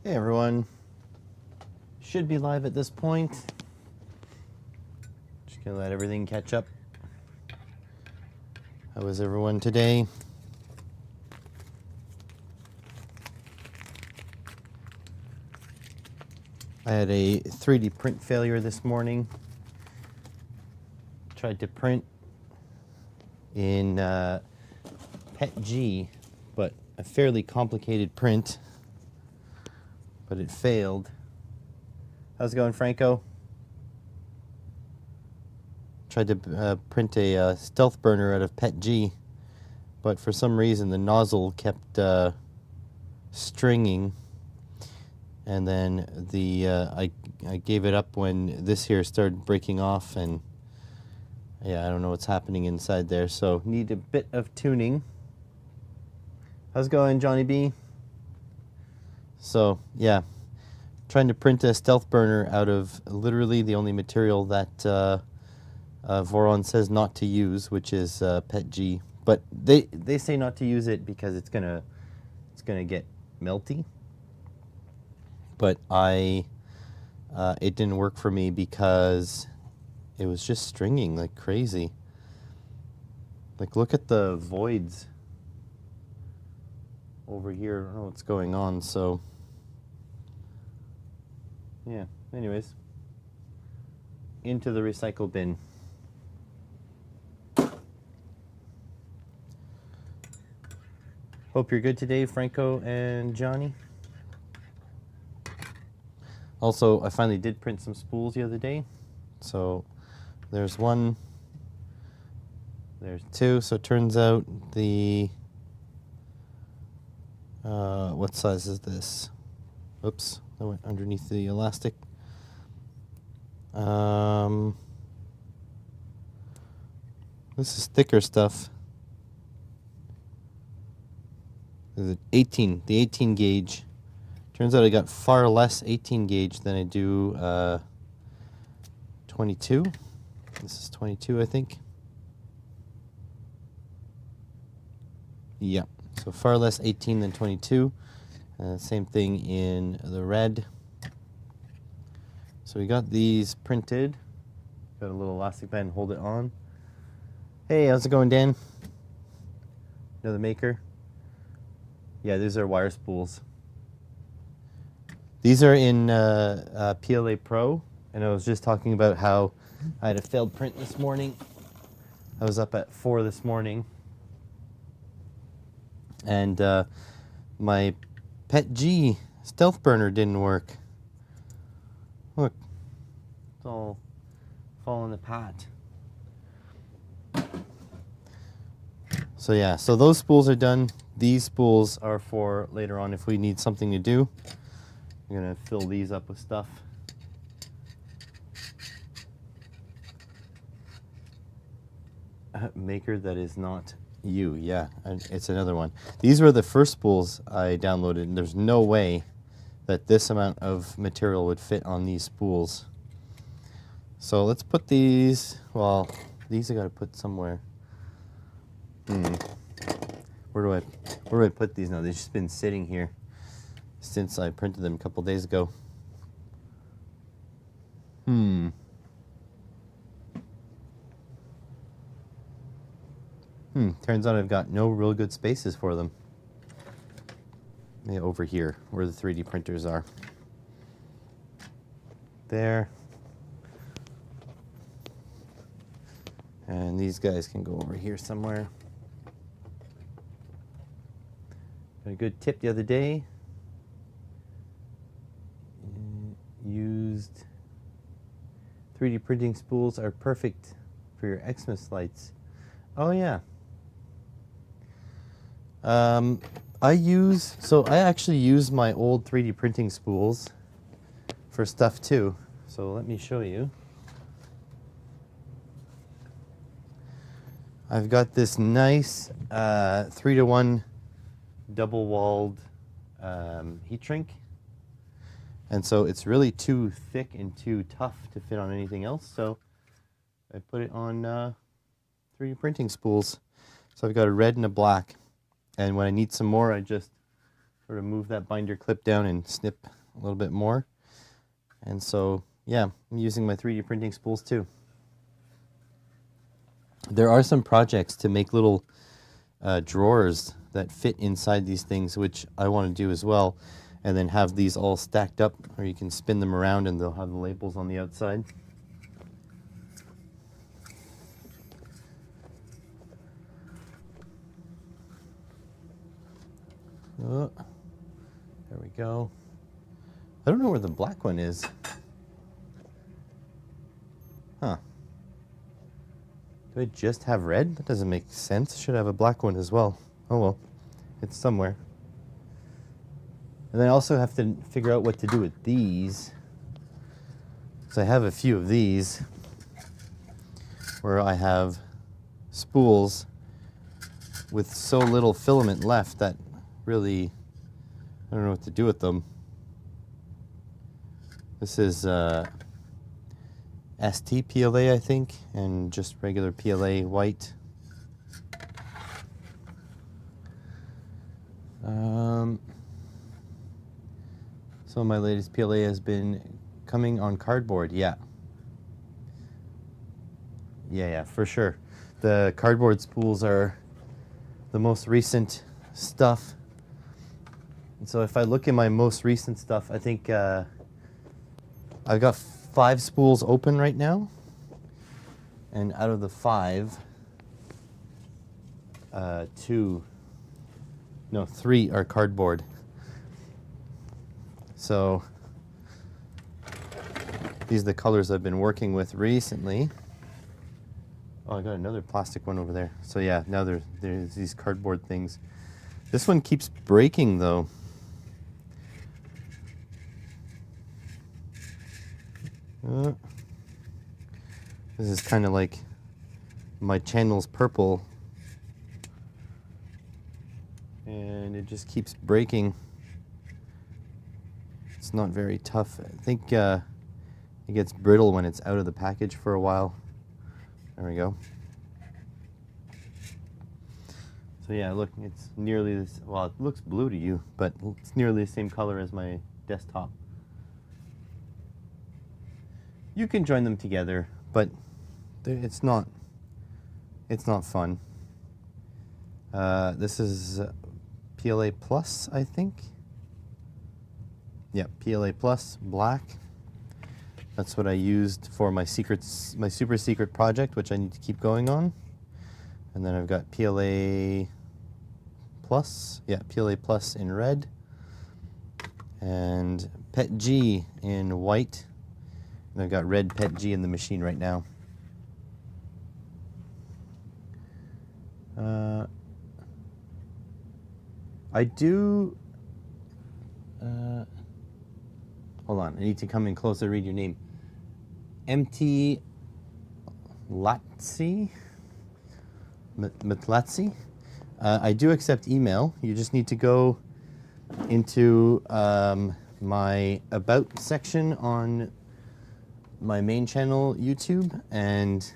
Hey everyone, should be live at this point. Just gonna let everything catch up. How was everyone today? I had a 3D print failure this morning. Tried to print in PETG, but a fairly complicated print, but it failed. How's it going, Franco? Tried to print a stealth burner out of PETG, but for some reason the nozzle kept stringing, and then I gave it up when this here started breaking off, and yeah, I don't know what's happening inside there, so need a bit of tuning. How's it going, Johnny B? So yeah, trying to print a stealth burner out of literally the only material that Voron says not to use, which is PETG. But they say not to use it because it's gonna get melty. But it didn't work for me because it was just stringing like crazy. Like, look at the voids over here. I don't know what's going on. So yeah, anyways, into the recycle bin. Hope you're good today, Franco and Johnny. Also, I finally did print some spools the other day. So there's one, there's two. So it turns out the, what size is this? Oops, that went underneath the elastic. This is thicker stuff. This is 18, the 18 gauge. Turns out I got far less 18 gauge than I do 22. This is 22, I think. Yeah, so far less 18 than 22. Same thing in the red. So we got these printed. Got a little elastic band, hold it on. Hey, how's it going, Dan? Another maker. Yeah, these are wire spools. These are in PLA Pro, and I was just talking about how I had a failed print this morning. I was up at 4 this morning, and my PETG stealth burner didn't work. Look, it's all falling apart. So yeah, so those spools are done. These spools are for later on if we need something to do. I'm gonna fill these up with stuff. Maker that is not you, yeah, it's another one. These were the first spools I downloaded, and there's no way that this amount of material would fit on these spools. So let's put these, well, these I gotta put somewhere. Where do I put these now? They've just been sitting here since I printed them a couple days ago. Turns out I've got no real good spaces for them. Maybe over here, where the 3D printers are. There. And these guys can go over here somewhere. Got a good tip the other day. Used 3D printing spools are perfect for your Xmas lights. Oh yeah. I actually use my old 3D printing spools for stuff too. So let me show you. I've got this nice 3-to-1 double-walled heat shrink. And so it's really too thick and too tough to fit on anything else. So I put it on 3D printing spools. So I've got a red and a black. And when I need some more, I just sort of move that binder clip down and snip a little bit more. And so, yeah, I'm using my 3D printing spools too. There are some projects to make little drawers that fit inside these things, which I want to do as well, and then have these all stacked up, or you can spin them around and they'll have the labels on the outside. Oh, there we go. I don't know where the black one is. Huh. Do I just have red? That doesn't make sense. I should have a black one as well. Oh well, it's somewhere. And then I also have to figure out what to do with these. So I have a few of these where I have spools with so little filament left that really, I don't know what to do with them. This is ST PLA, I think, and just regular PLA white. So my latest PLA has been coming on cardboard, yeah. Yeah, for sure. The cardboard spools are the most recent stuff. And so if I look at my most recent stuff, I think I've got 5 spools open right now. And out of the 5, 3 are cardboard. So these are the colors I've been working with recently. Oh, I got another plastic one over there. So yeah, now there's these cardboard things. This one keeps breaking though. This is kind of like my channel's purple. And it just keeps breaking. It's not very tough. I think it gets brittle when it's out of the package for a while. There we go. So yeah, look, it's nearly this, well, it looks blue to you, but it's nearly the same color as my desktop. You can join them together, but it's not fun. This is PLA Plus, I think. Yeah, PLA Plus, black. That's what I used for my super secret project, which I need to keep going on. And then I've got PLA Plus, yeah, PLA Plus in red. And PET G in white. And I've got red PET G in the machine right now. I do... hold on, I need to come in closer to read your name. MT Latsi? Matlatsi? I do accept email. You just need to go into my About section on my main channel, YouTube, and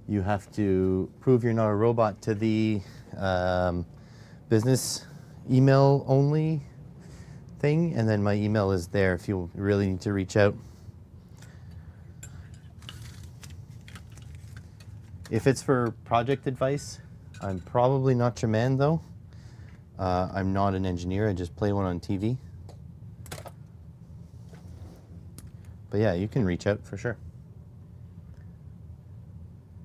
you have to prove you're not a robot to the business email only thing, and then my email is there if you really need to reach out. If it's for project advice, I'm probably not your man though. I'm not an engineer, I just play one on TV. But yeah, you can reach out for sure.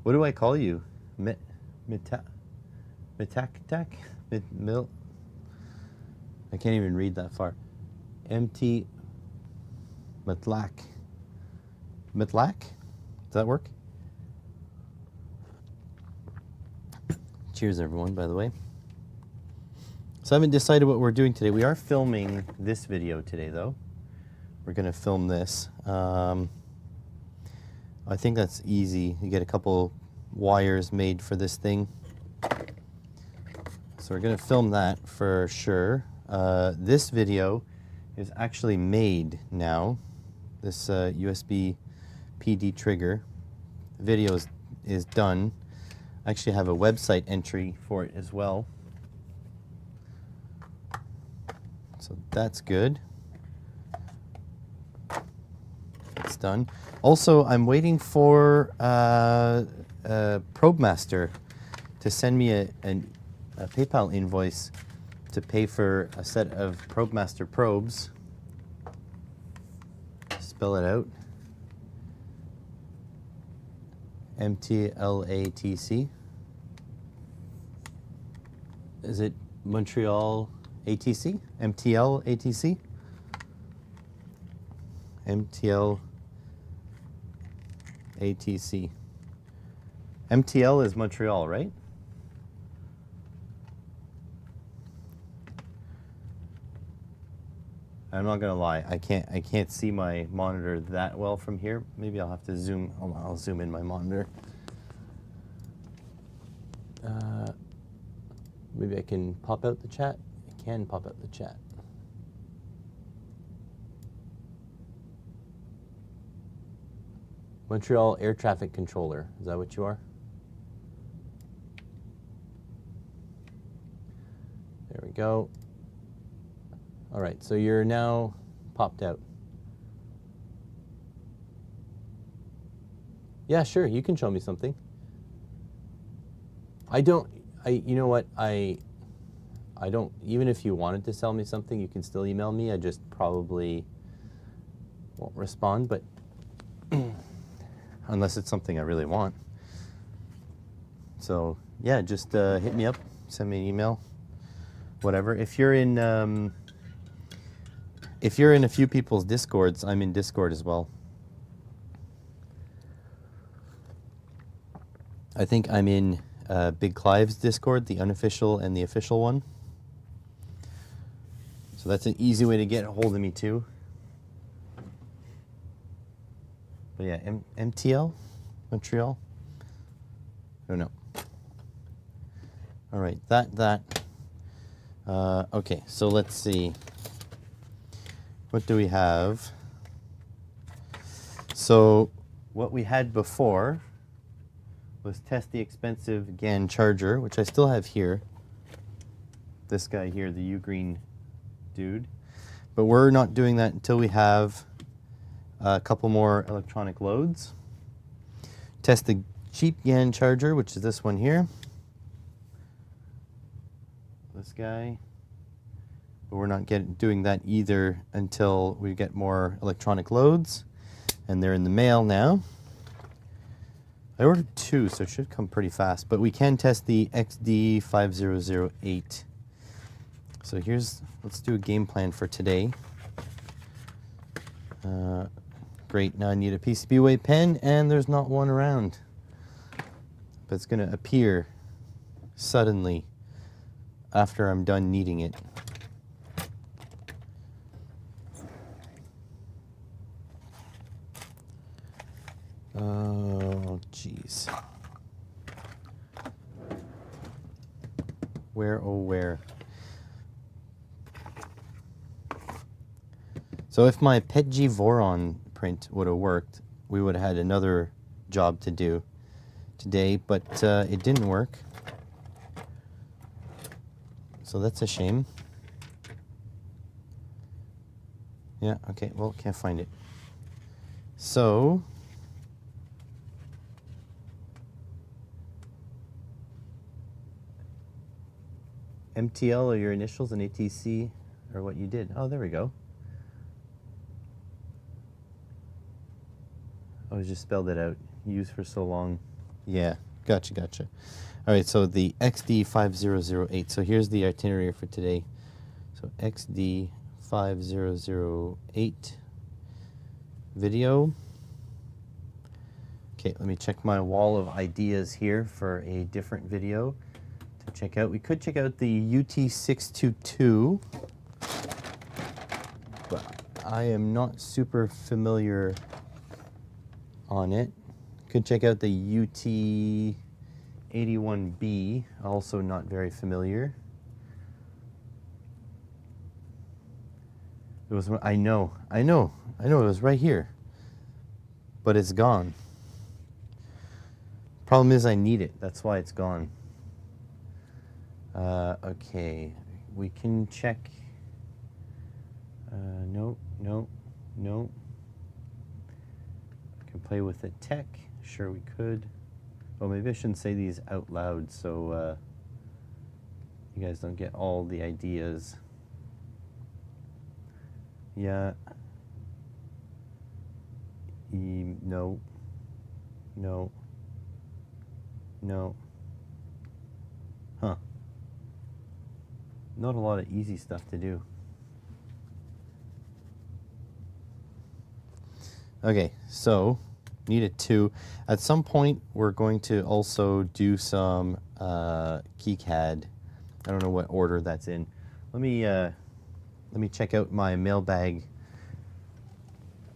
What do I call you? Mitak? Mil? I can't even read that far. MT Mitlak. Mitlak? Does that work? Cheers, everyone, by the way. So I haven't decided what we're doing today. We are filming this video today, though. We're going to film this. I think that's easy. You get a couple wires made for this thing. So we're going to film that for sure. This video is actually made now. This USB PD trigger video is done. I actually have a website entry for it as well. So that's good. It's done. Also, I'm waiting for ProbeMaster to send me a PayPal invoice to pay for a set of ProbeMaster probes. Spell it out. MTLATC. Is it Montreal ATC? MTL ATC? MTL ATC. MTL is Montreal, right? I'm not gonna lie, I can't see my monitor that well from here. Maybe I'll have to zoom. Hold on, I'll zoom in my monitor. Maybe I can pop out the chat. I can pop out the chat. Montreal Air Traffic Controller. Is that what you are? There we go. All right, so you're now popped out. Yeah, sure, you can show me something. You know what, I don't, even if you wanted to sell me something, you can still email me. I just probably won't respond, but unless it's something I really want. So yeah, just hit me up, send me an email, whatever. If you're in a few people's Discords, I'm in Discord as well. I think I'm in Big Clive's Discord, the unofficial and the official one. So that's an easy way to get a hold of me too. But yeah, MTL, Montreal. I don't know. All right, okay, so let's see. What do we have? So what we had before was test the expensive GAN charger, which I still have here. This guy here, the Ugreen dude. But we're not doing that until we have a couple more electronic loads. Test the cheap GAN charger, which is this one here. This guy. But we're not doing that either until we get more electronic loads. And they're in the mail now. I ordered 2, so it should come pretty fast. But we can test the XD5008. So let's do a game plan for today. Great, now I need a PCBWay pen, and there's not one around. But it's gonna appear suddenly after I'm done kneading it. Oh, jeez. Where, oh, where? So if my PETG Voron print would have worked, we would have had another job to do today, but it didn't work. So that's a shame. Yeah, okay, well, can't find it. So MTL are your initials and ATC are what you did. Oh, there we go. I just spelled it out. Used for so long. Yeah, gotcha. All right, so the XD5008. So here's the itinerary for today. So XD5008 video. Okay, let me check my wall of ideas here for a different video to check out. We could check out the UT622, but I am not super familiar on it. Could check out the UT81B, also not very familiar. It was, I know, it was right here, but it's gone. Problem is I need it, that's why it's gone. Okay, we can check No, no, no. I can play with the tech. Sure, we could. Oh, maybe I shouldn't say these out loud so you guys don't get all the ideas. Yeah. No. No. No. Huh. Not a lot of easy stuff to do. Okay, so needed 2. At some point, we're going to also do some KiCad. I don't know what order that's in. Let me check out my mailbag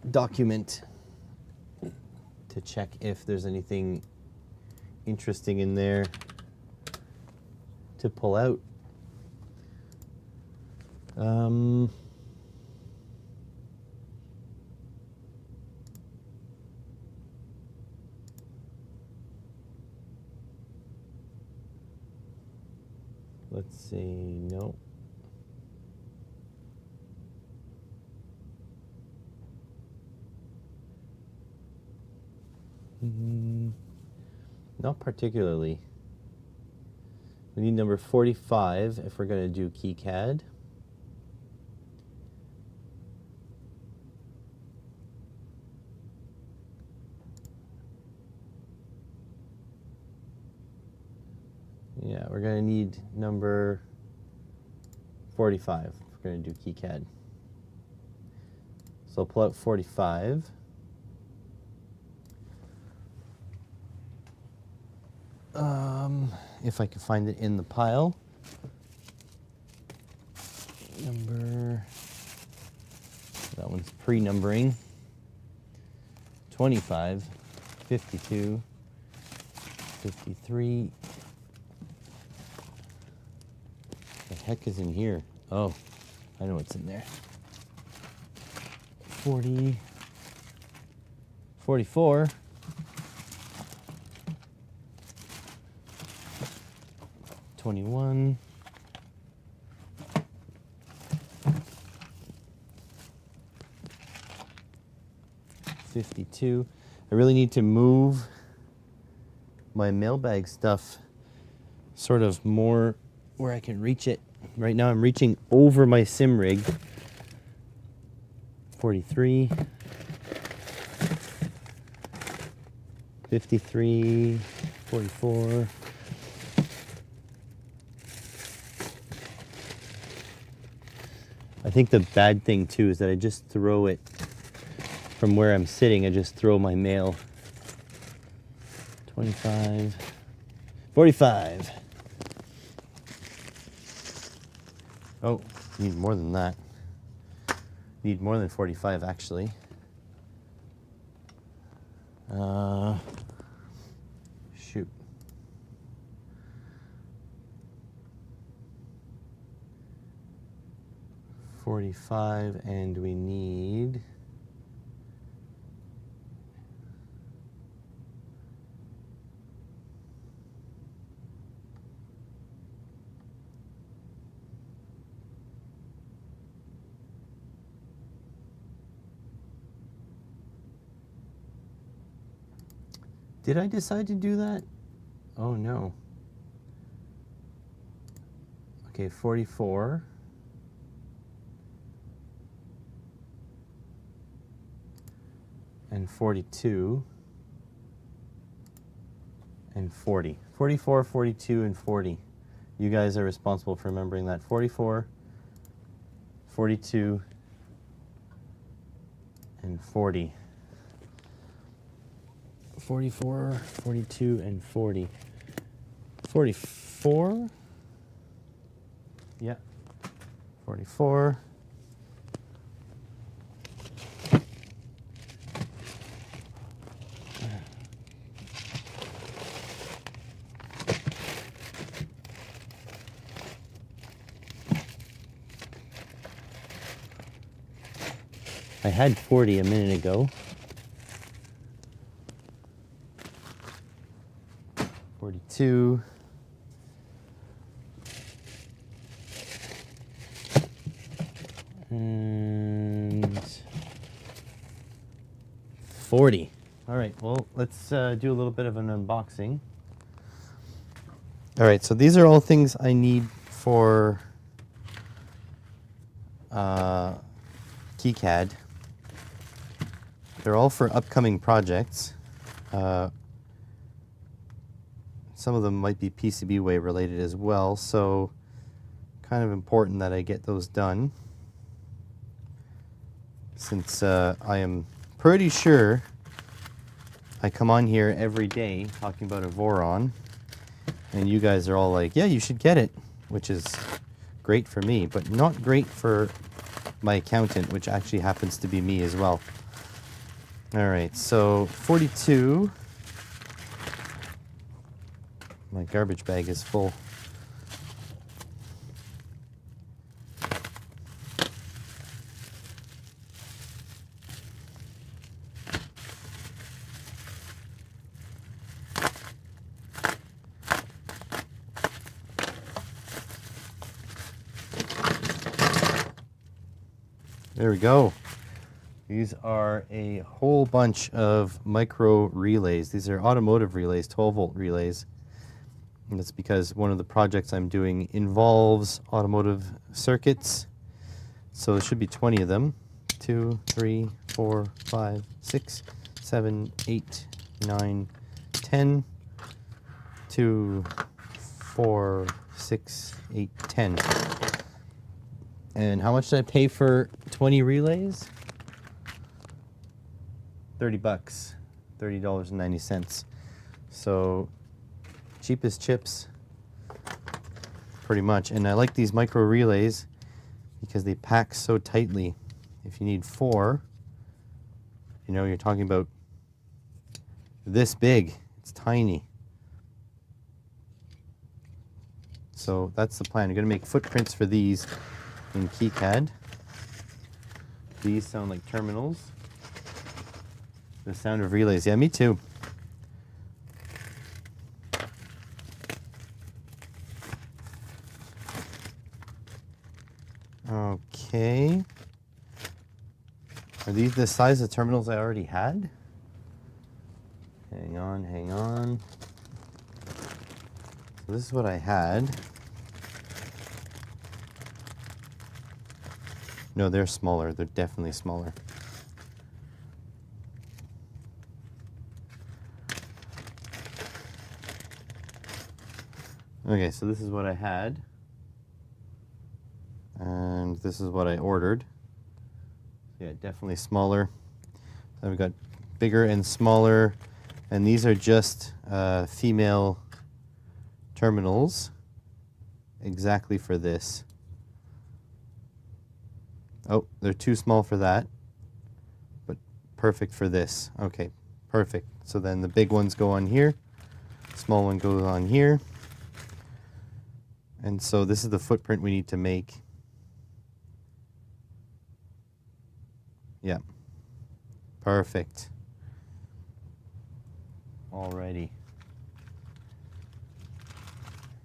document to check if there's anything interesting in there to pull out. Let's see, no. Not particularly. We need number 45 if we're going to do KiCad. Yeah, we're going to need number 45 if we're going to do KiCad. So I'll pull out 45. If I can find it in the pile. That one's pre-numbering. 25, 52, 53. The heck is in here? Oh, I know what's in there. 40, 44. 21, 52. I really need to move my mailbag stuff sort of more where I can reach it. Right now I'm reaching over my sim rig. 43, 53, 44. I think the bad thing too is that I just throw it from where I'm sitting. I just throw my mail. 25, 45. Oh, need more than that. Need more than 45 actually. Shoot. $45, and we need Did I decide to do that? Oh no. Okay, 44. And 42. And 40. 44, 42, and 40. You guys are responsible for remembering that. 44, 42, and 40. 44, 42, and 40. 44. Yeah. 44. I had 40 a minute ago. 42. And 40. All right, well, let's do a little bit of an unboxing. All right, so these are all things I need for KiCad. They're all for upcoming projects. Some of them might be PCBWay related as well, so kind of important that I get those done, since I am pretty sure I come on here every day talking about a Voron, and you guys are all like, yeah, you should get it, which is great for me, but not great for my accountant, which actually happens to be me as well. All right, so 42. My garbage bag is full. There we go. These are a whole bunch of micro relays. These are automotive relays, 12-volt relays. And that's because one of the projects I'm doing involves automotive circuits. So there should be 20 of them. 2, 3, 4, 5, 6, 7, 8, 9, 10. 2, 4, 6, 8, 10. And how much did I pay for 20 relays? 30 bucks, $30.90. So cheap as chips, pretty much. And I like these micro relays because they pack so tightly. If you need 4, you know, you're talking about this big. It's tiny. So that's the plan. You're going to make footprints for these in KiCad. These sound like terminals. The sound of relays. Yeah, me too. Okay. Are these the size of terminals I already had? Hang on, hang on. So this is what I had. No, they're smaller. They're definitely smaller. Okay, so this is what I had. And this is what I ordered. Yeah, definitely smaller. So we've got bigger and smaller. And these are just female terminals exactly for this. Oh, they're too small for that, but perfect for this. Okay, perfect. So then the big ones go on here, small one goes on here. And so this is the footprint we need to make. Yeah, perfect. Alrighty.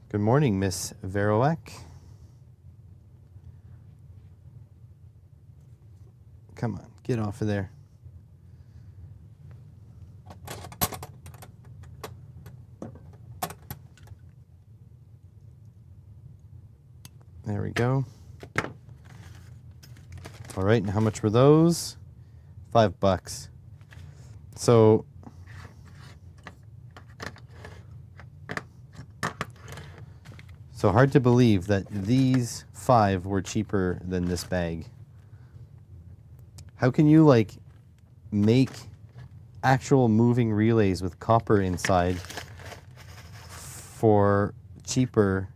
Good morning, Miss Veroak. Come on, get off of there. There we go. All right, and how much were those? $5. So hard to believe that these 5 were cheaper than this bag. How can you like make actual moving relays with copper inside for cheaper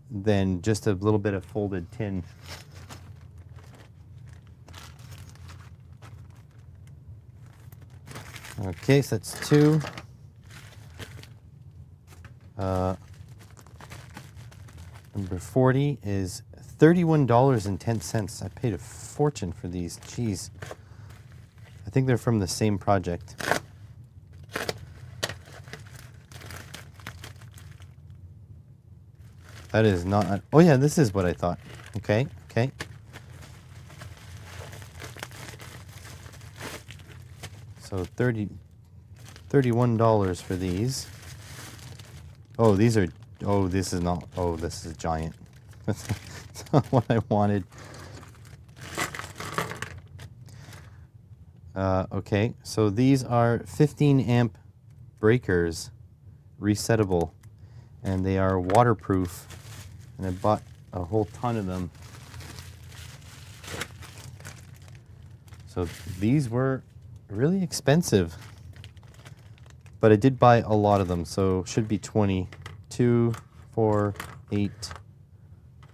than just a little bit of folded tin? Okay, so that's 2. Number 40 is $31.10. I paid a fortune for these. Jeez. I think they're from the same project. That is not... Oh yeah, this is what I thought. Okay, okay. So $31 for these. Oh, these are, oh, this is not, oh, this is giant. That's not what I wanted. Okay, so these are 15 amp breakers, resettable, and they are waterproof, and I bought a whole ton of them. So these were really expensive, but I did buy a lot of them, so should be 20. 2, 4, 8,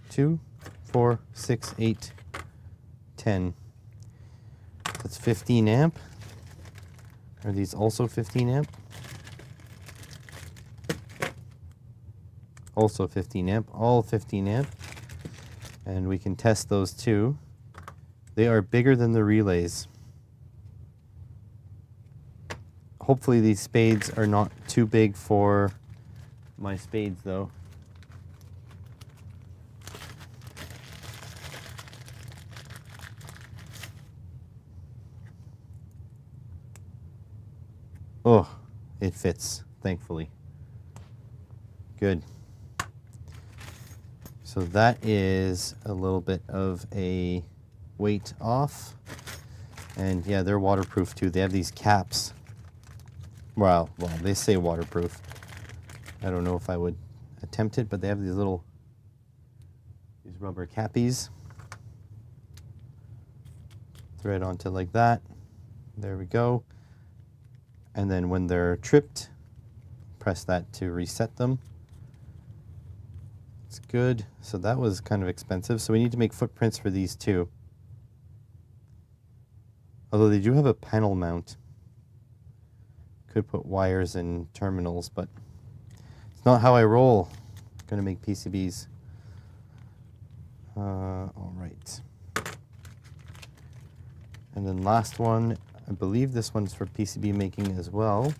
2, 4, 6, 8, 10. That's 15 amp. Are these also 15 amp? Also 15 amp, all 15 amp. And we can test those too. They are bigger than the relays. Hopefully these spades are not too big for my spades though. Oh, it fits, thankfully. Good. So that is a little bit of a weight off. And yeah, they're waterproof too. They have these caps. Well, they say waterproof. I don't know if I would attempt it, but they have these rubber cappies. Thread onto like that. There we go. And then when they're tripped, press that to reset them. It's good. So that was kind of expensive. So we need to make footprints for these too. Although they do have a panel mount. Could put wires and terminals, but it's not how I roll. I'm gonna make PCBs. All right. And then last one, I believe this one's for PCB making as well.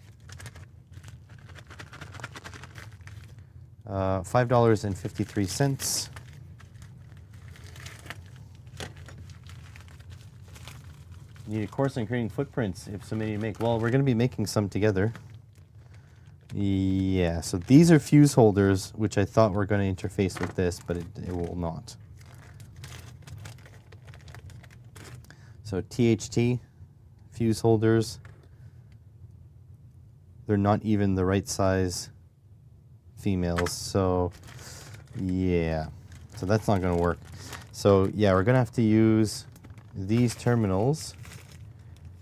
$5.53. You need a course on creating footprints if so many to make. Well, we're going to be making some together. Yeah, so these are fuse holders, which I thought were going to interface with this, but it will not. So THT fuse holders. They're not even the right size females, so yeah. So that's not going to work. So yeah, we're going to have to use these terminals.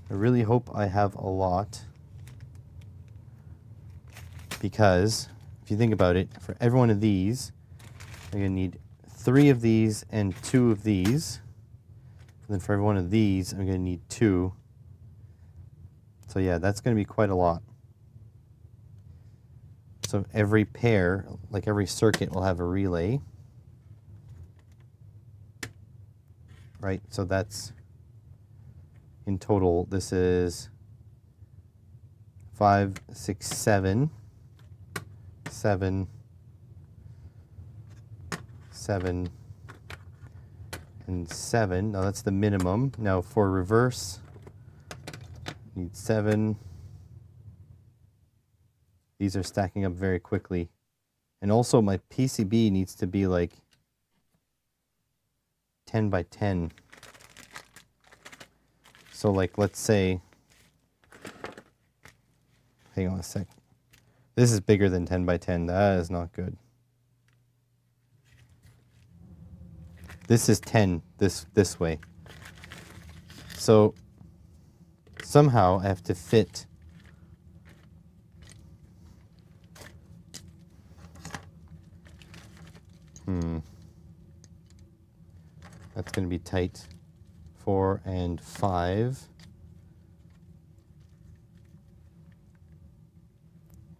I really hope I have a lot, because if you think about it, for every one of these, I'm going to need 3 of these and 2 of these. And then for every one of these, I'm going to need 2. So yeah, that's going to be quite a lot. So every pair, like every circuit, will have a relay. Right, so that's, in total, this is 5, 6, 7, 7, 7, and 7. Now that's the minimum. Now for reverse, need 7. These are stacking up very quickly. And also my PCB needs to be like 10 by 10. So like, let's say, hang on a sec. This is bigger than 10 by 10. That is not good. This is 10 this way. So somehow I have to fit that's going to be tight. 4 and 5.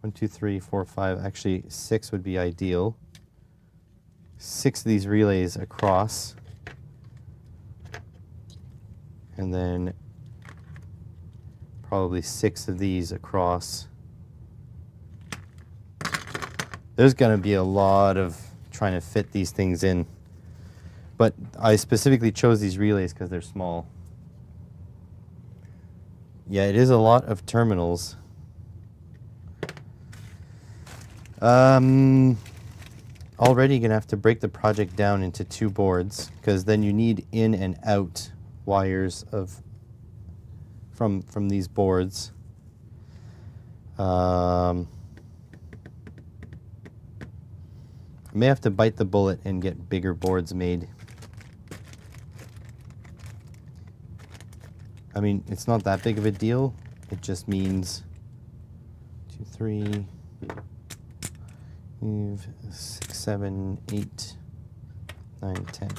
1, 2, 3, 4, 5. Actually, 6 would be ideal. 6 of these relays across. And then probably 6 of these across. There's going to be a lot of trying to fit these things in. But I specifically chose these relays because they're small. Yeah, it is a lot of terminals. Already gonna have to break the project down into 2 boards, because then you need in and out wires from these boards. I may have to bite the bullet and get bigger boards made. I mean, it's not that big of a deal. It just means 2, 3, 5, 6, 7, 8, 9, 10.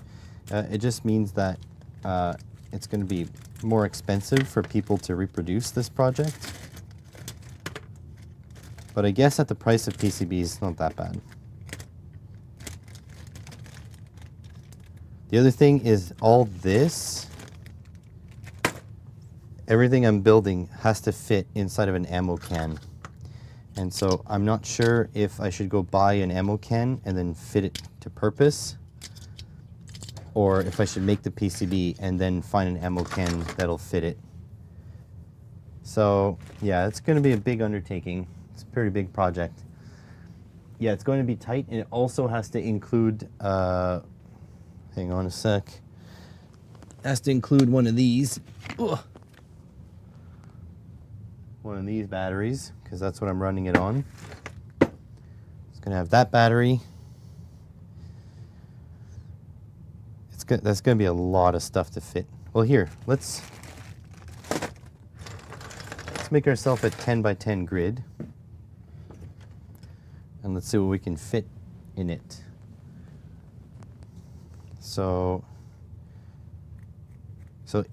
It just means that it's going to be more expensive for people to reproduce this project. But I guess at the price of PCBs, it's not that bad. The other thing is all this, everything I'm building has to fit inside of an ammo can. And so I'm not sure if I should go buy an ammo can and then fit it to purpose, or if I should make the PCB and then find an ammo can that'll fit it. So yeah, it's going to be a big undertaking. It's a pretty big project. Yeah, it's going to be tight, and it also has to include, hang on a sec, it has to include one of these. Ugh. One of these batteries, because that's what I'm running it on. It's going to have that battery. That's going to be a lot of stuff to fit. Well, here, let's make ourselves a 10 by 10 grid. And let's see what we can fit in it. So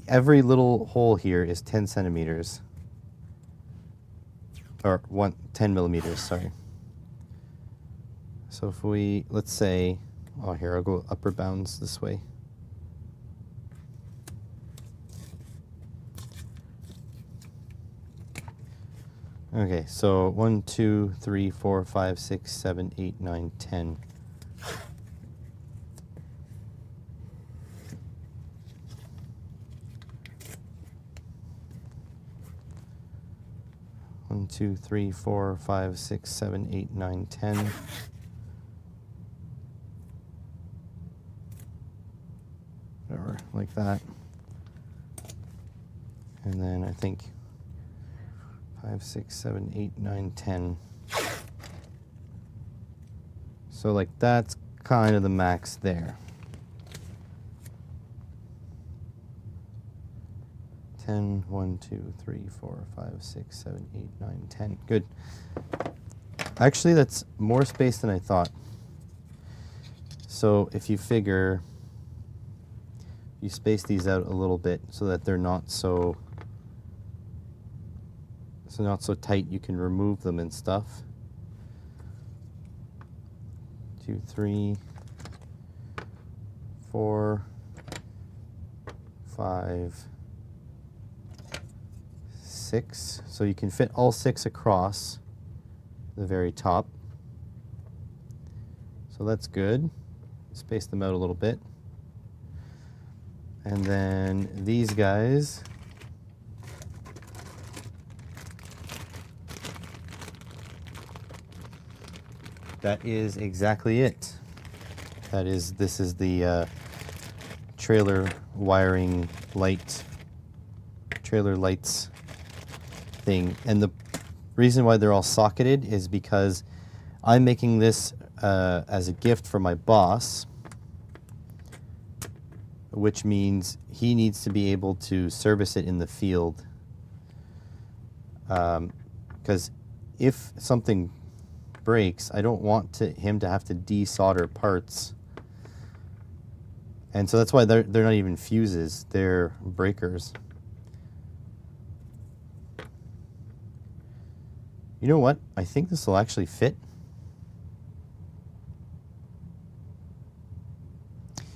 every little hole here is 10 centimeters. Or 10 millimeters, sorry. So if we, let's say, oh, here, I'll go upper bounds this way. Okay, so 1, 2, 3, 4, 5, 6, 7, 8, 9, 10. One, 2, 3, 4, 5, 6, 7, 8, 9, 10. Whatever, like that. And then I think 5, 6, 7, 8, 9, 10. So like that's kind of the max there. 10, 1, 2, 3, 4, 5, 6, 7, 8, 9, 10. Good. Actually, that's more space than I thought. So if you figure, you space these out a little bit so that they're not so tight, you can remove them and stuff. 2, 3, 4, 5, 6. So you can fit all 6 across the very top. So that's good. Space them out a little bit. And then these guys, that is exactly it. This is the trailer wiring light, trailer lights thing. And the reason why they're all socketed is because I'm making this as a gift for my boss, which means he needs to be able to service it in the field. Because if something breaks, I don't want him to have to desolder parts. And so that's why they're not even fuses, they're breakers. You know what? I think this will actually fit.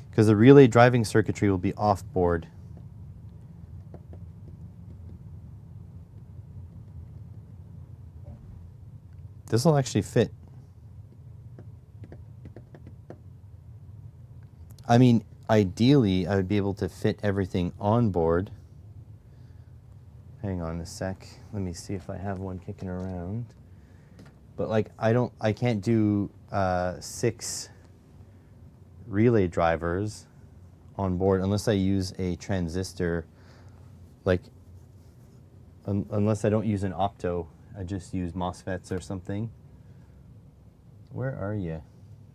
Because the relay driving circuitry will be off board. This will actually fit. I mean, ideally, I would be able to fit everything on board. Hang on a sec. Let me see if I have one kicking around. But like, I can't do 6 relay drivers on board unless I use a transistor, like unless I don't use an opto, I just use MOSFETs or something. Where are you?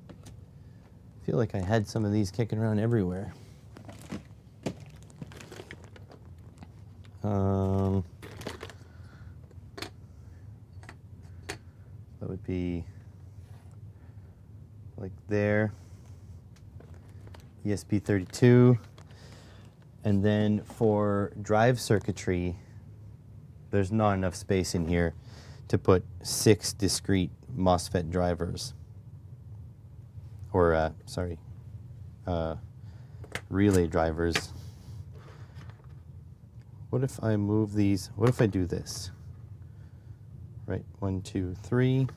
I feel like I had some of these kicking around everywhere. That would be like there, ESP32, and then for drive circuitry, there's not enough space in here to put 6 discrete MOSFET drivers, or relay drivers. What if I move these? What if I do this? Right, 1, 2, 3,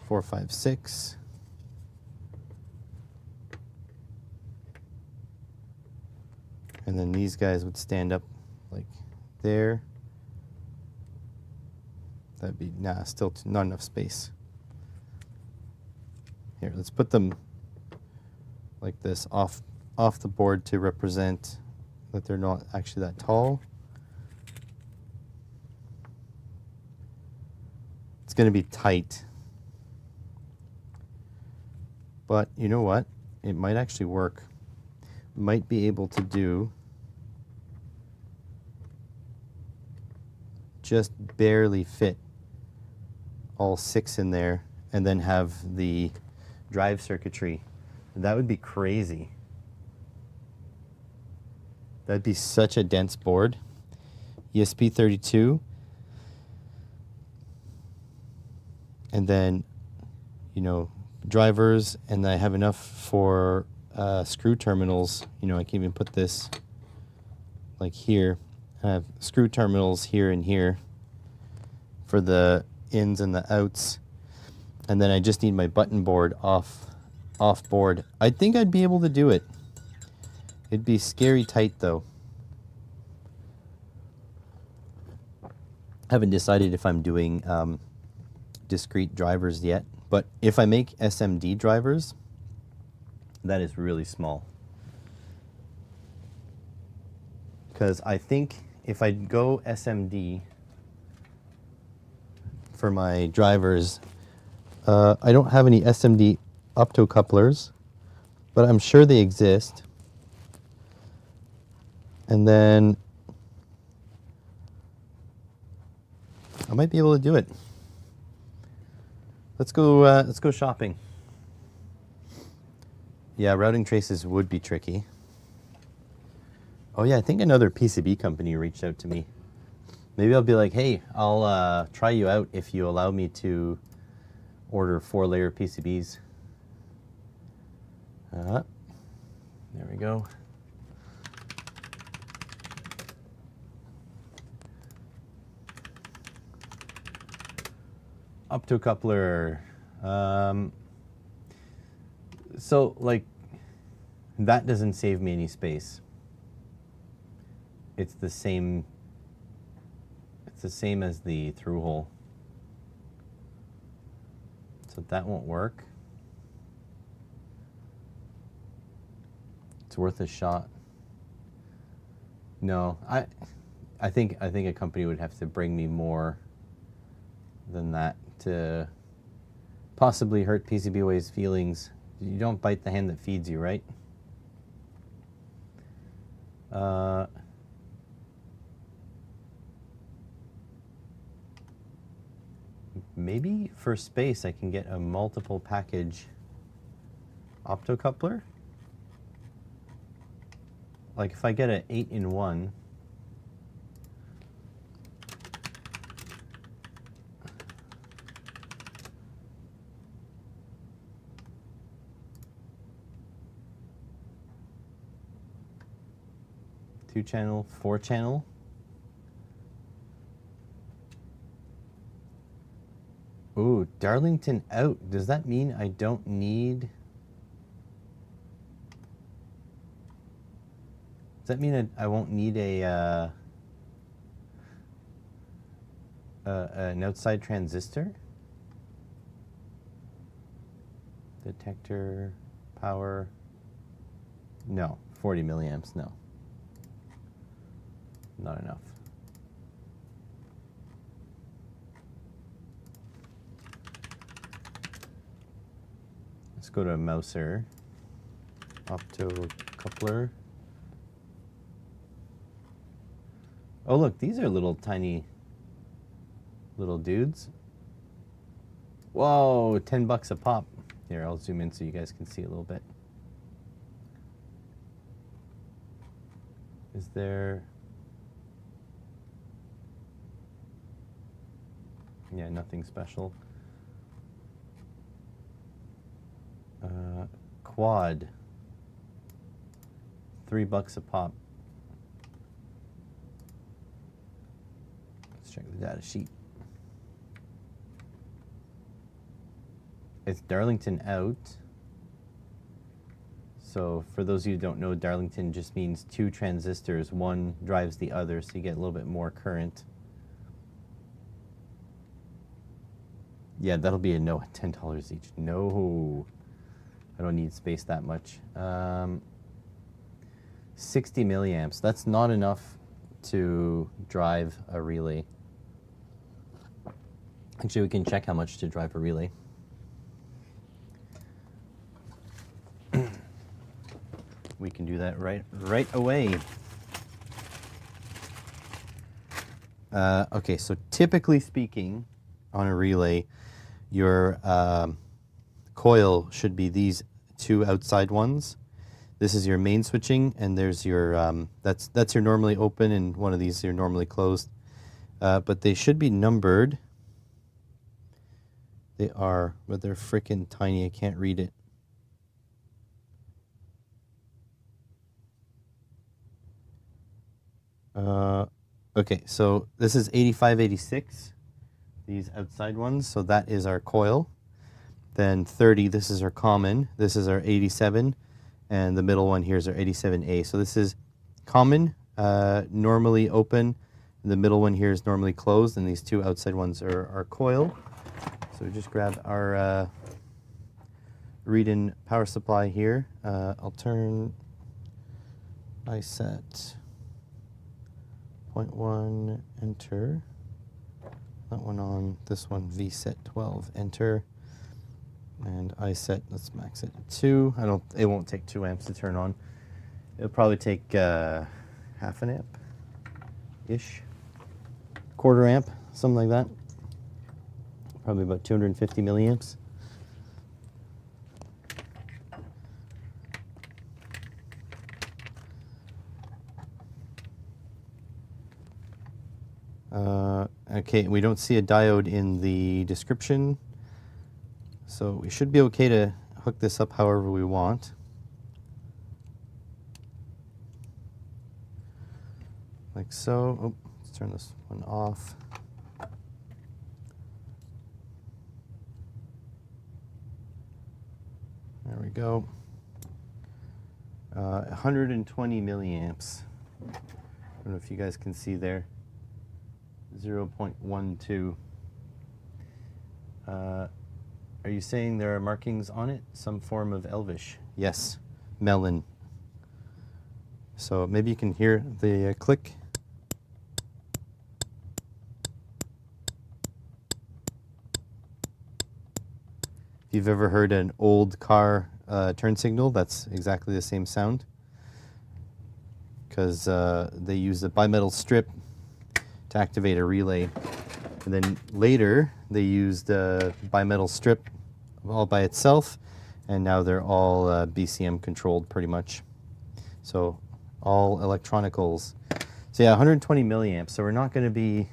4, 5, 6. And then these guys would stand up like there. That'd be, nah, still not enough space. Here, let's put them like this off the board to represent that they're not actually that tall. It's going to be tight. But you know what? It might actually work. Might be able to do just barely fit all 6 in there and then have the drive circuitry. That would be crazy. That'd be such a dense board. ESP32. And then, you know, drivers, and I have enough for screw terminals. You know, I can even put this like here. I have screw terminals here and here for the ins and the outs. And then I just need my button board off board. I think I'd be able to do it. It'd be scary tight though. Haven't decided if I'm doing discrete drivers yet, but if I make SMD drivers, that is really small. Because I think if I go SMD for my drivers, I don't have any SMD optocouplers, but I'm sure they exist. And then I might be able to do it. Let's go shopping. Yeah, routing traces would be tricky. Oh yeah, I think another PCB company reached out to me. Maybe I'll be like, hey, I'll try you out if you allow me to order 4-layer PCBs. There we go. Optocoupler. So like that doesn't save me any space. It's the same as the through hole. So that won't work. It's worth a shot. No, I think a company would have to bring me more than that to possibly hurt PCBWay's feelings. You don't bite the hand that feeds you, right? Maybe for space I can get a multiple package optocoupler. Like if I get an 8-in-1, two-channel, 4-channel. Ooh, Darlington out. Does that mean I don't need... Does that mean I won't need a an outside transistor. Detector, power. No, 40 milliamps, no. Not enough. Let's go to Mouser. Optocoupler. Oh look, these are little tiny little dudes. Whoa, 10 bucks a pop. Here, I'll zoom in so you guys can see a little bit. Is there... Yeah, nothing special. Quad. $3 a pop. Let's check the data sheet. It's Darlington out. So for those of you who don't know, Darlington just means two transistors. One drives the other, so you get a little bit more current. Yeah, that'll be a no at $10 each. No, I don't need space that much. 60 milliamps. That's not enough to drive a relay. Actually, we can check how much to drive a relay. We can do that right away. Okay, so typically speaking, on a relay, your coil should be these two outside ones. This is your main switching, and there's your that's your normally open, and one of these are normally closed. But they should be numbered. They are, but they're freaking tiny. I can't read it. Okay, so this is 8586, these outside ones, so that is our coil. Then 30, this is our common, this is our 87, and the middle one here is our 87A. So this is common, normally open, the middle one here is normally closed, and these two outside ones are our coil. So we just grab our read-in power supply here. I'll turn I set 0.1, enter. That one on, this one VSET 12, enter. And I set, let's max it to 2. It won't take 2 amps to turn on. It'll probably take half an amp-ish. Quarter amp, something like that. Probably about 250 milliamps. Okay, we don't see a diode in the description, so we should be okay to hook this up however we want. Like so. Oh, let's turn this one off. There we go. 120 milliamps. I don't know if you guys can see there. 0.12. Are you saying there are markings on it? Some form of Elvish? Yes, melon. So maybe you can hear the click. If you've ever heard an old car turn signal, that's exactly the same sound. Because they use a bimetal strip to activate a relay. And then later, they used a bimetal strip all by itself, and now they're all BCM controlled pretty much. So all electronicals. So yeah, 120 milliamps. So we're not going to be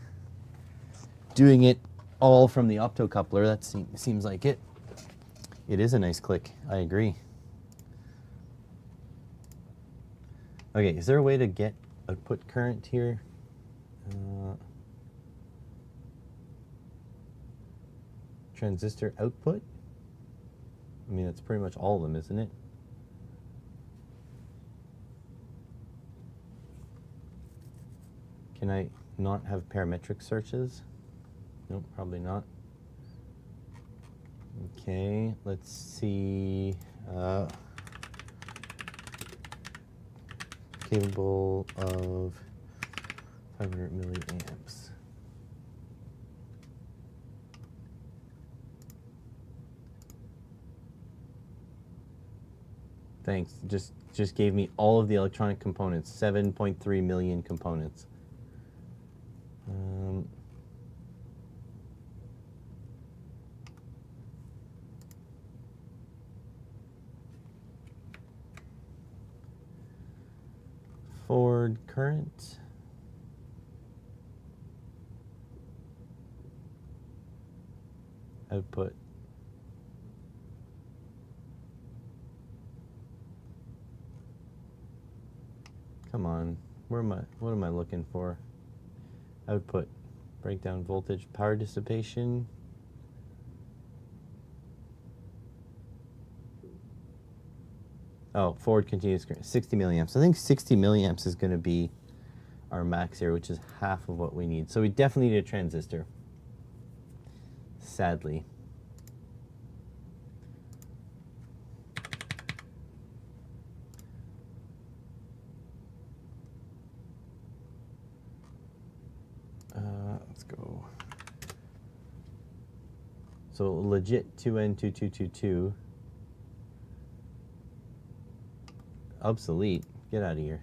doing it all from the optocoupler. That seems like it. It is a nice click. I agree. Okay, is there a way to get output current here? Transistor output? I mean, that's pretty much all of them, isn't it? Can I not have parametric searches? Nope, probably not. Okay, let's see. Capable of 500 milliamps. Thanks. Just gave me all of the electronic components. 7.3 million components. Forward current. Output. Come on. What am I looking for? Output. Breakdown voltage. Power dissipation. Oh, forward continuous current, 60 milliamps. I think 60 milliamps is going to be our max here, which is half of what we need. So we definitely need a transistor, sadly. Let's go. So legit 2N2222. Obsolete. Get out of here.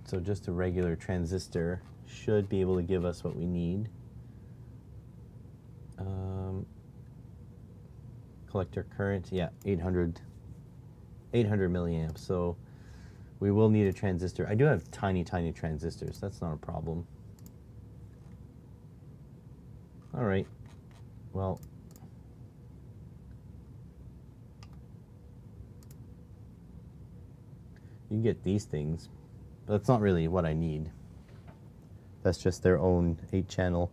So just a regular transistor should be able to give us what we need. Collector current, yeah, 800 milliamps. So we will need a transistor. I do have tiny transistors. That's not a problem. All right. Well, you can get these things, but that's not really what I need. That's just their own 8-channel.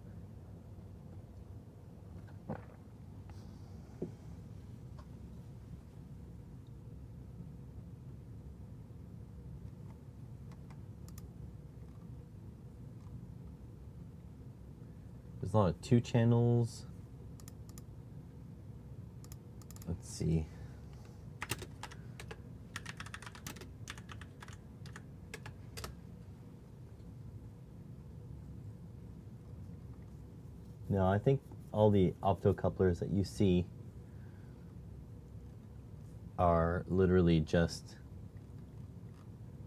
There's a lot of 2 channels. Let's see. No, I think all the optocouplers that you see are literally just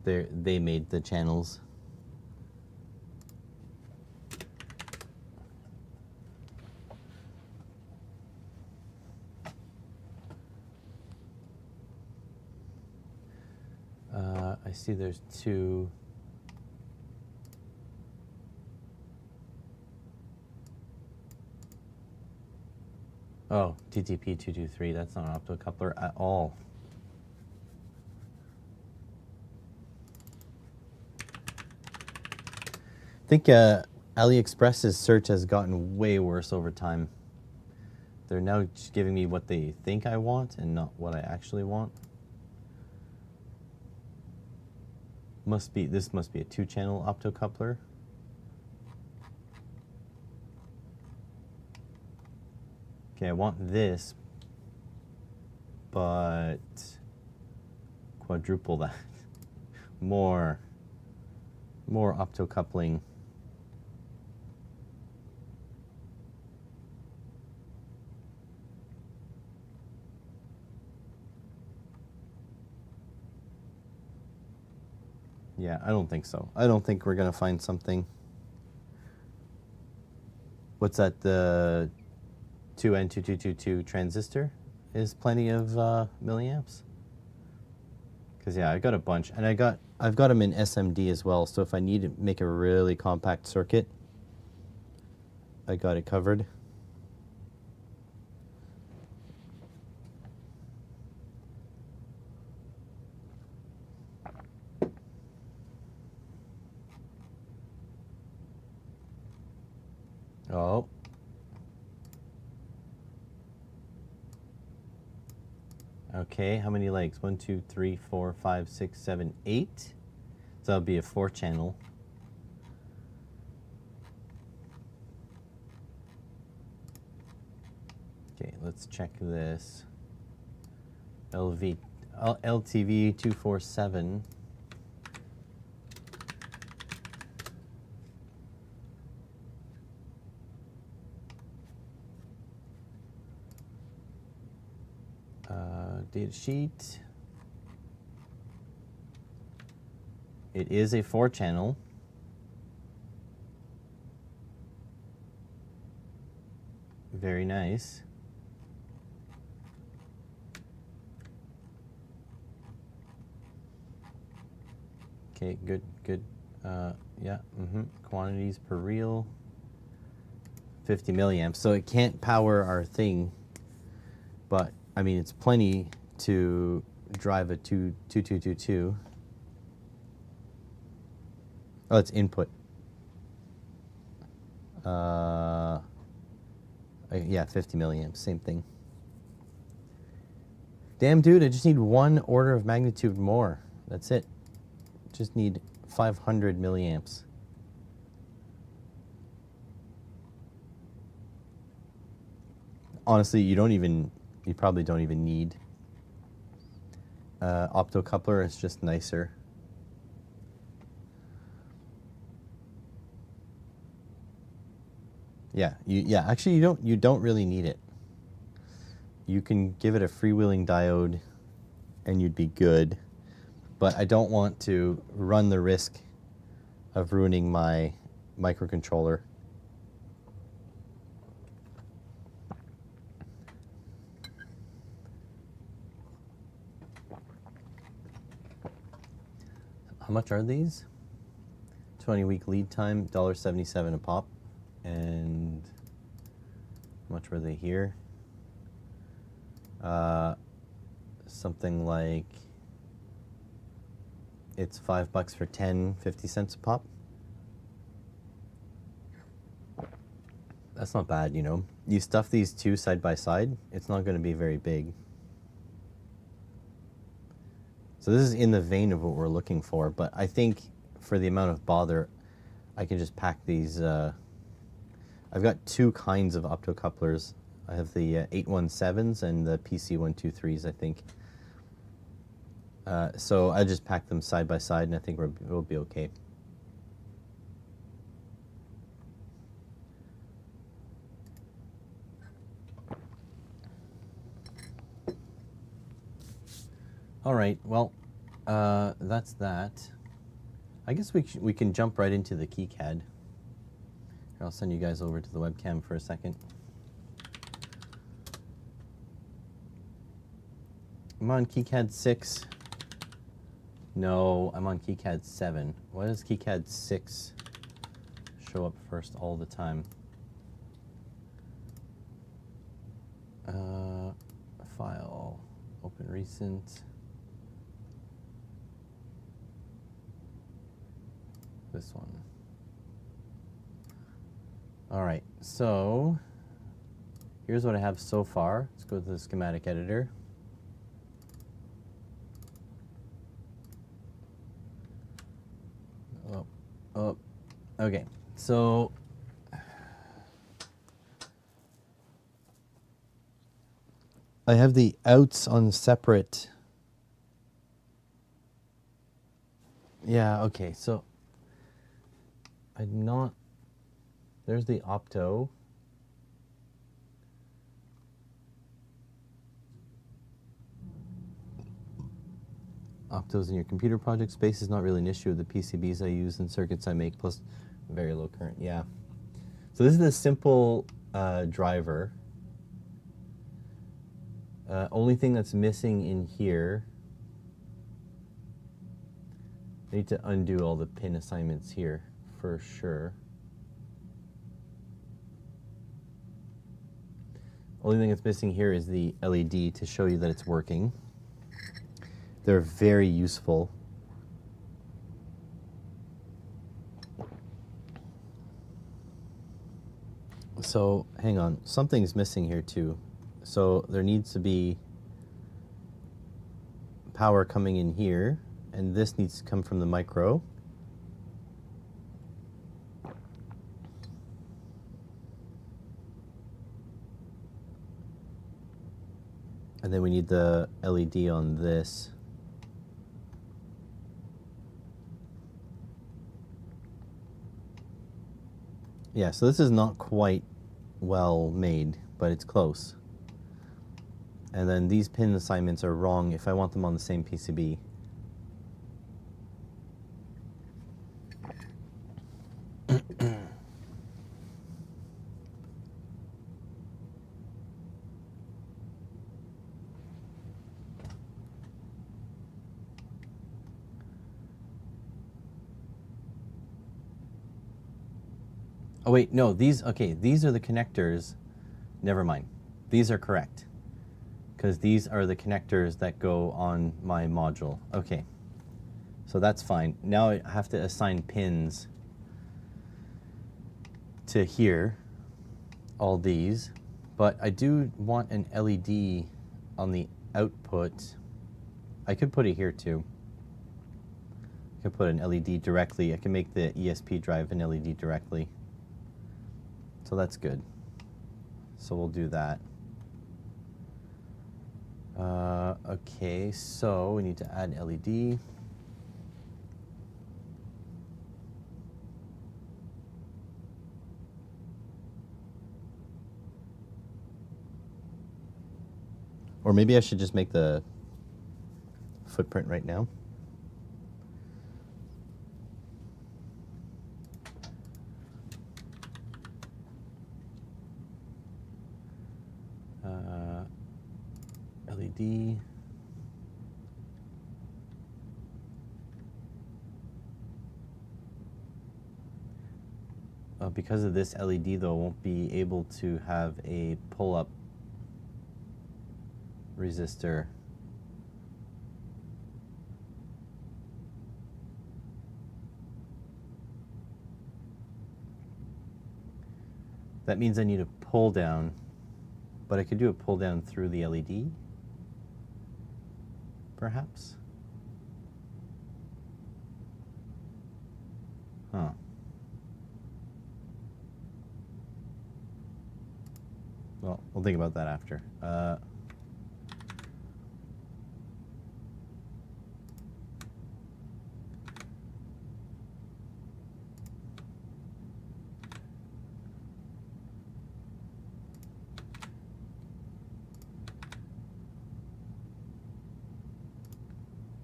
they made the channels. I see there's 2. Oh, TTP223, that's not an optocoupler at all. I think AliExpress's search has gotten way worse over time. They're now just giving me what they think I want and not what I actually want. This must be a 2-channel optocoupler. Okay, I want this, but quadruple that. more optocoupling. Yeah, I don't think so. I don't think we're going to find something. What's that? The 2N2222 transistor is plenty of milliamps. Because yeah, I got a bunch, and I've got them in SMD as well. So if I need to make a really compact circuit, I got it covered. Oh. Okay, how many legs? 1, 2, 3, 4, 5, 6, 7, 8. So that'll be a 4-channel. let's check this. LTV 247. Data sheet. It is a 4-channel. Very nice. Okay, good. Yeah, quantities per reel. 50 milliamps. So it can't power our thing, but I mean, it's plenty to drive a 2222. Oh, it's input. Yeah, 50 milliamps, same thing. Damn, dude, I just need 1 order of magnitude more. That's it. Just need 500 milliamps. Honestly, you probably don't even need optocoupler. It's just nicer. Yeah, actually you don't really need it. You can give it a freewheeling diode and you'd be good. But I don't want to run the risk of ruining my microcontroller. How much are these? 20-week lead time, $1.77 a pop. And how much were they here? Something like, it's $5 for 10, 50 cents a pop. That's not bad, you know. You stuff these two side by side, it's not going to be very big. So this is in the vein of what we're looking for, but I think for the amount of bother, I can just pack these. I've got 2 kinds of optocouplers. I have the 817s and the PC123s, I think. So I just pack them side by side, and I think we'll be okay. All right, well, that's that. I guess we can jump right into the KiCad. I'll send you guys over to the webcam for a second. I'm on KiCad 6. No, I'm on KiCad 7. Why does KiCad 6 show up first all the time? File, open recent. This one. All right, so here's what I have so far. Let's go to the schematic editor. Oh, okay. So I have the outs on separate. Yeah, okay. So I'm not. There's the opto. Optos in your computer project space is not really an issue with the PCBs I use and circuits I make, plus very low current. Yeah. So this is the simple driver. Only thing that's missing in here, I need to undo all the pin assignments here for sure. Only thing that's missing here is the LED to show you that it's working. They're very useful. So hang on, something's missing here too. So there needs to be power coming in here, and this needs to come from the micro. And then we need the LED on this. Yeah, so this is not quite well made, but it's close. And then these pin assignments are wrong if I want them on the same PCB. Oh wait, no, these are the connectors. Never mind. These are correct. Because these are the connectors that go on my module. Okay. So that's fine. Now I have to assign pins to here, all these. But I do want an LED on the output. I could put it here too. I could put an LED directly. I can make the ESP drive an LED directly. So that's good. So we'll do that. Okay, so we need to add LED. Or maybe I should just make the footprint right now. LED. Because of this LED though, won't be able to have a pull-up resistor. That means I need a pull down, but I could do a pull down through the LED, perhaps? Huh. Well, we'll think about that after.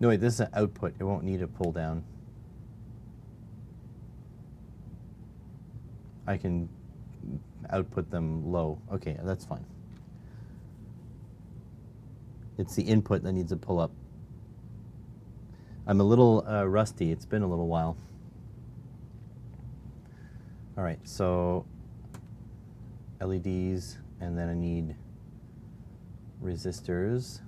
No, wait, this is an output. It won't need a pull down. I can output them low. Okay, that's fine. It's the input that needs a pull up. I'm a little rusty. It's been a little while. All right, so LEDs, and then I need resistors.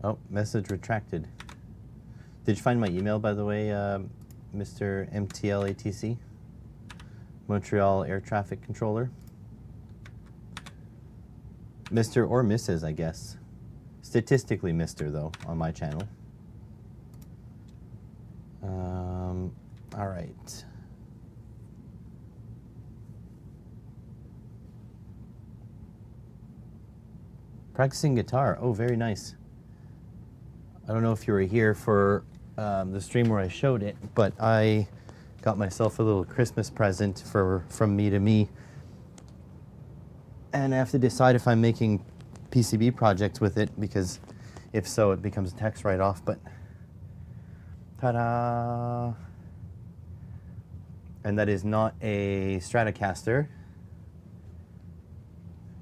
Oh, message retracted. Did you find my email, by the way, Mr. MTLATC? Montreal Air Traffic Controller? Mr. or Mrs., I guess. Statistically Mr., though, on my channel. All right. Practicing guitar. Oh, very nice. I don't know if you were here for the stream where I showed it, but I got myself a little Christmas present from me to me. And I have to decide if I'm making PCB projects with it, because if so, it becomes a tax write-off. But ta-da! And that is not a Stratocaster.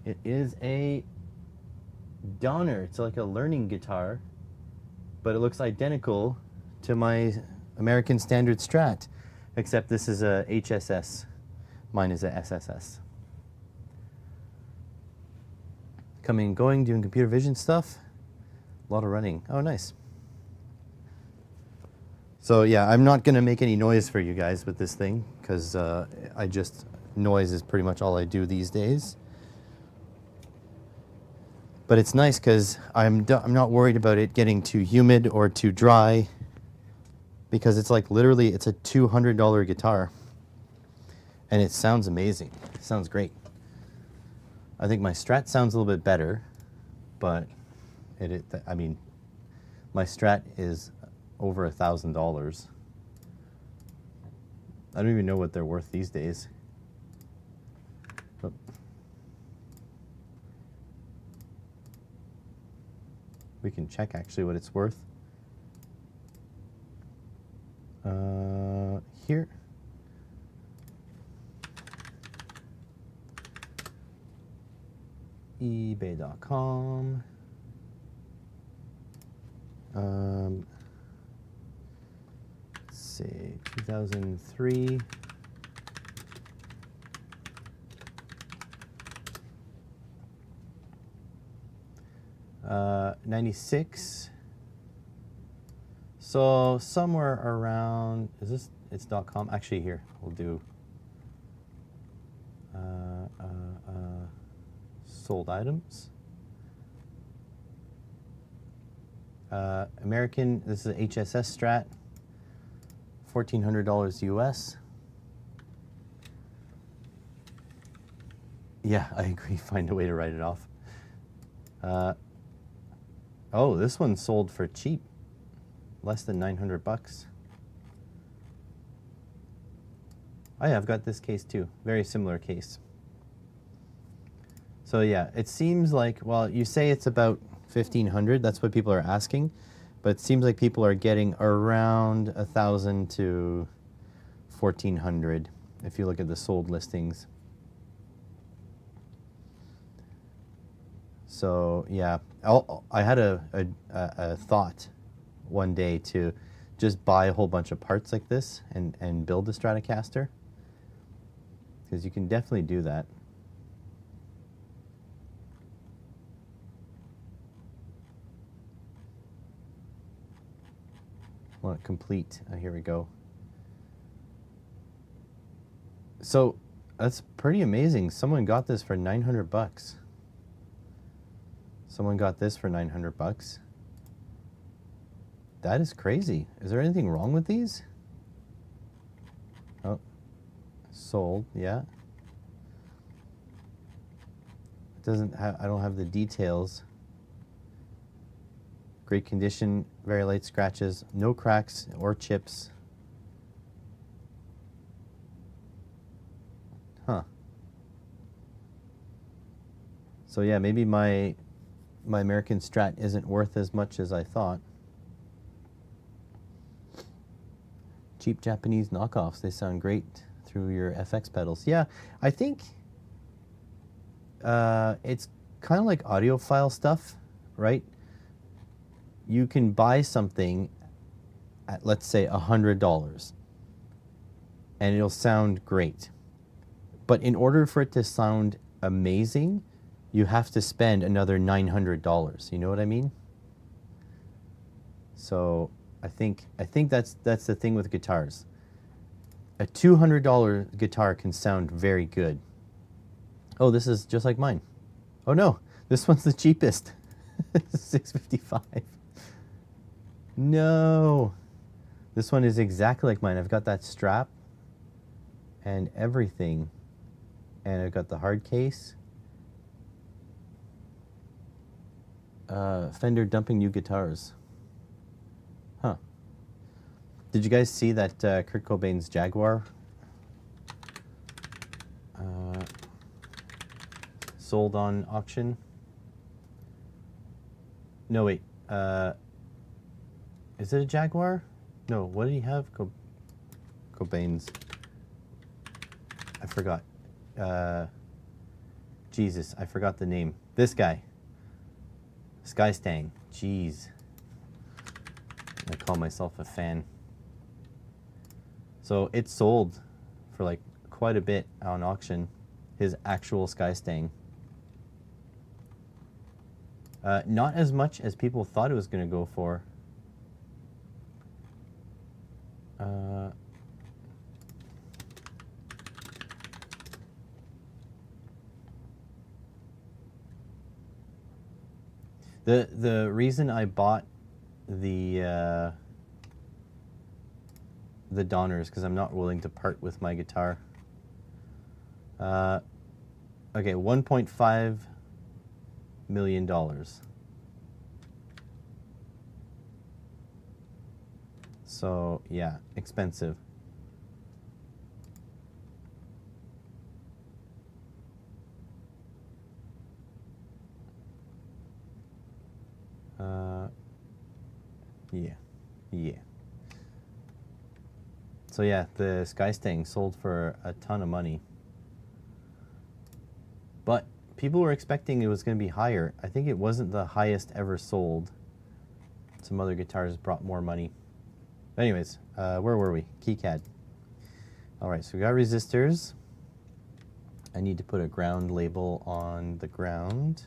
It is a Donner. It's like a learning guitar, but it looks identical to my American Standard Strat, except this is a HSS. Mine is a SSS. Coming and going, doing computer vision stuff. A lot of running. Oh, nice. So yeah, I'm not gonna make any noise for you guys with this thing, because noise is pretty much all I do these days. But it's nice because I'm not worried about it getting too humid or too dry, because it's like literally it's a $200 guitar, and it sounds amazing. It sounds great. I think my Strat sounds a little bit better, but I mean, my Strat is over $1,000. I don't even know what they're worth these days. Oh. We can check actually what it's worth. Here. eBay.com. Let's see, 2003. $96. So somewhere around, is this, it's .com. Actually here, we'll do sold items. American, this is an HSS Strat, $1,400 US. Yeah, I agree, find a way to write it off. Oh, this one sold for cheap, less than 900 bucks. Oh yeah, I've got this case too, very similar case. So yeah, it seems like, well, you say it's about 1,500, that's what people are asking, but it seems like people are getting around 1,000 to 1,400 if you look at the sold listings. So yeah, I had a thought one day to just buy a whole bunch of parts like this and build a Stratocaster, because you can definitely do that. Want to complete, here we go. So that's pretty amazing. Someone got this for 900 bucks. Someone got this for 900 bucks. That is crazy. Is there anything wrong with these? Oh, sold, yeah. It doesn't have, I don't have the details. Great condition, very light scratches, no cracks or chips. Huh. So yeah, maybe my American Strat isn't worth as much as I thought. Cheap Japanese knockoffs, they sound great through your FX pedals. Yeah, I think it's kind of like audiophile stuff, right? You can buy something at, let's say, $100, and it'll sound great. But in order for it to sound amazing, you have to spend another $900. You know what I mean? So I think that's the thing with guitars. A $200 guitar can sound very good. Oh, this is just like mine. Oh no, this one's the cheapest. $655. No, this one is exactly like mine. I've got that strap and everything, and I've got the hard case. Fender dumping new guitars. Huh. Did you guys see that Kurt Cobain's Jaguar sold on auction? No, wait. Is it a Jaguar? No, what did he have? Cobain's. I forgot. Jesus, I forgot the name. This guy. Skystang. Jeez. I call myself a fan. So it sold for like quite a bit on auction. His actual Skystang. Not as much as people thought it was going to go for. The reason I bought the Donner is because I'm not willing to part with my guitar. Okay, $1.5 million. So yeah, expensive. Yeah. So yeah, the Skystang sold for a ton of money. But people were expecting it was going to be higher. I think it wasn't the highest ever sold. Some other guitars brought more money. But anyways, where were we? KiCad. All right, so we got resistors. I need to put a ground label on the ground.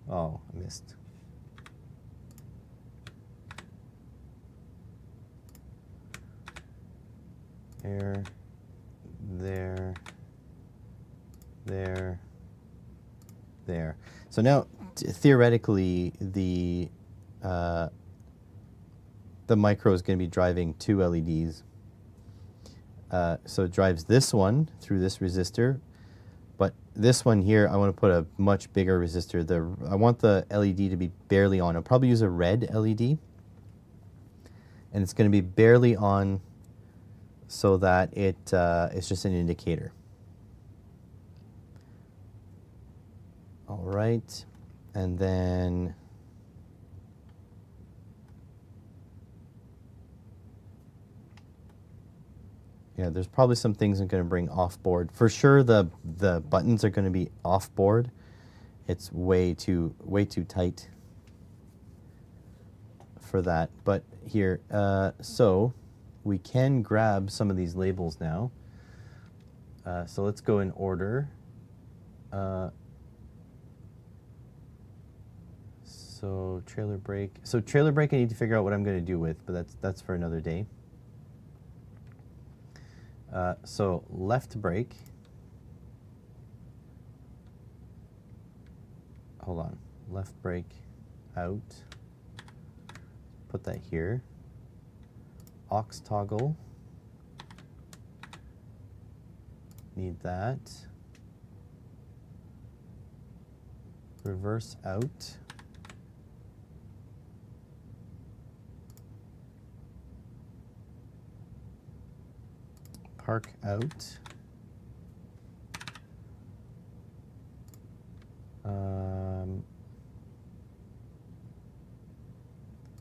Oh, I missed. There, there. So now, theoretically, the micro is going to be driving two LEDs. So it drives this one through this resistor, but this one here, I want to put a much bigger resistor. I want the LED to be barely on. I'll probably use a red LED, and it's going to be barely on so that it's just an indicator. All right, and then yeah, there's probably some things I'm going to bring off board. For sure, the buttons are going to be off board. It's way too tight for that. But here, so we can grab some of these labels now. So let's go in order. So trailer brake. So trailer brake, I need to figure out what I'm going to do with, but that's for another day. So left brake. Hold on. Left brake out. Put that here. Aux toggle. Need that. Reverse out. Park out.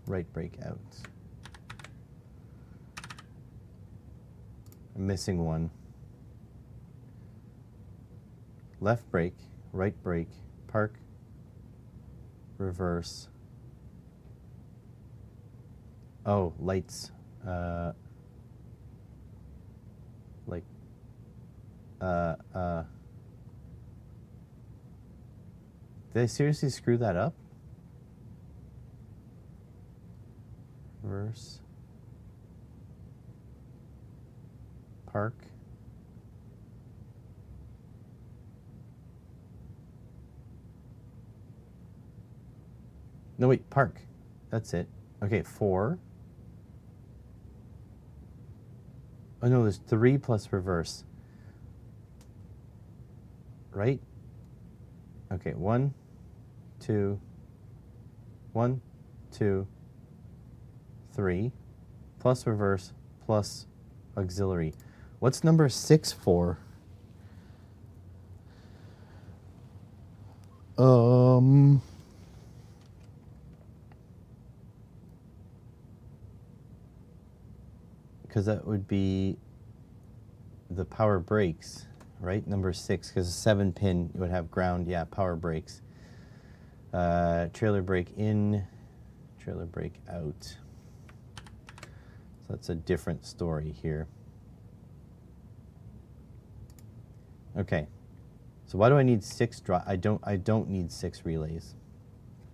Right brake out. I'm missing one. Left brake, right brake, park, reverse. Oh, lights. Like, did I seriously screw that up? Reverse. Park. No, wait, park. That's it. Okay, 4. Oh, no, there's 3 plus reverse. Right? Okay, 1, 2, 1, 2, 3, plus reverse, plus auxiliary. What's number 6 for? Because that would be the power brakes, right? Number 6, because a 7-pin would have ground. Yeah, power brakes. Trailer brake in, trailer brake out. So that's a different story here. Okay. So why do I need 6 I don't need 6 relays.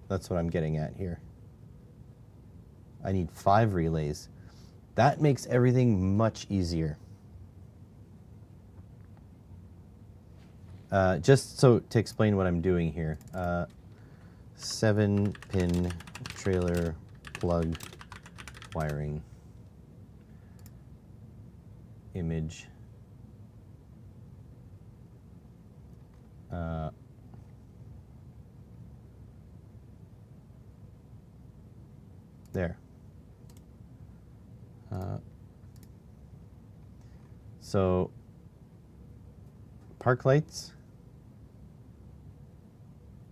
That's what I'm getting at here. I need 5 relays. That makes everything much easier. Just so to explain what I'm doing here, 7-pin trailer plug wiring image. There. So park lights,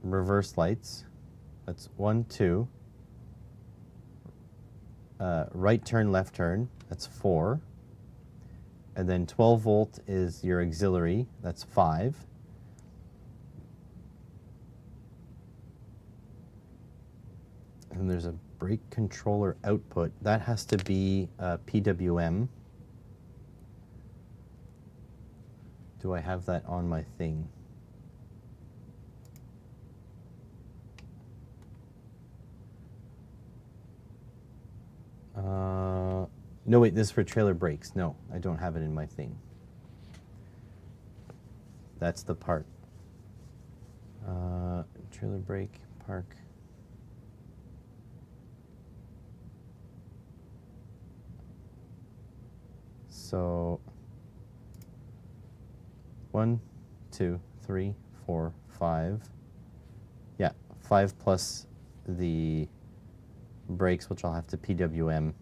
reverse lights, that's 1, 2. Right turn, left turn, that's 4. And then 12 volt is your auxiliary, that's 5. And there's a brake controller output. That has to be PWM. Do I have that on my thing? No, wait, this is for trailer brakes. No, I don't have it in my thing. That's the part. Trailer brake, park. So 1, 2, 3, 4, 5. Yeah, 5 plus the brakes, which I'll have to PWM.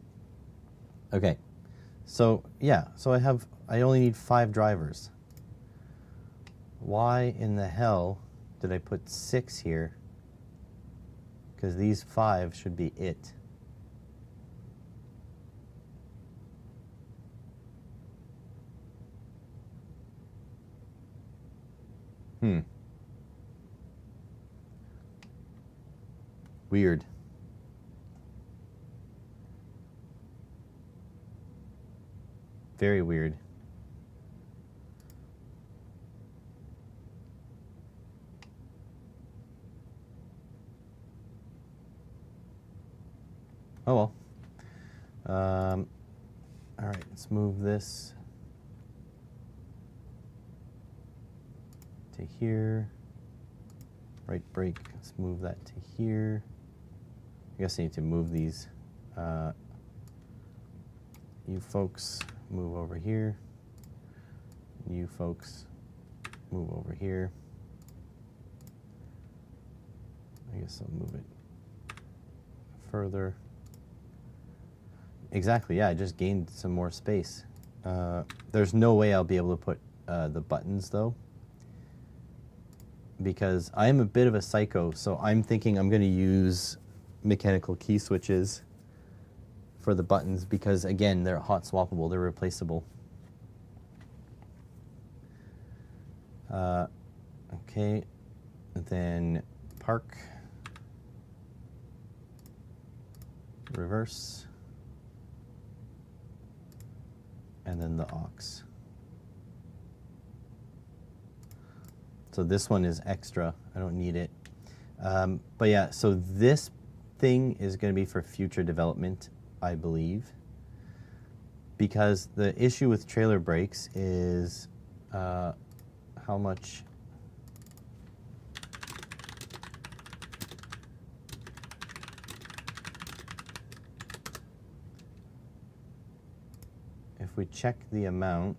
Okay, so yeah, so I only need 5 drivers. Why in the hell did I put 6 here? Because these 5 should be it. Weird. Very weird. Oh well. All right, let's move this to here. Right brake, let's move that to here. I guess I need to move these. You folks move over here. You folks move over here. I guess I'll move it further. Exactly, yeah, I just gained some more space. There's no way I'll be able to put the buttons though, because I am a bit of a psycho, so I'm thinking I'm going to use mechanical key switches for the buttons because, again, they're hot swappable, they're replaceable. Okay, then park, reverse, and then the aux. So this one is extra, I don't need it. But yeah, so this thing is going to be for future development, I believe, because the issue with trailer brakes is how much if we check the amount,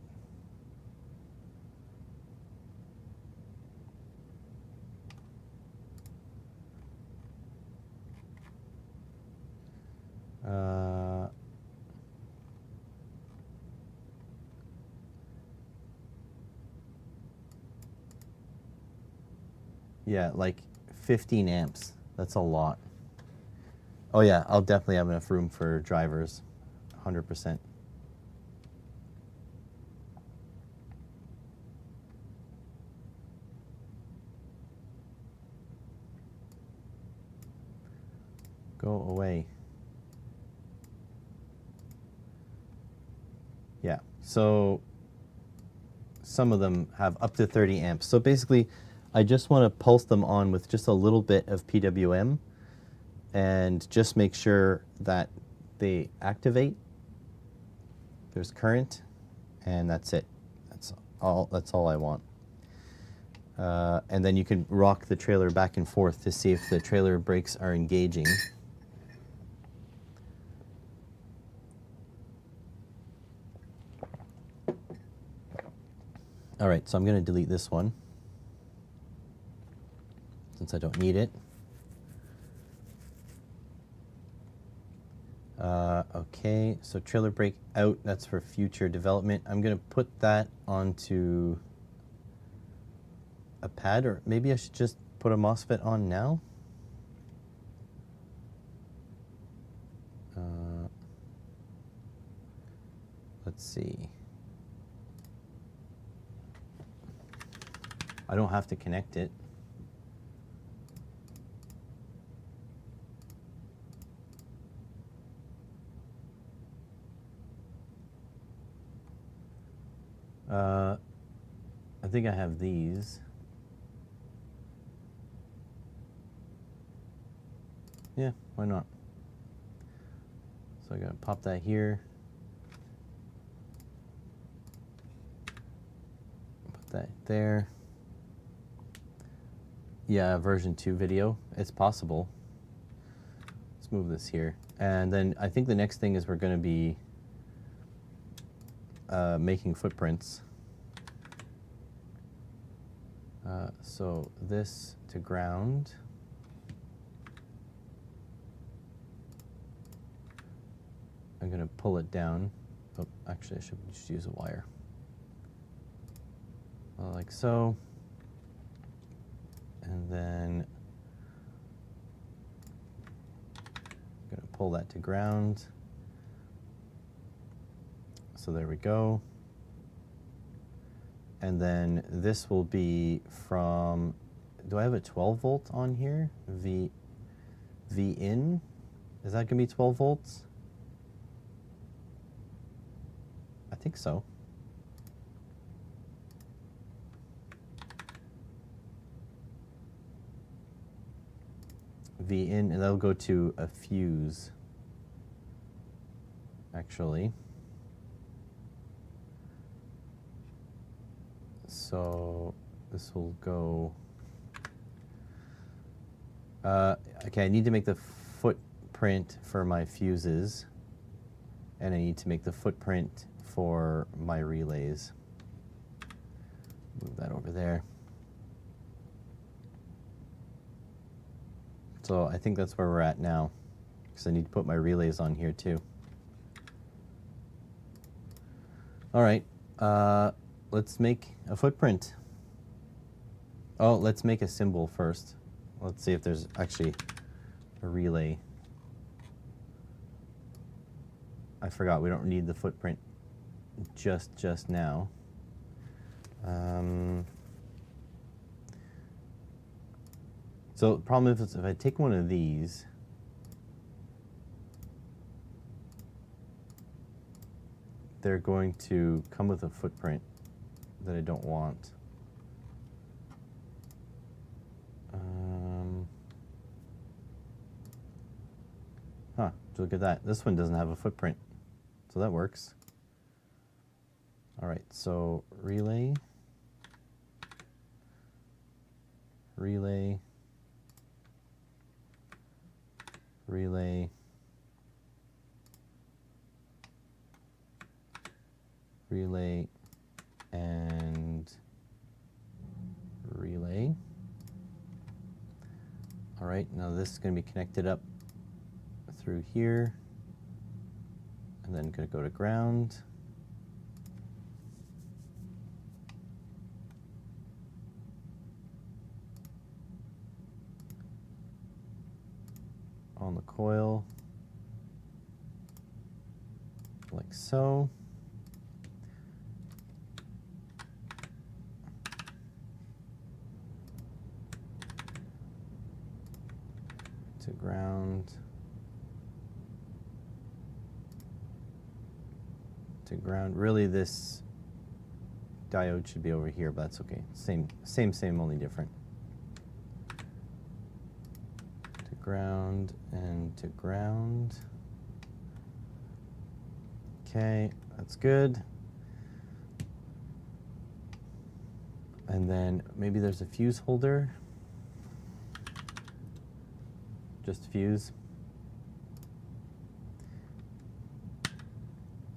yeah, like 15 amps. That's a lot. Oh yeah, I'll definitely have enough room for drivers, 100%. Go away. Yeah, so some of them have up to 30 amps. So basically, I just want to pulse them on with just a little bit of PWM and just make sure that they activate. There's current, and that's it. That's all I want. And then you can rock the trailer back and forth to see if the trailer brakes are engaging. All right, so I'm going to delete this one since I don't need it. Okay, so trailer brake out, that's for future development. I'm going to put that onto a pad, or maybe I should just put a MOSFET on now. Let's see. I don't have to connect it. I think I have these. Yeah, why not? So I gotta pop that here. Put that there. Yeah, version 2 video. It's possible. Let's move this here. And then I think the next thing is we're gonna be making footprints. So this to ground. I'm going to pull it down. Oh, actually, I should just use a wire. Like so. And then I'm going to pull that to ground. So there we go. And then this will be from, do I have a 12 volt on here? V in? Is that gonna be 12 volts? I think so. V in, and that'll go to a fuse, actually. So this will go, okay, I need to make the footprint for my fuses, and I need to make the footprint for my relays. Move that over there. So I think that's where we're at now, because I need to put my relays on here too. All right. Let's make a footprint. Oh, let's make a symbol first. Let's see if there's actually a relay. I forgot we don't need the footprint just now. So the problem is if I take one of these, they're going to come with a footprint that I don't want. Look at that. This one doesn't have a footprint, so that works. All right, so relay, relay, relay, relay, and relay. All right, now this is going to be connected up through here, and then going to go to ground. On the coil, like so. To ground. To ground. Really, this diode should be over here, but that's okay. Same, only different. To ground and to ground. Okay, that's good. And then maybe there's a fuse holder. Just fuse.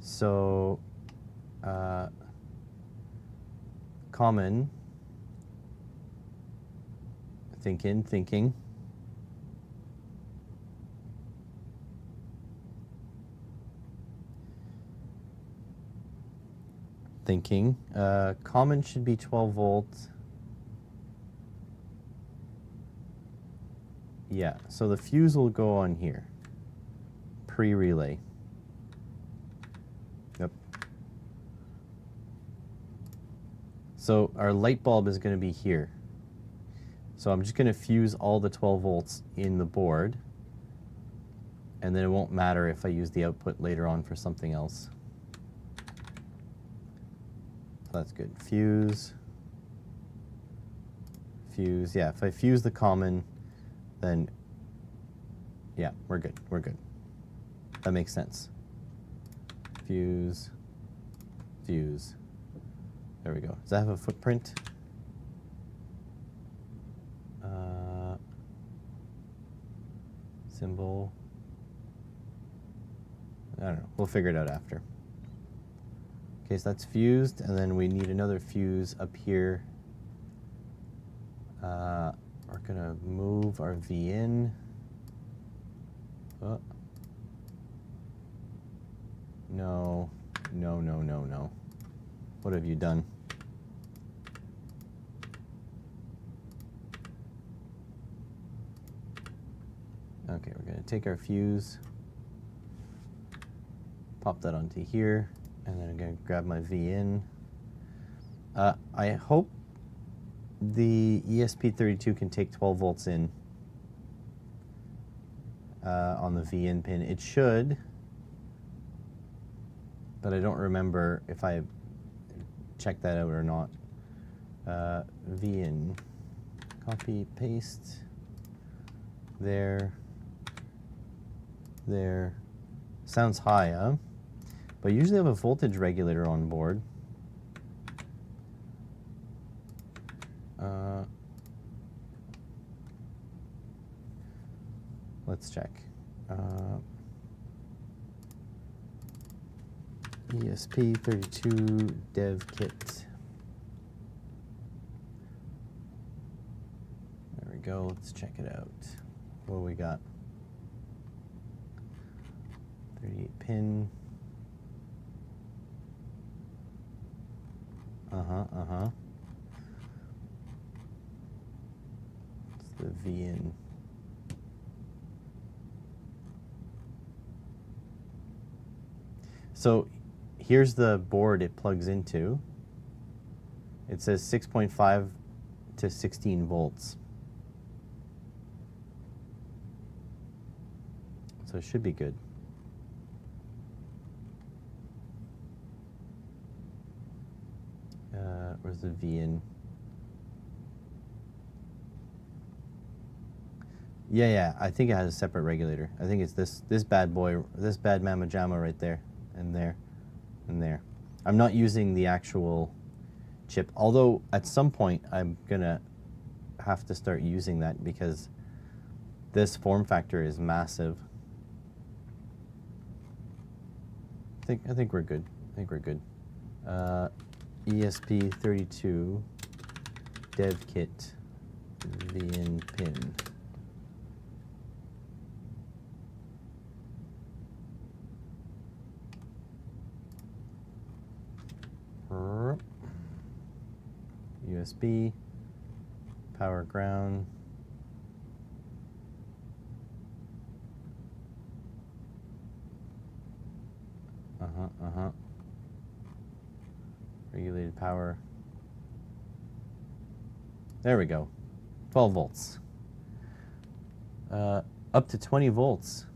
So, common, thinking, thinking. Thinking. Common should be 12 volts. Yeah, so the fuse will go on here. Pre-relay. Yep. So our light bulb is going to be here. So I'm just going to fuse all the 12 volts in the board, and then it won't matter if I use the output later on for something else. So that's good. Fuse. Fuse. Yeah, if I fuse the common, then yeah, we're good. We're good. That makes sense. Fuse. Fuse. There we go. Does that have a footprint? Symbol. I don't know. We'll figure it out after. Okay, so that's fused, and then we need another fuse up here. We're gonna move our V in. Oh. No, no, no, no, no. What have you done? Okay, we're gonna take our fuse, pop that onto here, and then I'm gonna grab my V in. I hope the ESP32 can take 12 volts in on the V in pin. It should, but I don't remember if I checked that out or not. V in, copy, paste, there. There. Sounds high, huh? But usually I have a voltage regulator on board. Let's check. ESP32 dev kit. There we go. Let's check it out. What do we got? 38 pin. It's the V in. So here's the board it plugs into. It says 6.5 to 16 volts. So it should be good. Where's the V in? Yeah, I think it has a separate regulator. I think it's this bad boy, this bad mamma jamma right there, and there, and there. I'm not using the actual chip, although at some point I'm gonna have to start using that because this form factor is massive. I think we're good. I think we're good. ESP32 dev kit VN pin. USB, power ground. Regulated power. There we go. 12 volts. Up to 20 volts.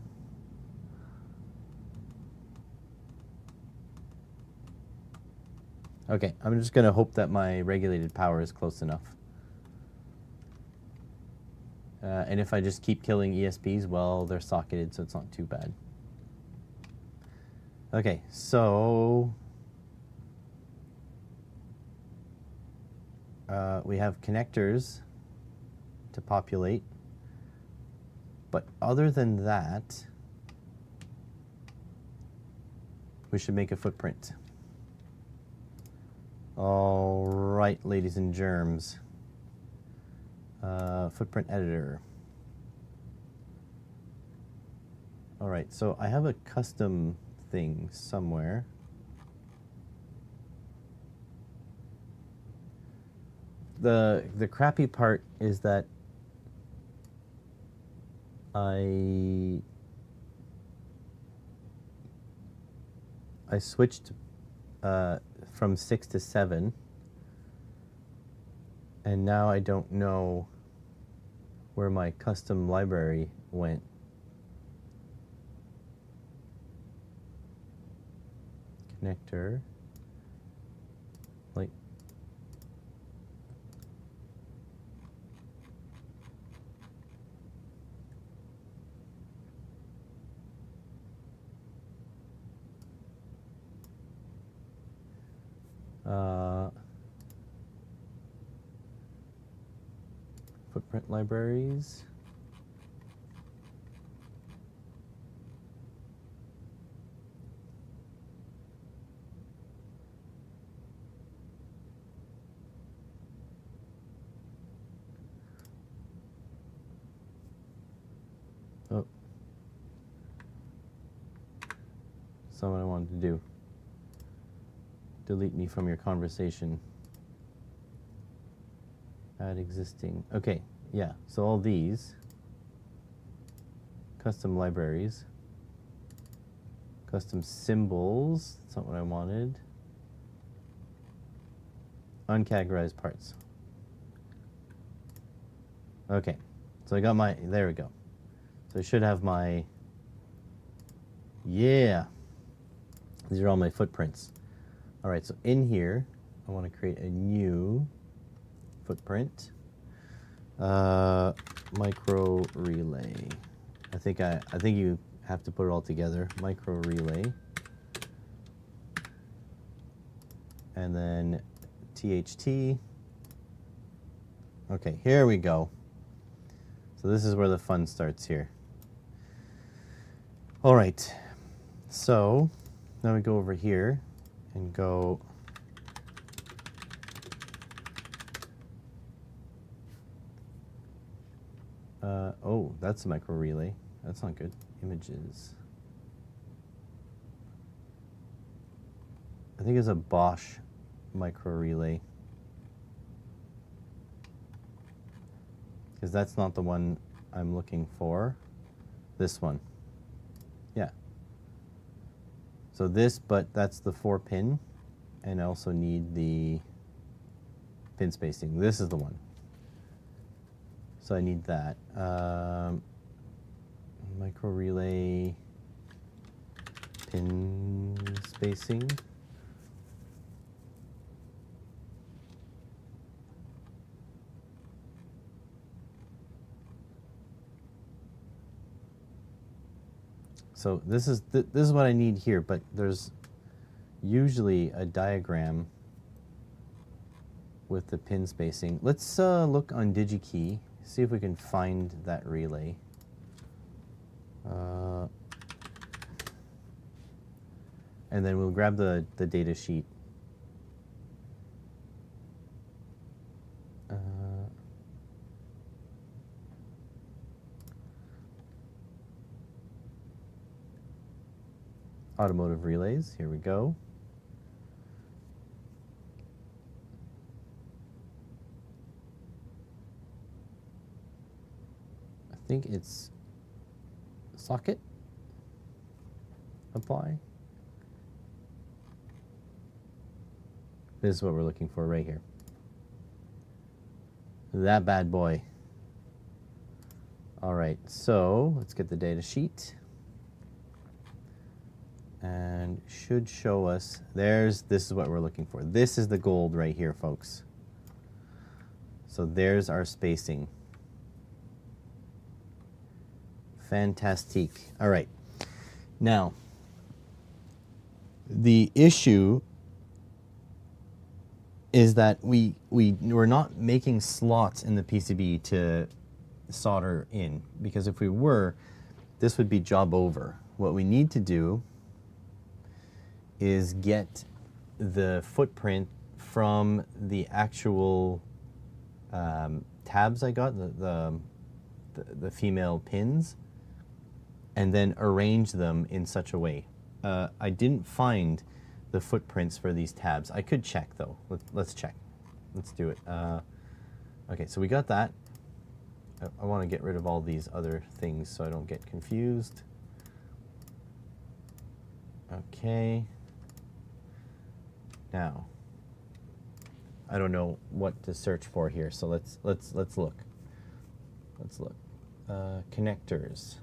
Okay, I'm just going to hope that my regulated power is close enough. And if I just keep killing ESPs, well, they're socketed, so it's not too bad. Okay, so we have connectors to populate. But other than that, we should make a footprint. All right, ladies and germs. Footprint editor. All right, so I have a custom thing somewhere. The crappy part is that I switched from 6 to 7, and now I don't know where my custom library went. Connector, like, footprint libraries. Oh, that's not what I wanted to do. Delete me from your conversation. Add existing. Okay, yeah, so all these custom libraries, custom symbols, that's not what I wanted. Uncategorized parts. Okay, so I got my, there we go. So I should have my, yeah, these are all my footprints. All right, so in here, I want to create a new footprint. Micro relay. I think you have to put it all together. Micro relay. And then THT. Okay, here we go. So this is where the fun starts here. All right, so now we go over here and go oh, that's a micro relay. That's not good. Images. I think it's a Bosch micro relay. Because that's not the one I'm looking for. This one. Yeah. So this, but that's the 4-pin. And I also need the pin spacing. This is the one. So I need that. Micro relay pin spacing. So this is what I need here, but there's usually a diagram with the pin spacing. Let's look on DigiKey, see if we can find that relay. And then we'll grab the data sheet. Automotive relays, here we go. I think it's socket, apply. This is what we're looking for right here. That bad boy. All right, so let's get the data sheet. And should show us, this is what we're looking for. This is the gold right here, folks. So there's our spacing. Fantastique. All right. Now, the issue is that we're not making slots in the PCB to solder in, because if we were, this would be job over. What we need to do is get the footprint from the actual tabs I got, the female pins, and then arrange them in such a way. I didn't find the footprints for these tabs. I could check though. Let's check. Let's do it. Okay, so we got that. I want to get rid of all these other things so I don't get confused. Okay. Now, I don't know what to search for here, so let's look. Let's look. Connectors.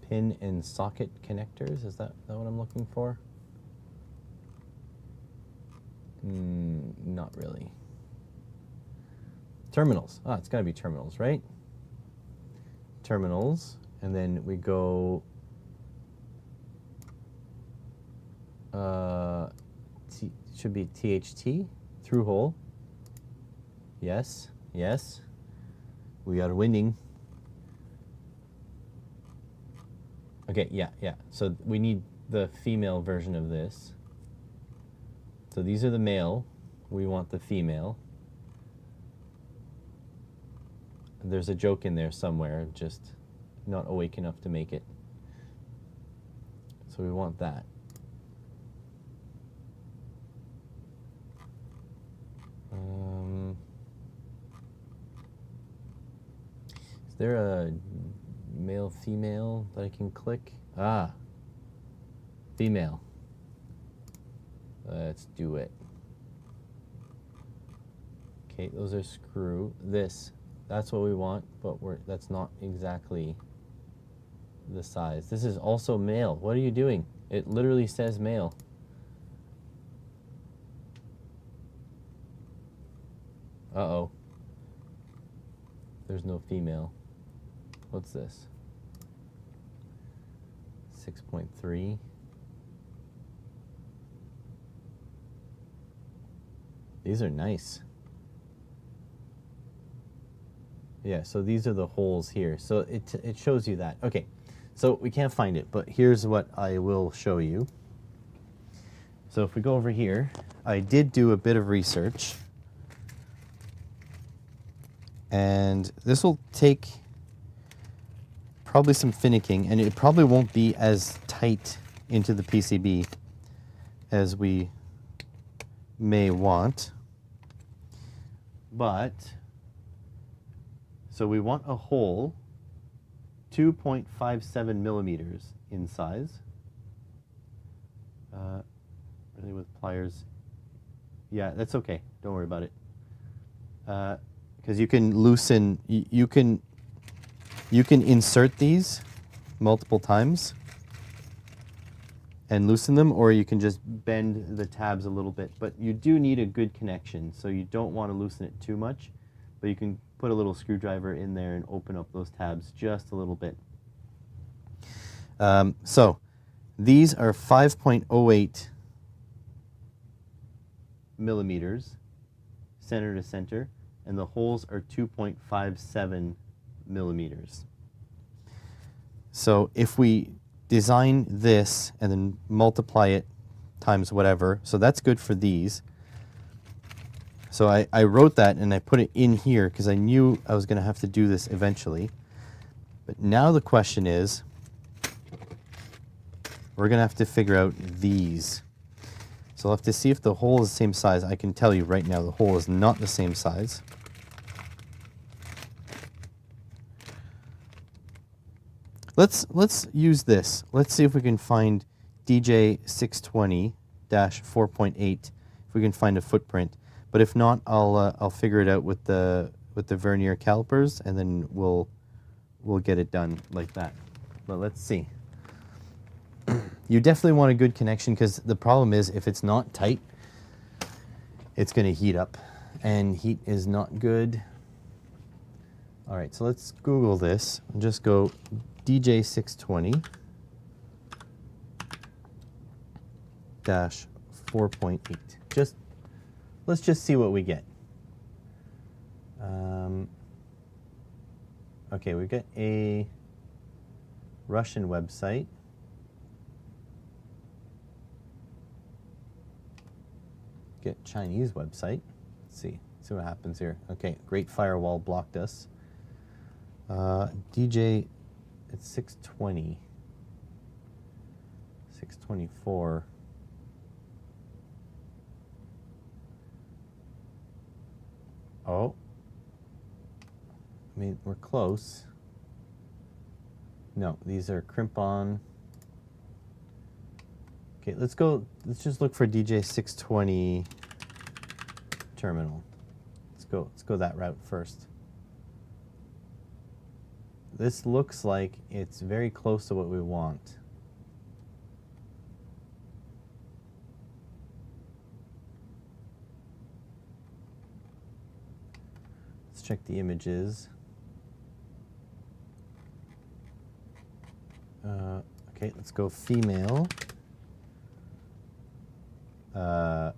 Pin and socket connectors, is that what I'm looking for? Not really. Terminals. Ah, it's got to be terminals, right? Terminals, and then we go should be THT, through hole. Yes, yes. We are winning. Okay, yeah. So we need the female version of this. So these are the male. We want the female. There's a joke in there somewhere, just not awake enough to make it. So we want that. Is there a male, female that I can click? Ah, female. Let's do it. Okay, those are screw. That's what we want, but that's not exactly the size. This is also male. What are you doing? It literally says male. Uh-oh. There's no female. What's this? 6.3. These are nice. Yeah, so these are the holes here. So it shows you that. Okay, so we can't find it, but here's what I will show you. So if we go over here, I did do a bit of research. And this will take probably some finicking, and it probably won't be as tight into the PCB as we may want. But, so we want a hole 2.57 millimeters in size. Really with pliers. Yeah, that's okay. Don't worry about it. Because you can loosen, you can insert these multiple times and loosen them, or you can just bend the tabs a little bit. But you do need a good connection, so you don't want to loosen it too much. But you can put a little screwdriver in there and open up those tabs just a little bit. So these are 5.08 millimeters center to center, and the holes are 2.57 millimeters. So if we design this and then multiply it times whatever, so that's good for these. So I wrote that and I put it in here because I knew I was going to have to do this eventually. But now the question is, we're going to have to figure out these. So I'll have to see if the hole is the same size. I can tell you right now the hole is not the same size. Let's use this. Let's see if we can find DJ620-4.8. If we can find a footprint, but if not, I'll figure it out with the vernier calipers, and then we'll get it done like that. But let's see. You definitely want a good connection, because the problem is if it's not tight, it's going to heat up, and heat is not good. All right, so let's Google this and just go DJ620 4.8. Let's just see what we get. Okay, we get a Russian website. Get Chinese website. Let's see what happens here. Okay, Great Firewall blocked us. DJ, it's 620. 624. Oh. I mean, we're close. No, these are crimp-on. Okay, let's just look for DJ 620 terminal. Let's go that route first. This looks like it's very close to what we want. Let's check the images. Okay, let's go female. I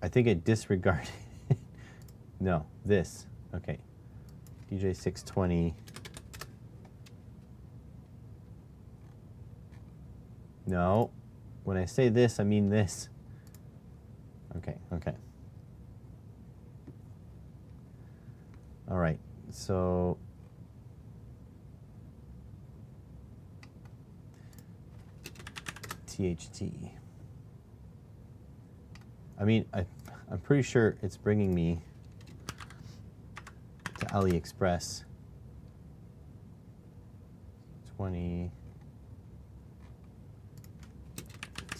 think it disregarded. No, this. Okay. DJ 620. No. When I say this, I mean this. Okay, okay. All right, so THT. I mean, I'm pretty sure it's bringing me to AliExpress. 20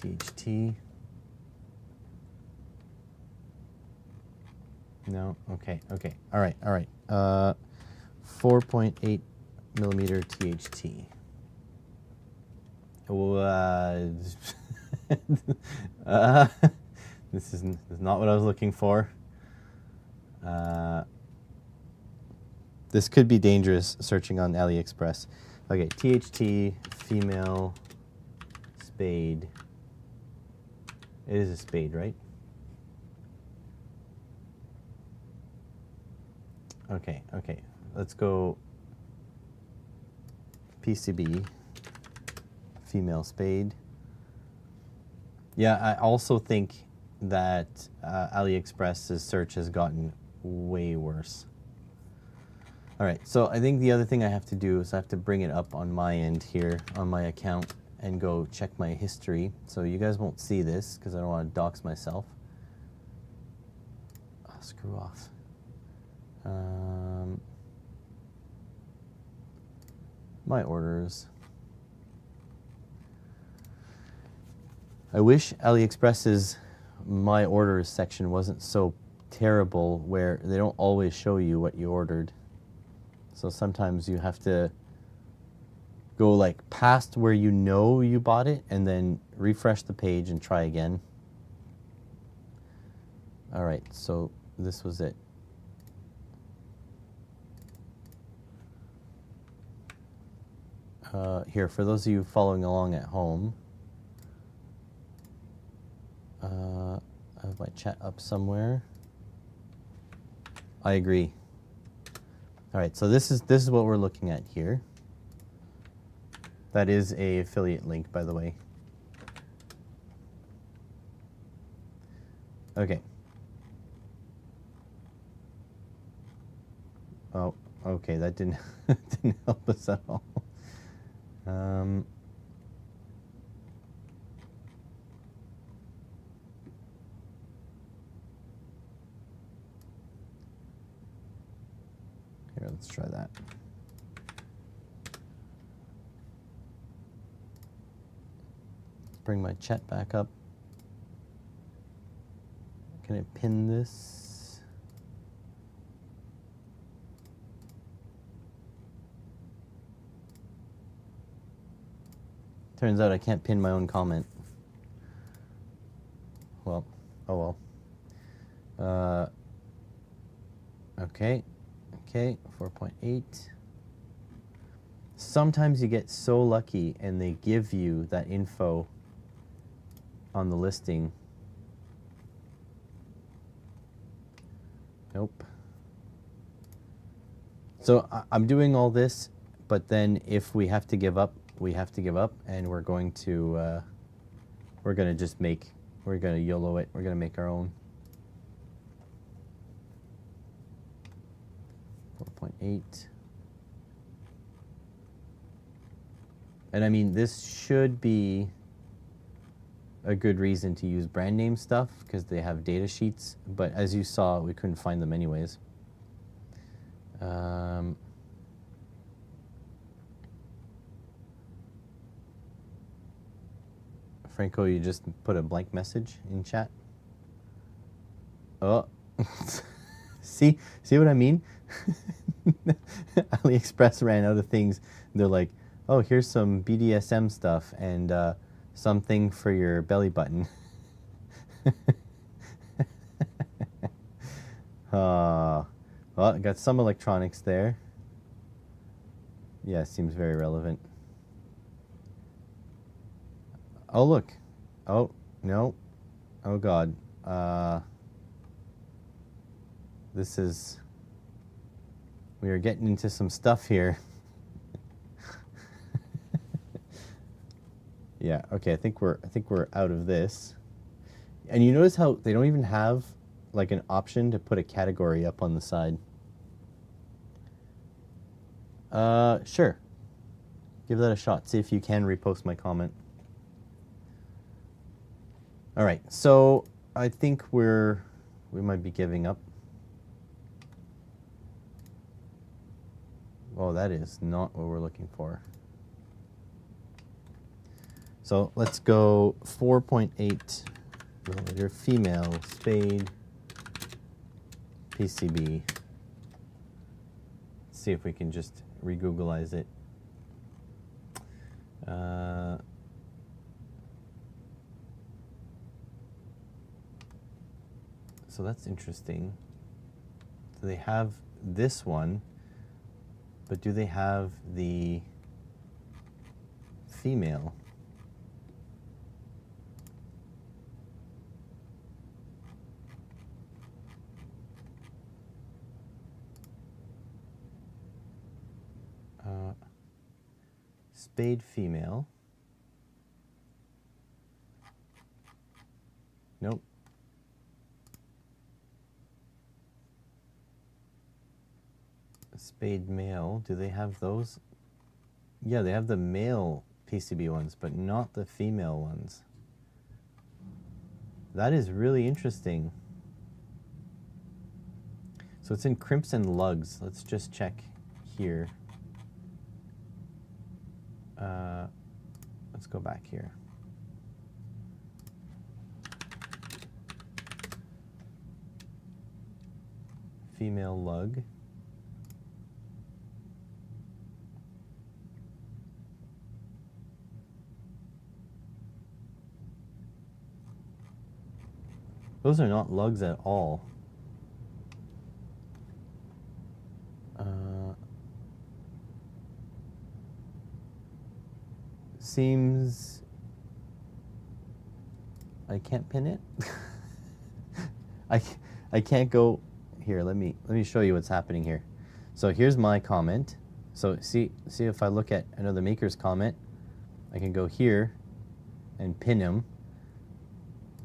THT. No, okay, okay. All right, all right. 4.8 millimeter THT. This is not what I was looking for. This could be dangerous searching on AliExpress. Okay, THT, female, spade. It is a spade, right? Okay, okay. Let's go PCB, female spade. Yeah, I also think that AliExpress's search has gotten way worse. All right, so I think the other thing I have to do is I have to bring it up on my end here on my account and go check my history. So you guys won't see this because I don't want to dox myself. Oh, screw off. My orders. I wish AliExpress's My Orders section wasn't so terrible where they don't always show you what you ordered. So sometimes you have to go like past where you know you bought it and then refresh the page and try again. All right, so this was it. Here, for those of you following along at home, I have my chat up somewhere. I agree. All right, so this is what we're looking at here. That is a affiliate link, by the way. Okay. Oh, okay, that didn't didn't help us at all. Here, let's try that. Let's bring my chat back up. Can I pin this? Turns out I can't pin my own comment. Well, oh well. Okay, okay, 4.8. Sometimes you get so lucky and they give you that info on the listing. Nope. So I'm doing all this, but then if we have to give up, we have to give up, and we're going to just make, we're going to YOLO it. We're going to make our own. 4.8. And I mean, this should be a good reason to use brand name stuff because they have data sheets, but as you saw, we couldn't find them anyways. Franco, you just put a blank message in chat. Oh, see what I mean? AliExpress ran out of things. They're like, oh, here's some BDSM stuff and something for your belly button. Well, I got some electronics there. Yeah, seems very relevant. Oh, look. Oh, no. Oh, God. This is... We are getting into some stuff here. Yeah, okay, I think we're out of this. And you notice how they don't even have like an option to put a category up on the side. Sure. Give that a shot. See if you can repost my comment. All right, so I think we might be giving up. Oh, that is not what we're looking for. So let's go 4.8 milliliter female spade PCB. Let's see if we can just re-Googleize it. So that's interesting. So they have this one, but do they have the female? Spade female. Nope. Spade male. Do they have those? Yeah, they have the male PCB ones, but not the female ones. That is really interesting. So it's in crimps and lugs. Let's just check here. Let's go back here. Female lug. Those are not lugs at all. Seems I can't pin it. I can't go here. Let me show you what's happening here. So here's my comment. So see if I look at another maker's comment, I can go here and pin him.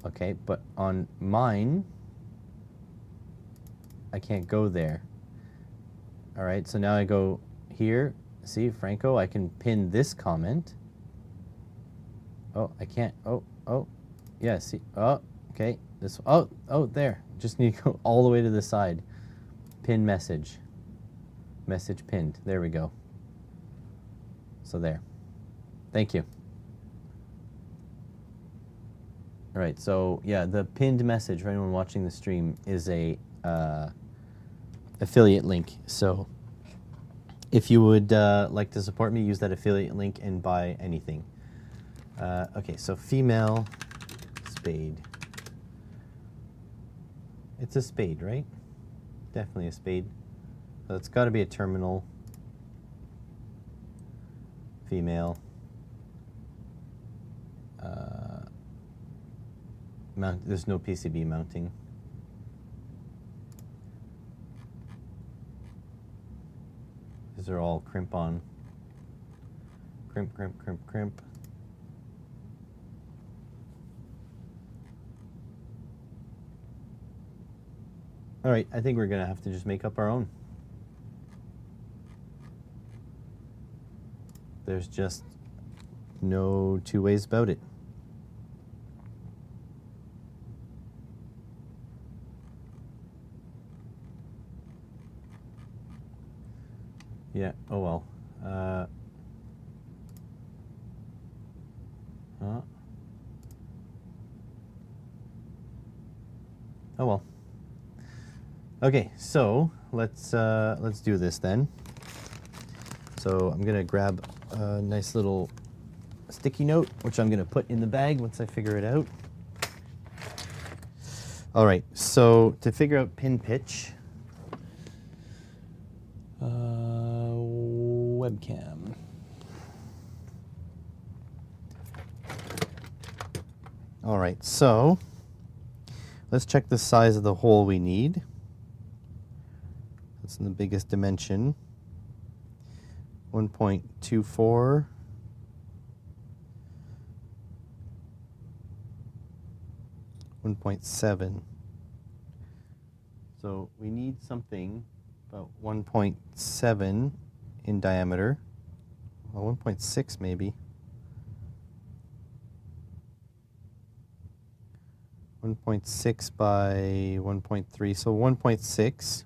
Okay, but on mine, I can't go there. All right, so now I go here. See, Franco, I can pin this comment. Oh, I can't. Oh, yeah, see. Oh, okay. This. Oh, there. Just need to go all the way to the side. Pin message. Message pinned. There we go. So there. Thank you. All right, so yeah, the pinned message for anyone watching the stream is a affiliate link. So if you would like to support me, use that affiliate link and buy anything. Okay, so female spade. It's a spade, right? Definitely a spade. So it's got to be a terminal. female. There's no PCB mounting. These are all crimp on. Crimp, crimp, crimp, crimp. All right, I think we're gonna have to just make up our own. There's just no two ways about it. Yeah, oh well. Oh well. Okay, so let's do this then. So I'm gonna grab a nice little sticky note, which I'm gonna put in the bag once I figure it out. All right, so to figure out pin pitch, webcam. All right, so let's check the size of the hole we need. That's in the biggest dimension. 1.24. 1.7. So we need something about 1.7 in diameter. Well, 1.6 maybe. 1.6 by 1.3, so 1.6.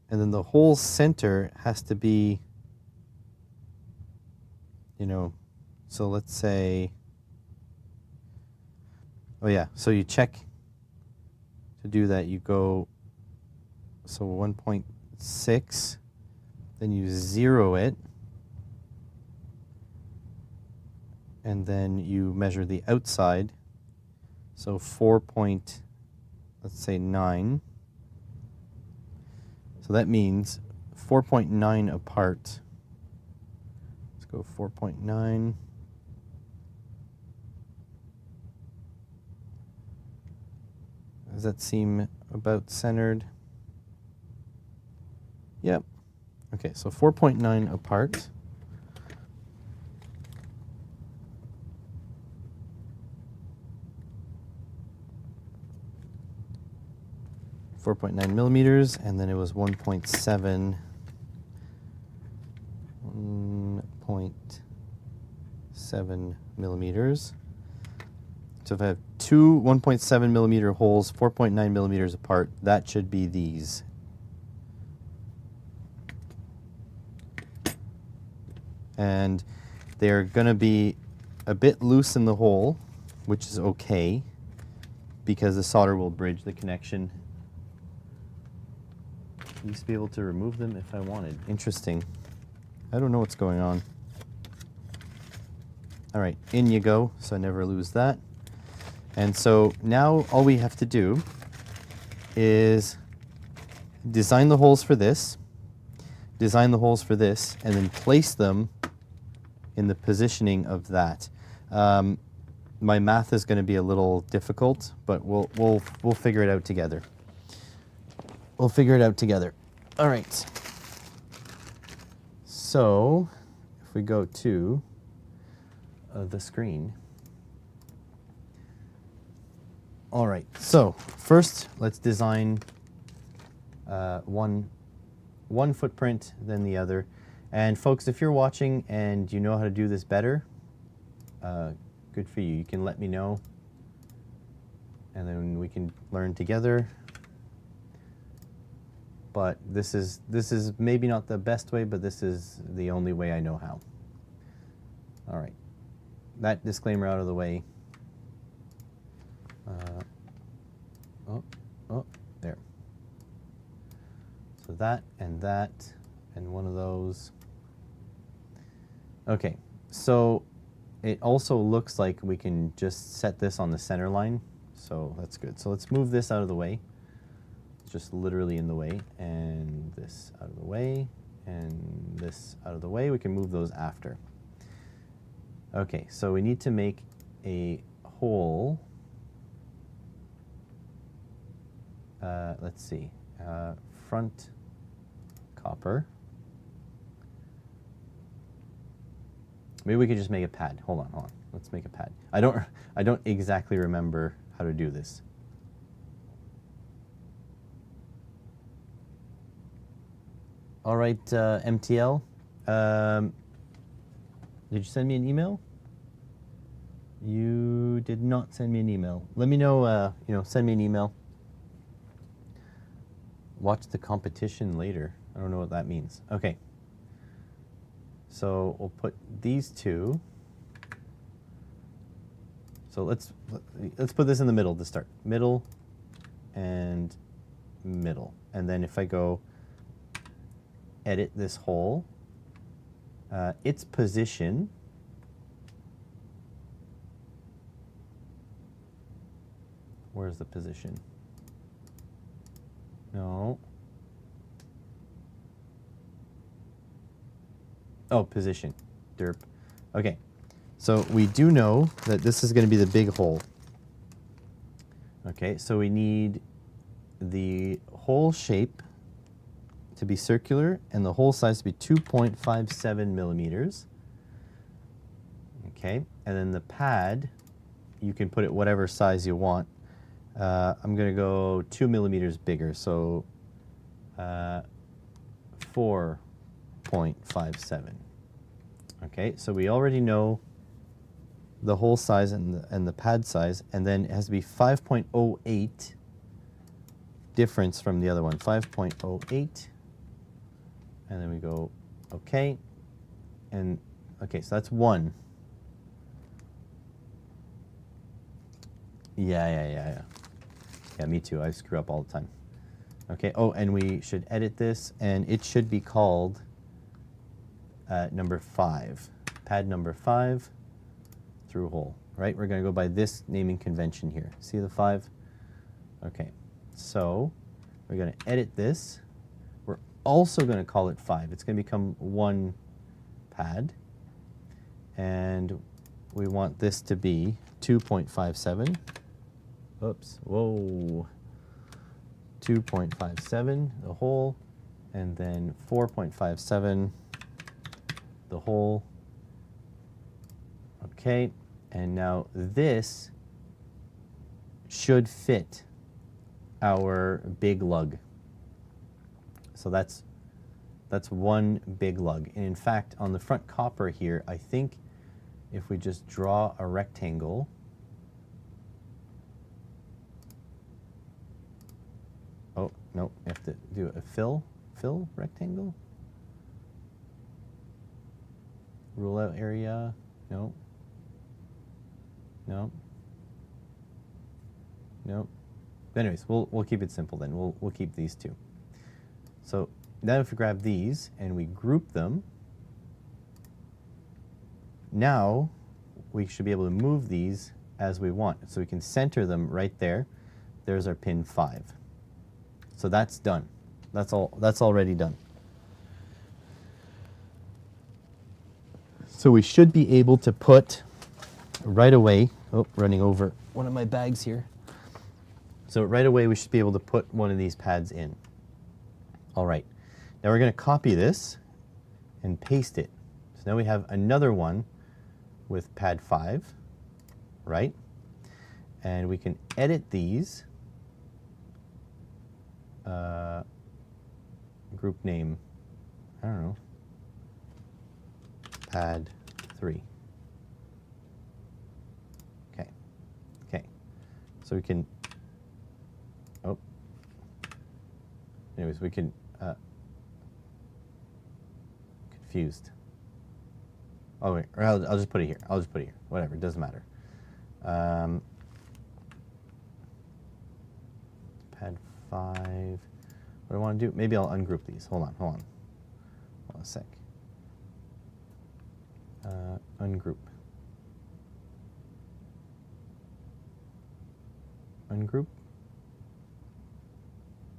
And then the whole center has to be, you know, so let's say, oh yeah, so you check to do that, you go, so 1.6, then you 0 it, and then you measure the outside, so 4.9. So that means 4.9 apart. Let's go 4.9. Does that seem about centered? Yep. Okay, so 4.9 apart. .9 millimeters, and then it was 1.7 millimeters. So if I have two 1.7 millimeter holes, 4.9 millimeters apart, that should be these. And they're going to be a bit loose in the hole, which is okay, because the solder will bridge the connection. I used to be able to remove them if I wanted. Interesting. I don't know what's going on. All right, in you go, so I never lose that. And so now all we have to do is design the holes for this, design the holes for this, and then place them in the positioning of that. My math is going to be a little difficult, but we'll figure it out together. We'll figure it out together. All right. So if we go to the screen. All right. So first, let's design one footprint, then the other. And folks, if you're watching and you know how to do this better, good for you. You can let me know, and then we can learn together. But this is maybe not the best way, but this is the only way I know how. All right, that disclaimer out of the way. There. So that and one of those. Okay, so it also looks like we can just set this on the center line, so that's good. So let's move this out of the way. It's just literally in the way, and this out of the way. and this out of the way. We can move those after. Okay, so we need to make a hole. Let's see, front copper. Maybe we could just make a pad. Hold on. Let's make a pad. I don't exactly remember how to do this. All right, MTL. Did you send me an email? You did not send me an email. Let me know. Send me an email. Watch the competition later. I don't know what that means. Okay. So we'll put these two. So let's put this in the middle to start. Middle and middle. And then if I go edit this hole, its position where's the position? No. Oh, position. Derp. Okay. So we do know that this is going to be the big hole. Okay, so we need the hole shape to be circular and the hole size to be 2.57 millimeters. Okay, and then the pad, you can put it whatever size you want. I'm going to go 2 millimeters bigger, so 4.57. Okay, so we already know the hole size and the pad size, and then it has to be 5.08 difference from the other one, 5.08, and then we go okay, and okay, so that's 1. Yeah, me too, I screw up all the time. Okay, oh, and we should edit this, and it should be called number 5, pad number 5, through hole, right? We're going to go by this naming convention here. See the 5? Okay, so we're going to edit this. We're also going to call it 5. It's going to become 1 pad. And we want this to be 2.57. Oops, whoa. 2.57, the hole, and then 4.57, the hole. Okay. And now this should fit our big lug. So that's 1 big lug. And in fact, on the front copper here, I think if we just draw a rectangle, oh, no, we have to do a fill rectangle. Rule out area, no. No. Anyways, we'll keep it simple then. We'll keep these 2. So now if we grab these and we group them, now we should be able to move these as we want. So we can center them right there. There's our pin 5. So that's done. That's already done. So we should be able to put right away, oh, running over one of my bags here. So right away we should be able to put one of these pads in. All right, now we're going to copy this and paste it. So now we have another one with pad 5, right? And we can edit these. Group name, I don't know, pad 3. Okay, so we can, oh, anyways, we can, confused. Oh, wait, or I'll just put it here. Whatever, it doesn't matter. Pad 5. What do I want to do? Maybe I'll ungroup these. Hold on a sec. Ungroup. Ungroup.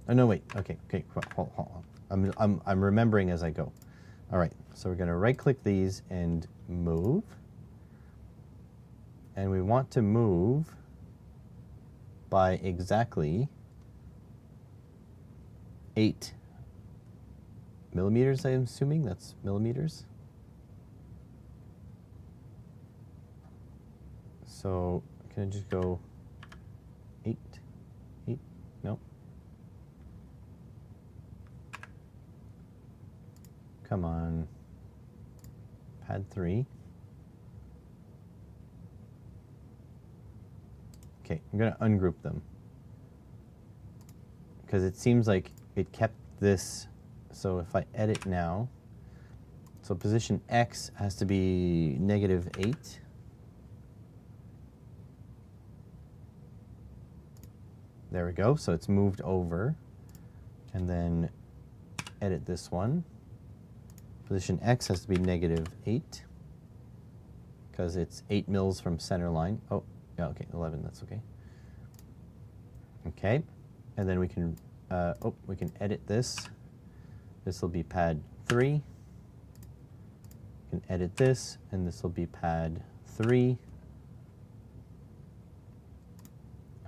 Oh no, wait. Okay, okay. Hold. I'm remembering as I go. All right. So we're going to right-click these and move. And we want to move by exactly 8 millimeters, I'm assuming. That's millimeters. So can I just go 8? No. Come on. Pad 3. Okay, I'm going to ungroup them because it seems like it kept this. So if I edit now, so position X has to be -8. There we go. So it's moved over. And then edit this one. Position X has to be -8 because it's 8 mils from center line. Oh, yeah, okay, 11, that's okay. Okay, and then we can edit this. This will be pad 3. We can edit this, and this will be pad 3.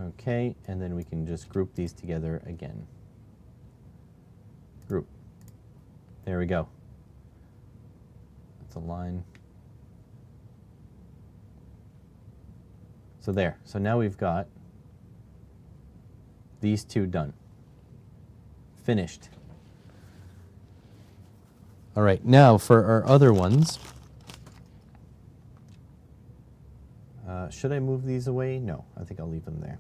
Okay, and then we can just group these together again. Group. There we go. That's a line. So there. So now we've got these two done. Finished. All right, now for our other ones. Should I move these away? No, I think I'll leave them there.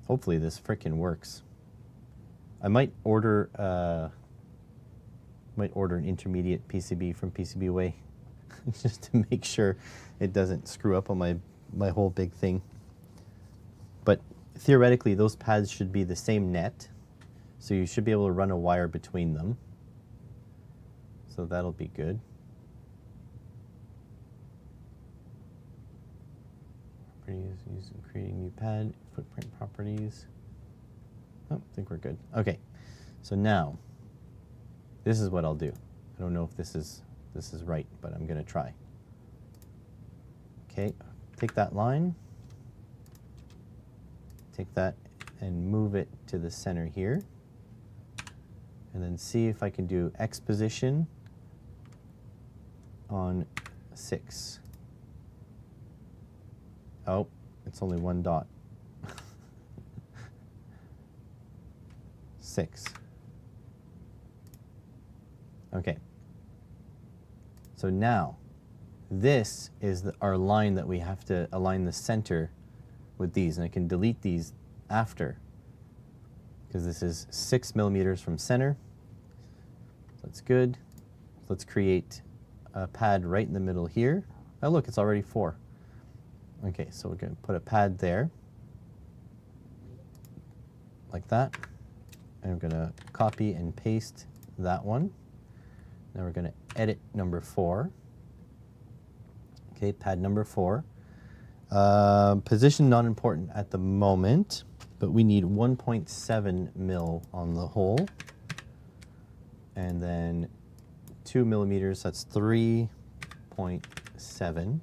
Hopefully this frickin' works. I might order an intermediate PCB from PCBWay just to make sure it doesn't screw up on my whole big thing. But theoretically, those pads should be the same net, so you should be able to run a wire between them. So that'll be good. Properties, creating new pad, footprint properties. Oh, I think we're good. Okay, so now this is what I'll do. I don't know if this is right, but I'm going to try. Okay, take that line, take that and move it to the center here, and then see if I can do X position on 6. Oh, it's only one dot. 6. Okay. So now, this is our line that we have to align the center with these. And I can delete these after, because this is 6 millimeters from center. That's good. Let's create a pad right in the middle here. Oh, look, it's already 4. Okay, so we're going to put a pad there, like that. And we're going to copy and paste that one. Now we're going to edit number 4. Okay, pad number 4. Position not important at the moment, but we need 1.7 mil on the hole. And then 2 millimeters, that's 3.7.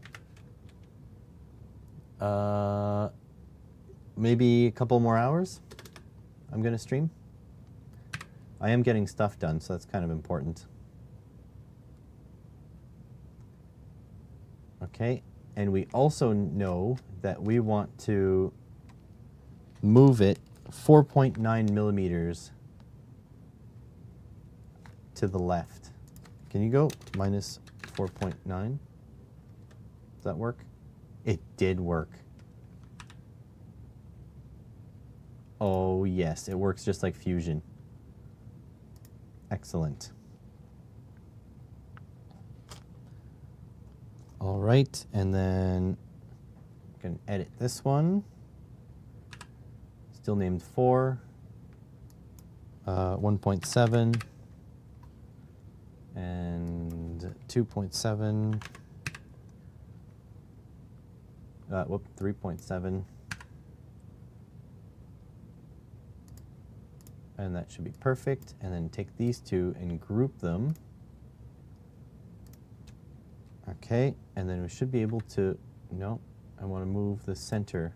Maybe a couple more hours I'm going to stream. I am getting stuff done, so that's kind of important. Okay, and we also know that we want to move it 4.9 millimeters to the left. Can you go minus 4.9? Does that work? It did work. Oh yes, it works just like Fusion. Excellent. All right, and then I can edit this one. Still named 4, 1.7, and 2.7. Whoop, 3.7. And that should be perfect. And then take these two and group them. Okay, and then we should be able to, no, I want to move the center.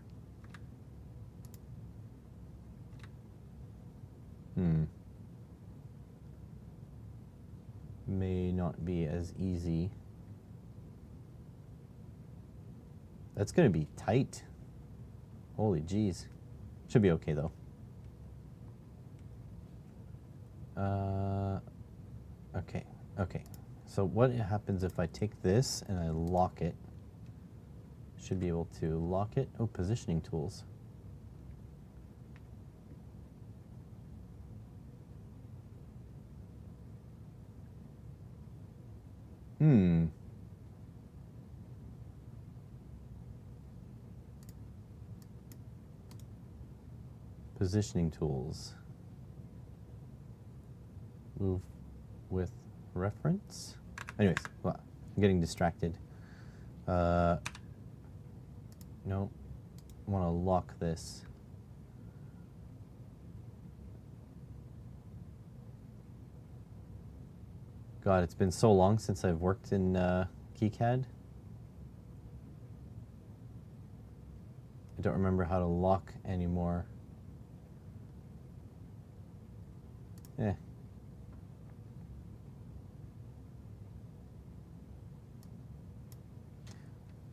May not be as easy. That's going to be tight. Holy jeez. Should be okay though. Okay. So what happens if I take this and I lock it? Should be able to lock it. Oh, positioning tools. Positioning tools. Move with reference. Anyways, well, I'm getting distracted. No, I want to lock this. God, it's been so long since I've worked in KiCad. I don't remember how to lock anymore.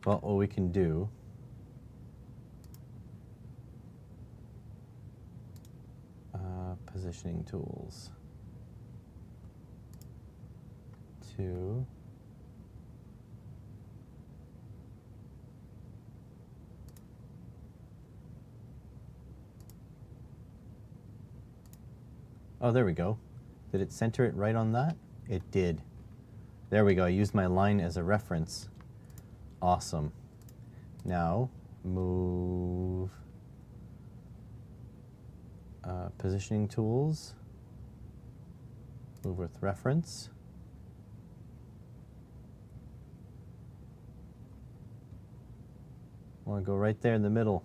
Well, what we can do positioning tools. 2. Oh, there we go. Did it center it right on that? It did. There we go. I used my line as a reference. Awesome. Now, move positioning tools. Move with reference. I want to go right there in the middle.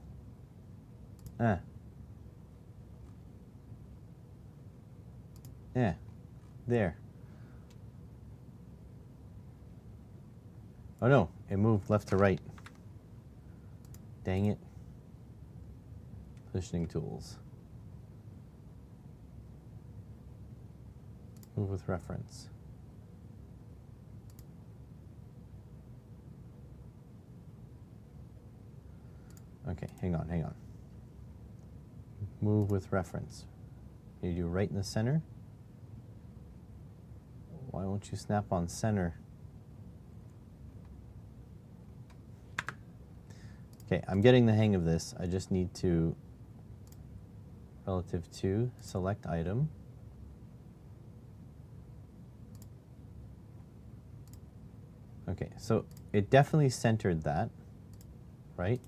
Yeah, there. Oh no, it moved left to right. Dang it. Positioning tools. Move with reference. Okay, hang on. Move with reference. You do right in the center. Why won't you snap on center? Okay, I'm getting the hang of this. I just need to, relative to, select item. Okay, so it definitely centered that, right?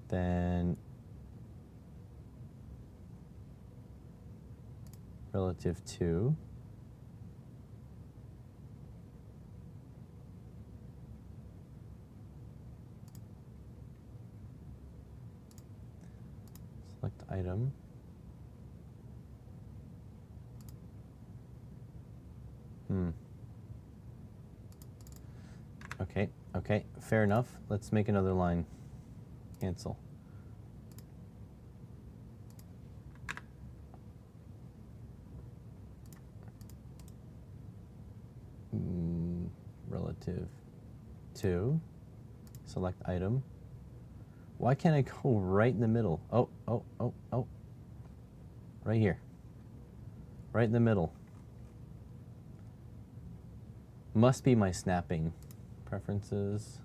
Then relative to, select item. Okay, fair enough. Let's make another line. Cancel. Relative to, select item. Why can't I go right in the middle? Oh. Right here. Right in the middle. Must be my snapping. Preferences.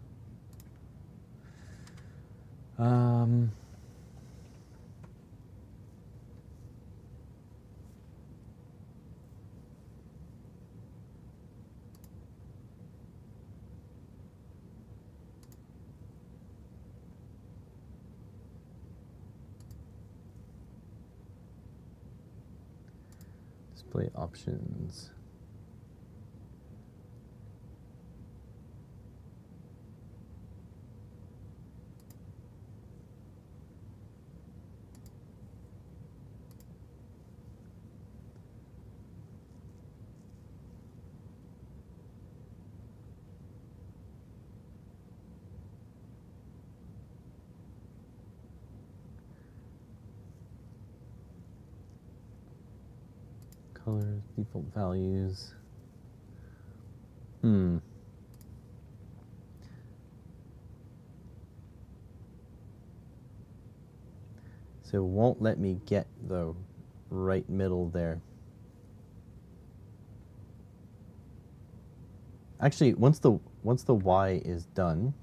Display options. colors, default values. So it won't let me get the right middle there. Actually, once the Y is done,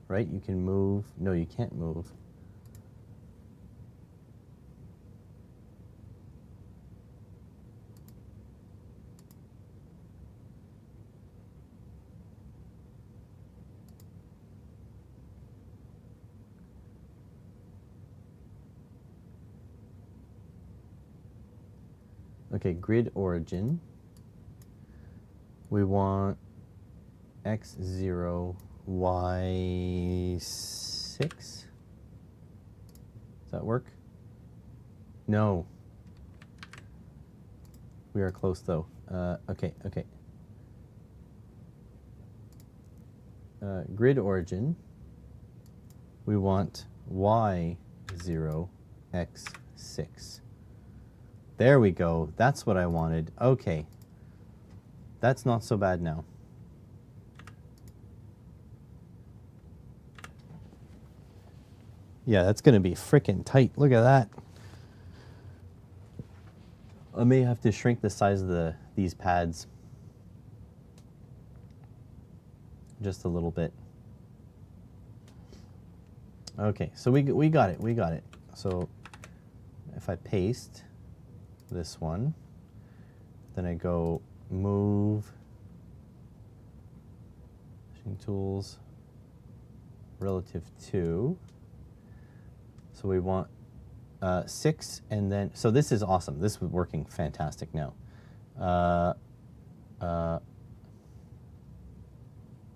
right, you can move. No, you can't move. Okay, grid origin. We want x0, y6. Does that work? No. We are close though. Okay. Grid origin. We want y0, x6. There we go. That's what I wanted. Okay. That's not so bad now. Yeah, that's going to be frickin' tight. Look at that. I may have to shrink the size of these pads just a little bit. Okay, so we got it. We got it. So if I paste this one, then I go move, tools, relative to. So we want 6, and then, so this is awesome. This is working fantastic now.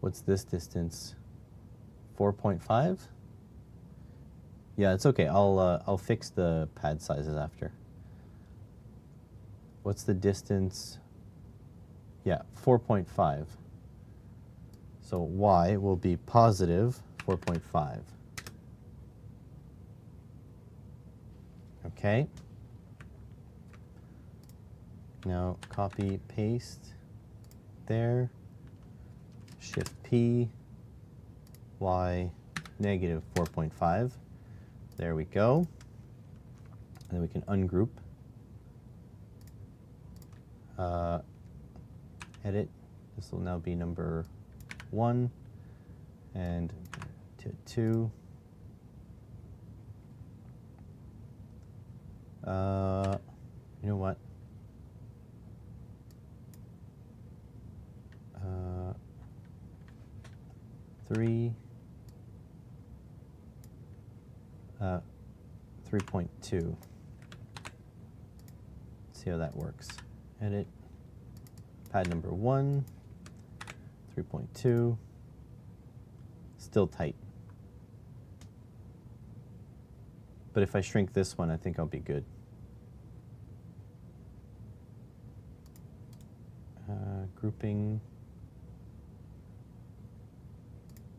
What's this distance? 4.5? Yeah, it's okay. I'll fix the pad sizes after. What's the distance? Yeah, 4.5. So y will be positive 4.5. Okay. Now copy, paste there. Shift P, y negative 4.5. There we go. And then we can ungroup. Edit. This will now be number 1 and 2. You know what? 3. 3.2. See how that works. Edit. Pad number 1. 3.2. Still tight. But if I shrink this one, I think I'll be good. Grouping.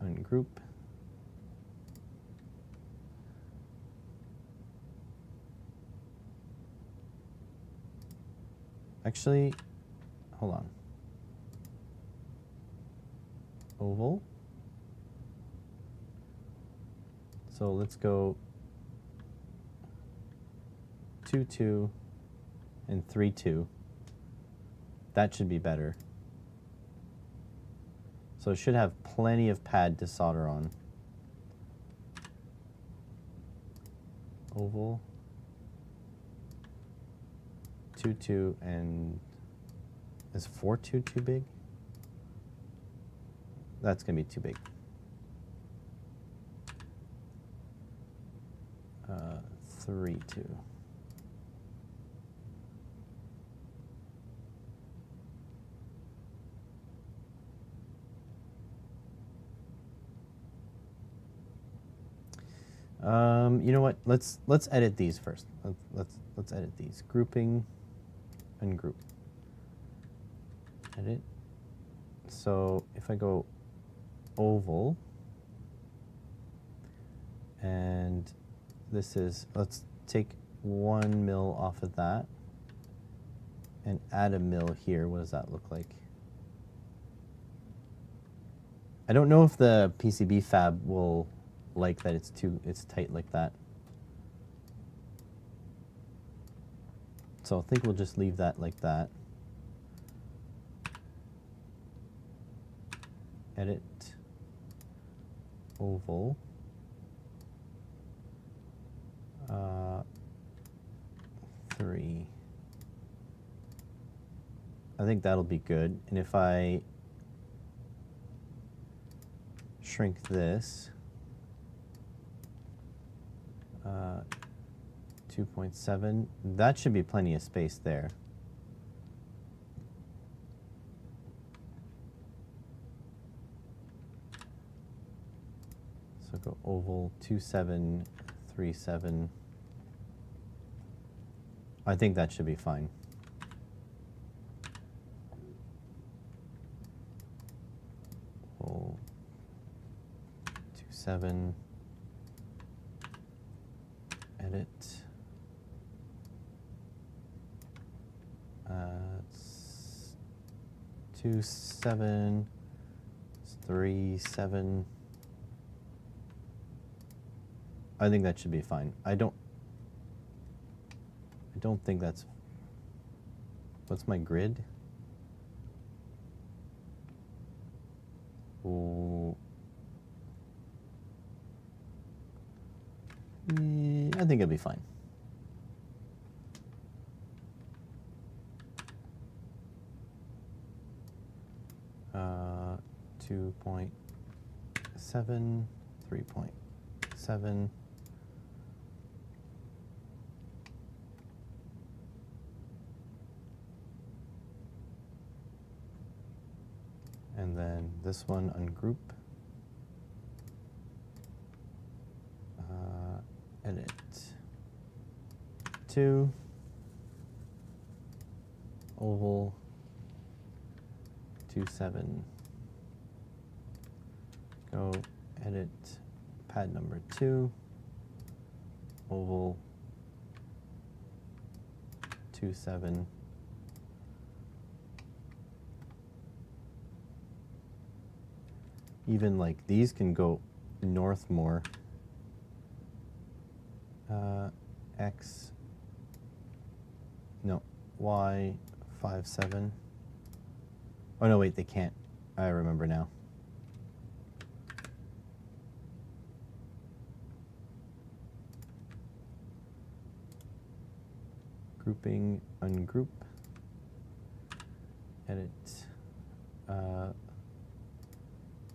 Ungroup. Actually, hold on. Oval. So let's go 2, 2, and 3, 2. That should be better. So it should have plenty of pad to solder on. Oval. 2, 2, and is 4, 2 too big? That's going to be too big. 3, 2. You know what? Let's edit these first. Let's edit these. Grouping, ungroup. Edit. So if I go oval, and this is, let's take 1 mil off of that, and add a mill here. What does that look like? I don't know if the PCB fab will like that it's tight like that. So I think we'll just leave that like that. Edit, oval, 3. I think that'll be good. And if I shrink this, 2.7, that should be plenty of space there. So go oval 2737. I think that should be fine. Oval 27. Edit. It's 2737. I think that should be fine. I don't think that's, what's my grid? Ooh. I think it'll be fine. Uh, 2.7, 3.7. And then this one, ungroup. Edit 2. Oval 27. Go edit pad number 2. Oval 27. Even like these can go north more. X, no, Y 57. Oh no, wait, they can't. I remember now. Grouping, ungroup, edit,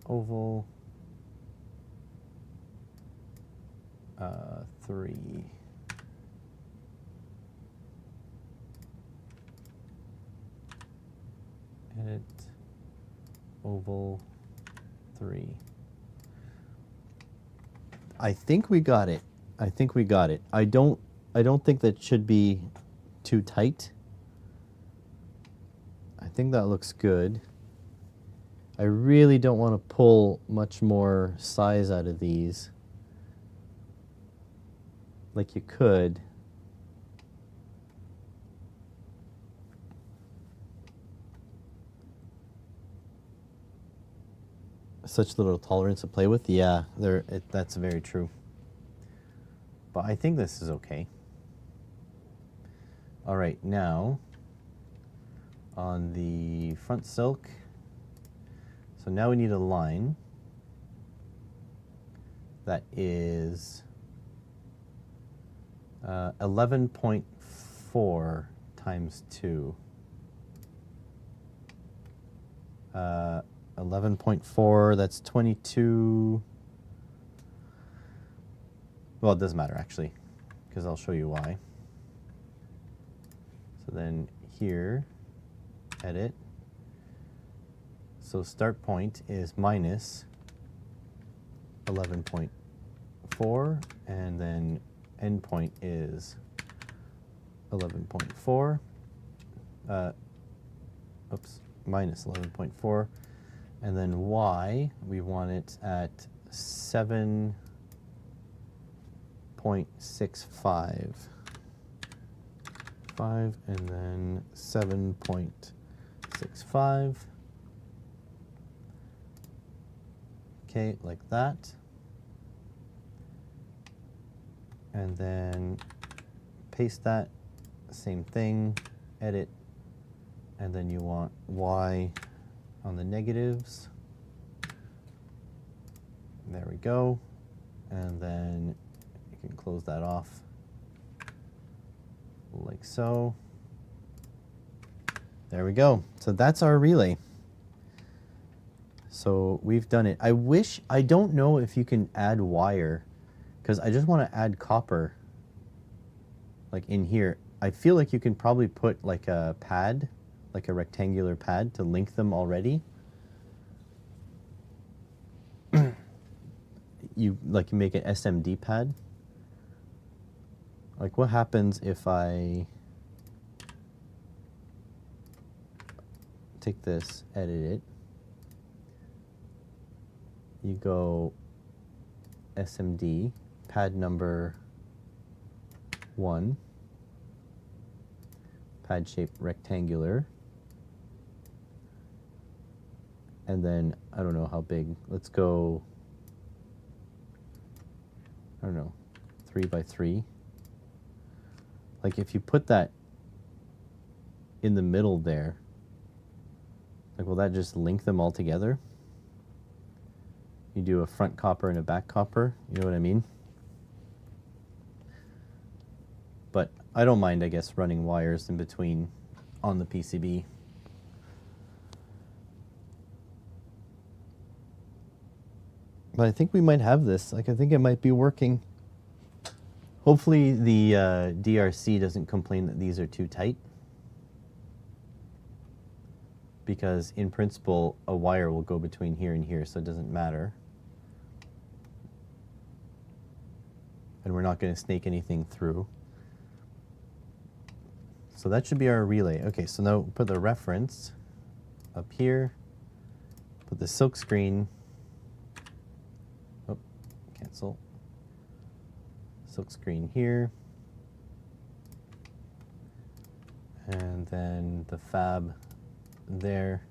oval, 3. Edit, oval, 3. I think we got it. I think we got it. I don't think that should be too tight. I think that looks good. I really don't want to pull much more size out of these. Like you could. Such little tolerance to play with. Yeah, that's very true. But I think this is okay. All right, now on the front silk. So now we need a line that is 11.4 times 2. 11.4, that's 22. Well, it doesn't matter actually, because I'll show you why. So then here, edit. So start point is minus 11.4, and then end point is 11.4. Oops, minus 11.4. And then y, we want it at 7.65. 0.65 and then 7.65. Okay, like that. And then paste that, same thing, edit, and then you want Y on the negatives. There we go. And then you can close that off like so. There we go. So that's our relay. So we've done it. I don't know if you can add wire, because I just want to add copper like in here. I feel like you can probably put like a pad, like a rectangular pad to link them already. You make an SMD pad. Like what happens if I take this, edit it, you go SMD, pad number 1, pad shape rectangular, and then I don't know how big, let's go, I don't know, 3 by 3. Like if you put that in the middle there, like will that just link them all together? You do a front copper and a back copper, you know what I mean? But I don't mind, I guess, running wires in between on the PCB. But I think we might have this. Like I think it might be working. Hopefully the DRC doesn't complain that these are too tight, because in principle a wire will go between here and here, so it doesn't matter. And we're not going to snake anything through. So that should be our relay. Okay, so now put the reference up here, put the silk screen, oh, cancel, silk screen here, and then the fab there,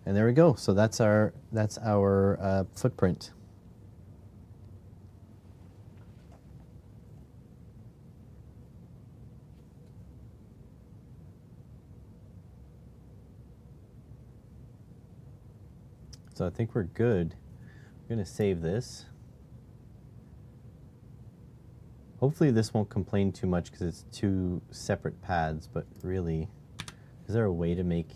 and there we go. So that's our footprint. So I think we're good. We're going to save this. Hopefully this won't complain too much because it's 2 separate pads, but really, is there a way to make...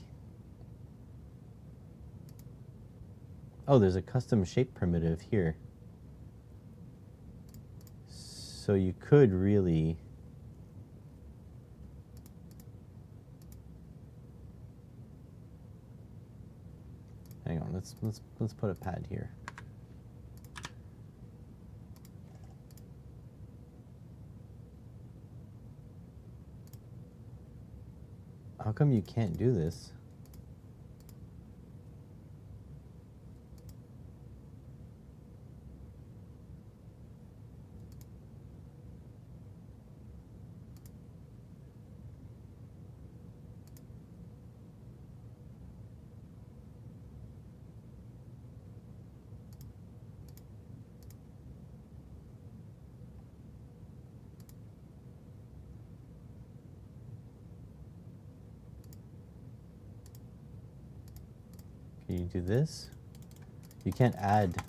Oh, there's a custom shape primitive here. So you could really... Hang on, let's put a pad here. How come you can't do this? Can you do this? You can't add.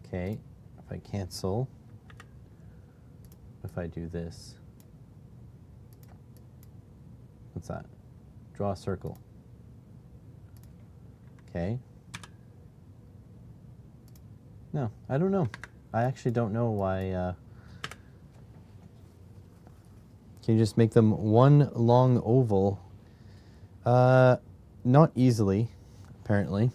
Okay, if I cancel, if I do this, what's that? Draw a circle. Okay. No, I don't know. I actually don't know why. Can you just make them one long oval? Not easily, apparently.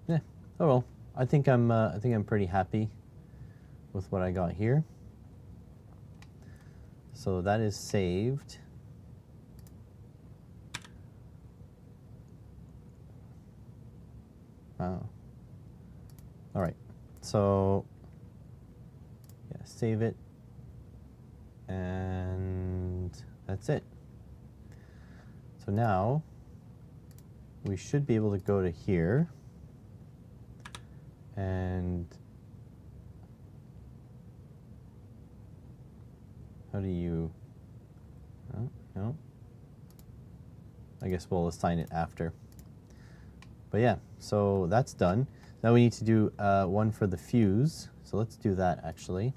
Yeah. Oh well. I think I'm pretty happy with what I got here. So that is saved. Wow. All right, so yeah, save it, and that's it. So now we should be able to go to here, and how do you, oh, no, I guess we'll assign it after. But yeah, so that's done. Now we need to do one for the fuse. So let's do that actually.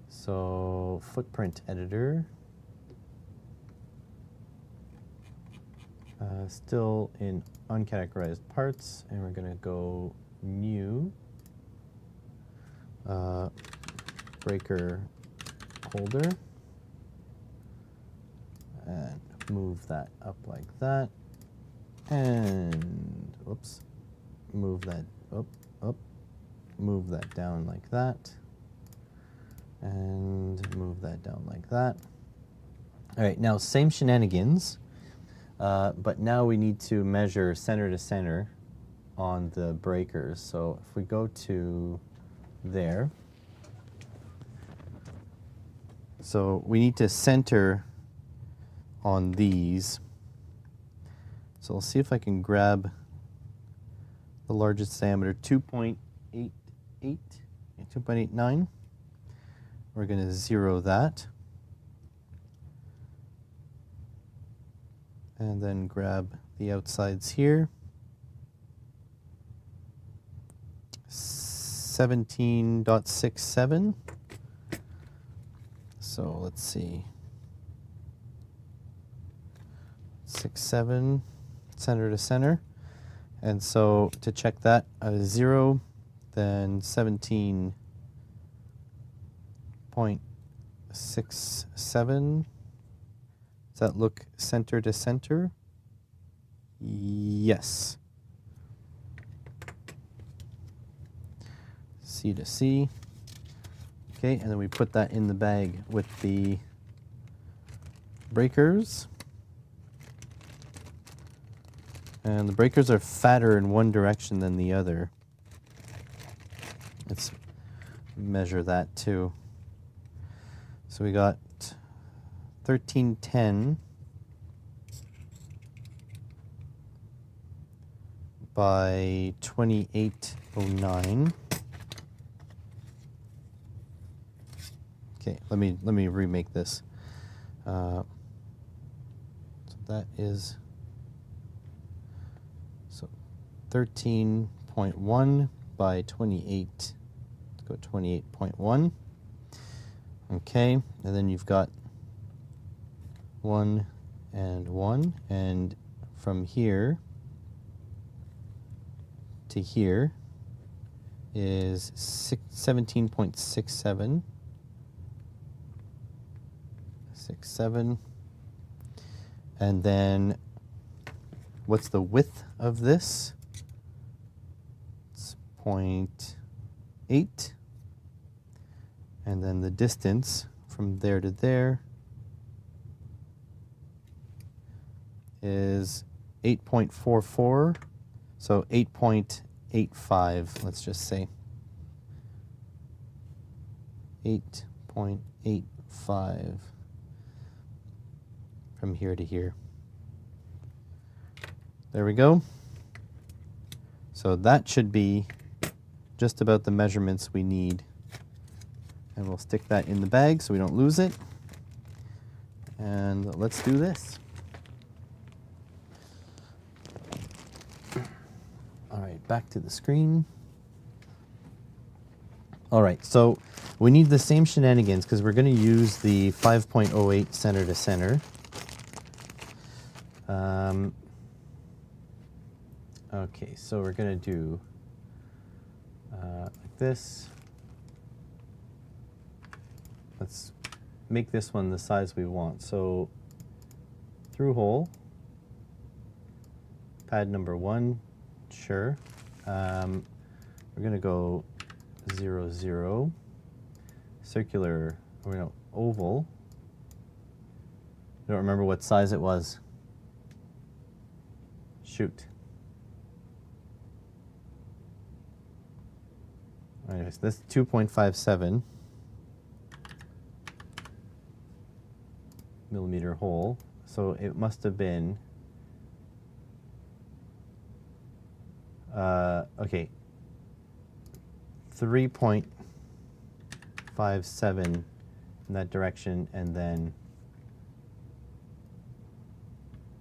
So footprint editor. Still in uncategorized parts, and we're going to go new breaker holder and move that up like that, and whoops, move that up, move that down like that, and move that down like that. All right, now same shenanigans. But now we need to measure center to center on the breakers. So if we go to there, so we need to center on these. So I'll see if I can grab the largest diameter, 2.88, 2.89. We're going to zero that. And then grab the outsides here. 17.67. So let's see. 6.7, center to center. And so to check that, 0, then 17.67. Does that look center to center? Yes. C to C. Okay, and then we put that in the bag with the breakers. And the breakers are fatter in one direction than the other. Let's measure that too. So we got 1310 by 2809. Okay, let me remake this. So that is 13.1 by 28. Let's go 28.1. Okay, and then you've got 1 and 1, and from here to here is 17.67. 67. And then what's the width of this? It's 0.8. And then the distance from there to there is 8.44. So 8.85, let's just say. 8.85 from here to here. There we go. So that should be just about the measurements we need. And we'll stick that in the bag so we don't lose it. And let's do this. All right, back to the screen. All right, so we need the same shenanigans because we're going to use the 5.08 center to center. Okay, so we're going to do like this. Let's make this one the size we want. So through hole, pad number 1, sure. We're going to go 0, 0. Circular, oval. I don't remember what size it was. Shoot. Anyways, this 2.57 millimeter hole. So it must have been, okay, 3.57 in that direction, and then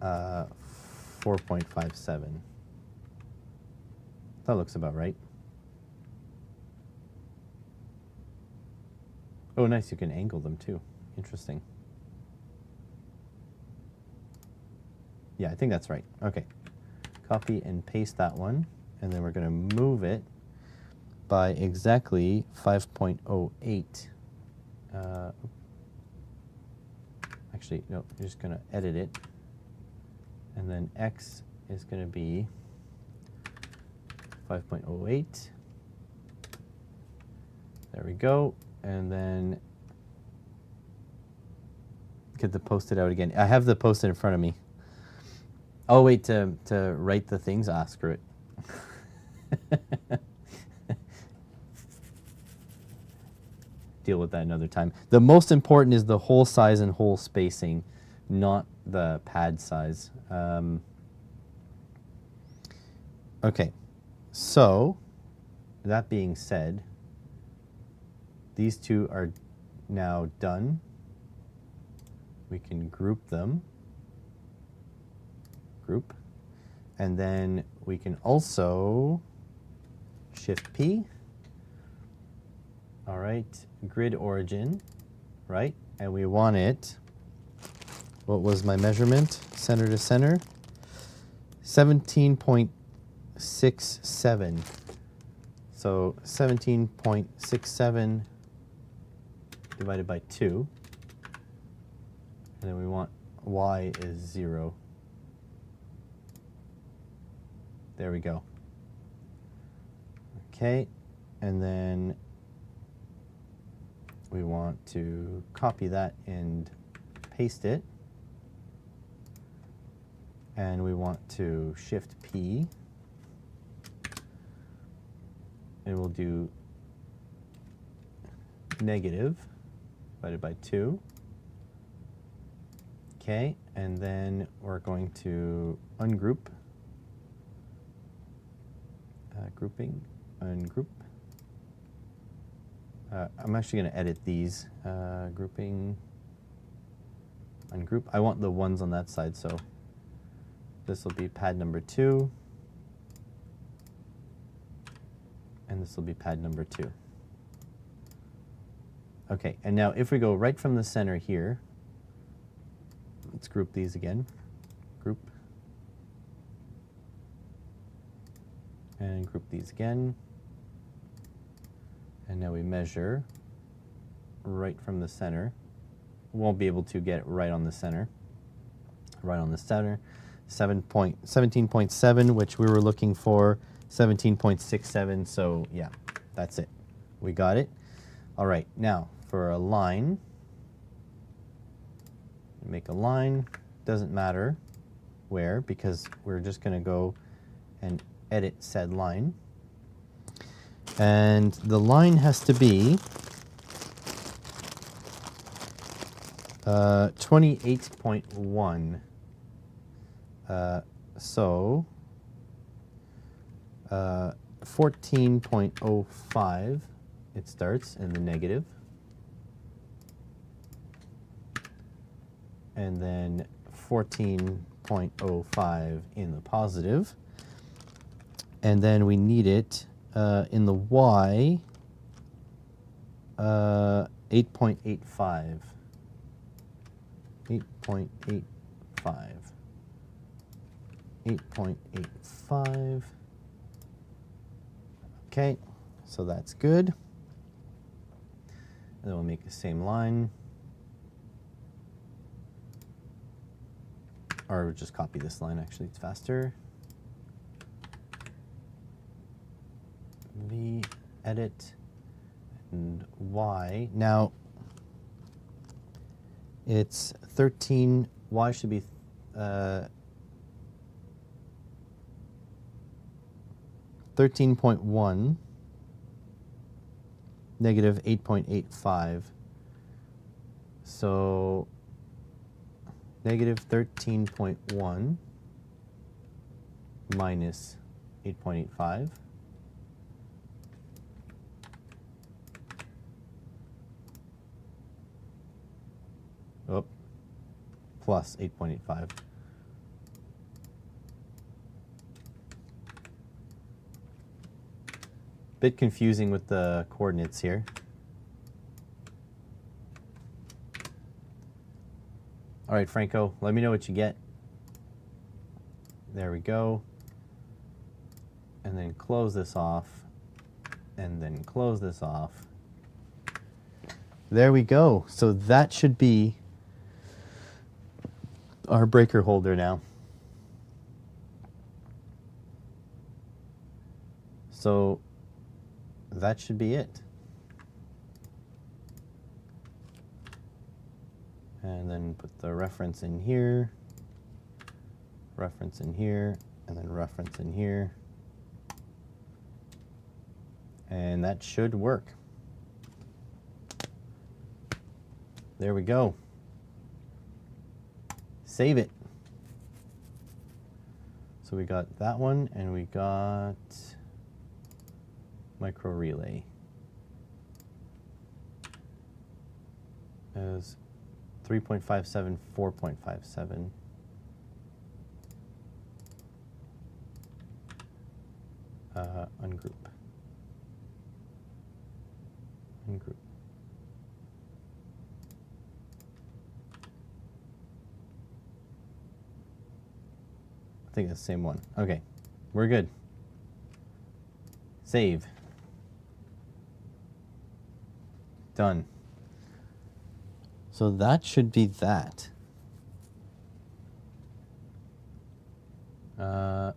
4.57. That looks about right. Oh, nice, you can angle them too. Interesting. Yeah, I think that's right. Okay. Copy and paste that one, and then we're going to move it by exactly 5.08. Actually, no, you're just going to edit it. And then X is going to be 5.08. There we go. And then get the post-it out again. I have the post-it in front of me. Oh, wait, to write the things? Ah, screw it. Deal with that another time. The most important is the hole size and hole spacing, not the pad size. Okay, so that being said, these two are now done. We can group them. Group. And then we can also Shift P. All right, grid origin, right? And we want it, what was my measurement? Center to center, 17.67. So 17.67 divided by 2. And then we want Y is 0. There we go. Okay, and then we want to copy that and paste it. And we want to Shift P. And we'll do negative divided by 2. Okay, and then we're going to ungroup. Grouping, ungroup. I'm actually going to edit these. Grouping, ungroup. I want the ones on that side, so this will be pad number 2. And this will be pad number 2. Okay, and now if we go right from the center here, let's group these again. Group. And group these again. And now we measure right from the center. We won't be able to get it right on the center. Right on the center. 17.7, which we were looking for. 17.67, so yeah, that's it. We got it. All right, now for a line, make a line. Doesn't matter where, because we're just going to go and edit said line. And the line has to be 28.1. So 14.05 it starts in the negative. And then 14.05 in the positive. And then we need it in the Y, 8.85. 8.85. 8.85. Okay, so that's good. And then we'll make the same line. Or just copy this line, actually, it's faster. V, edit, and Y. Now, it's 13, Y should be 13.1. negative 8.85. So negative 13.1 minus 8.85. Oh, plus 8.85. Bit confusing with the coordinates here. All right, Franco, let me know what you get. There we go. And then close this off. And then close this off. There we go. So that should be our breaker holder now. So that should be it. And then put the reference in here, reference in here, and then reference in here. And that should work. There we go. Save it. So we got that one, and we got micro relay as 3.57, 4.57. Ungroup. Ungroup. I think it's the same one. Okay, we're good. Save. Done. So that should be that. All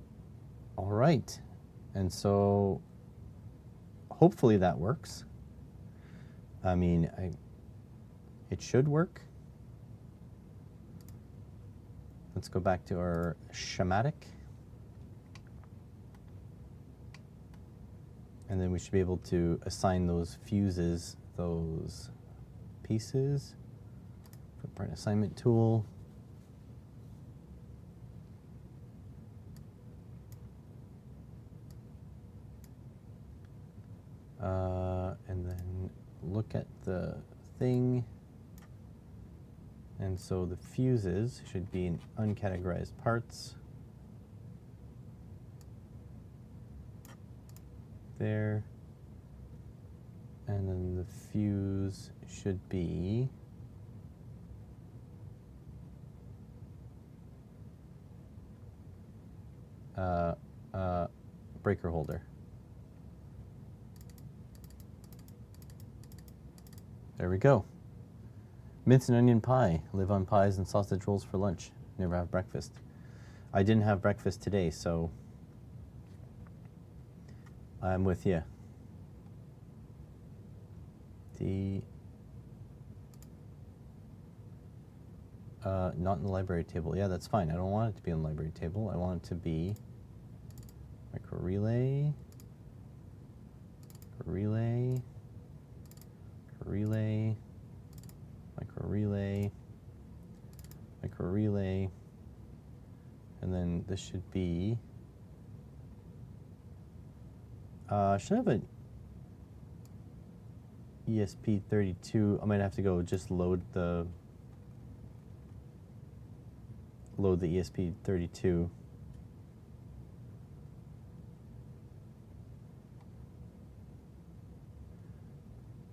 right. And so hopefully that works. I mean, it should work. Let's go back to our schematic. And then we should be able to assign those fuses, those pieces. Footprint assignment tool. And then look at the thing. And so the fuses should be in uncategorized parts. There. And then the fuse should be breaker holder. There we go. Mince and onion pie. Live on pies and sausage rolls for lunch. Never have breakfast. I didn't have breakfast today, so I'm with you. Not in the library table. Yeah, that's fine. I don't want it to be on the library table. I want it to be micro relay, relay, relay, micro relay, micro relay, and then this should be, should have an ESP32. I might have to go just load the ESP32.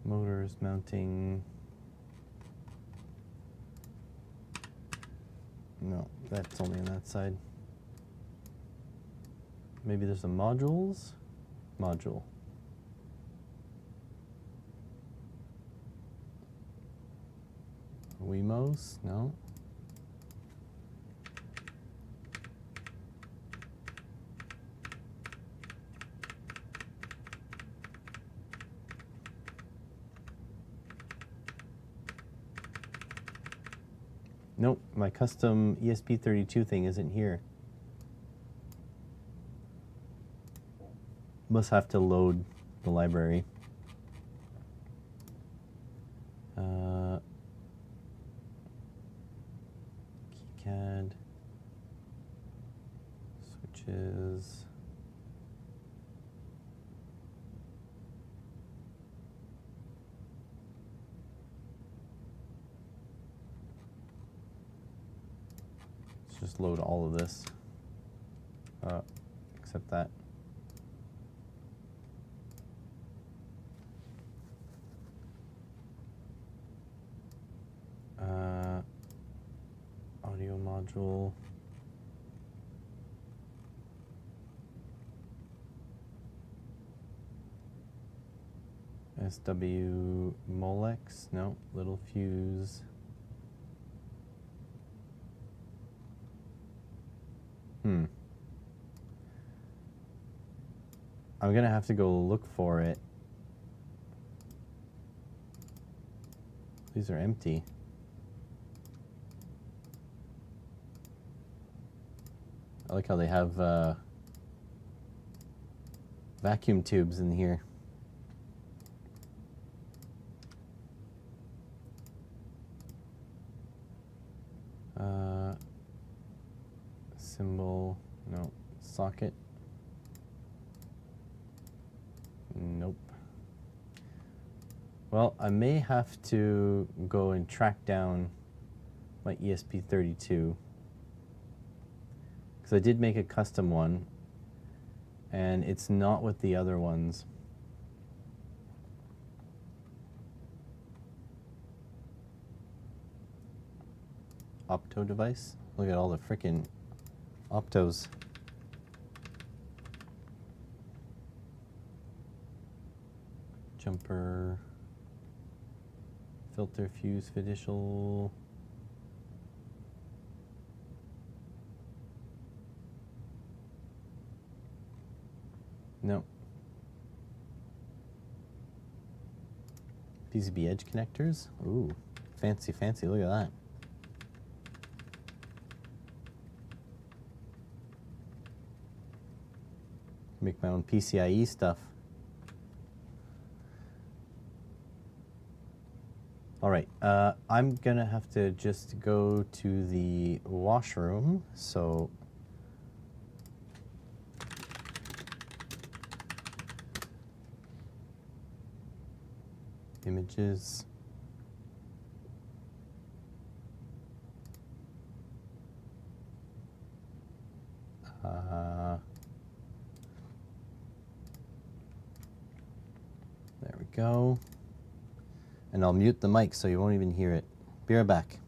Motors, mounting. No, that's only on that side. Maybe there's a modules? Module. Wemos? No. Nope, my custom ESP32 thing isn't here. Must have to load the library. is let's just load all of this, except that. Audio module. SW Molex, no, little fuse. I'm gonna have to go look for it. These are empty. I like how they have vacuum tubes in here. Symbol, no. Socket, nope. Well, I may have to go and track down my ESP32, because I did make a custom one, and it's not with the other ones. Opto device? Look at all the frickin' optos. Jumper, filter, fuse, fiducial. No. PCB edge connectors. Ooh, fancy, fancy. Look at that. Make my own PCIe stuff. All right, I'm gonna have to just go to the washroom, so images. There we go. And I'll mute the mic so you won't even hear it. Be right back.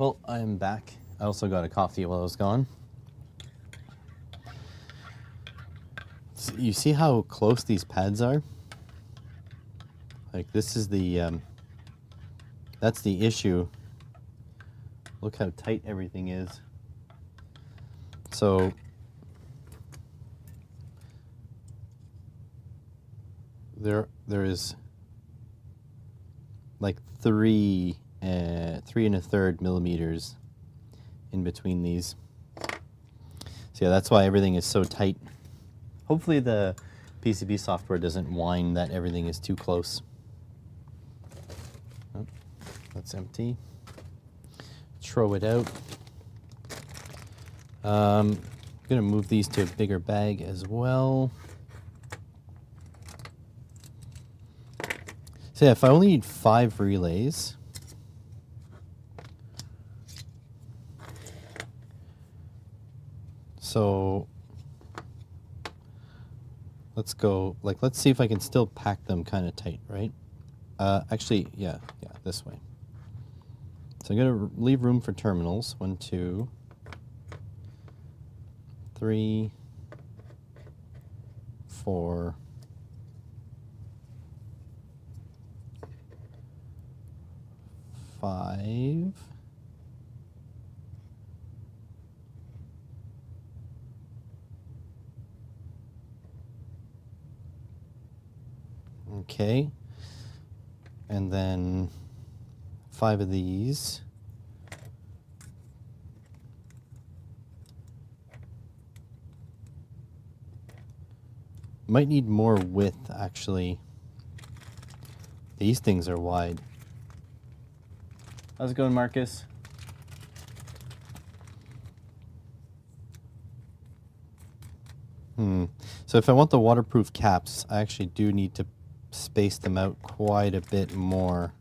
Well, I'm back. I also got a coffee while I was gone. So you see how close these pads are? Like this is the, that's the issue. Look how tight everything is. So there is like 3.3 millimeters in between these. So yeah, that's why everything is so tight. Hopefully the PCB software doesn't whine that everything is too close. Oh, that's empty. Throw it out. I'm gonna move these to a bigger bag as well. So yeah, if I only need 5 relays, so let's go, like, let's see if I can still pack them kind of tight, right? Actually, yeah, this way. So I'm gonna leave room for terminals. 1, 2, 3, 4, 5. Okay. And then 5 of these. Might need more width, actually. These things are wide. How's it going, Marcus? So if I want the waterproof caps, I actually do need to space them out quite a bit more.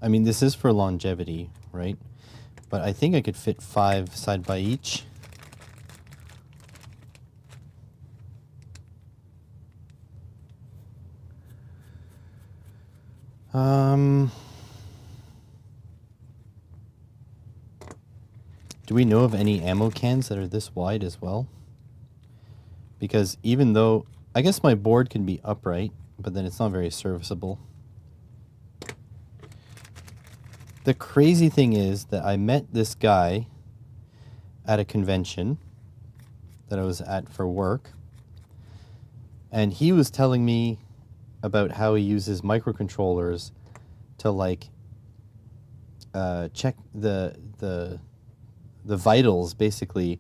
I mean, this is for longevity, right? But I think I could fit 5 side by each. Do we know of any ammo cans that are this wide as well? Because even though, I guess my board can be upright, but then it's not very serviceable. The crazy thing is that I met this guy at a convention that I was at for work, and he was telling me about how he uses microcontrollers to like check the vitals basically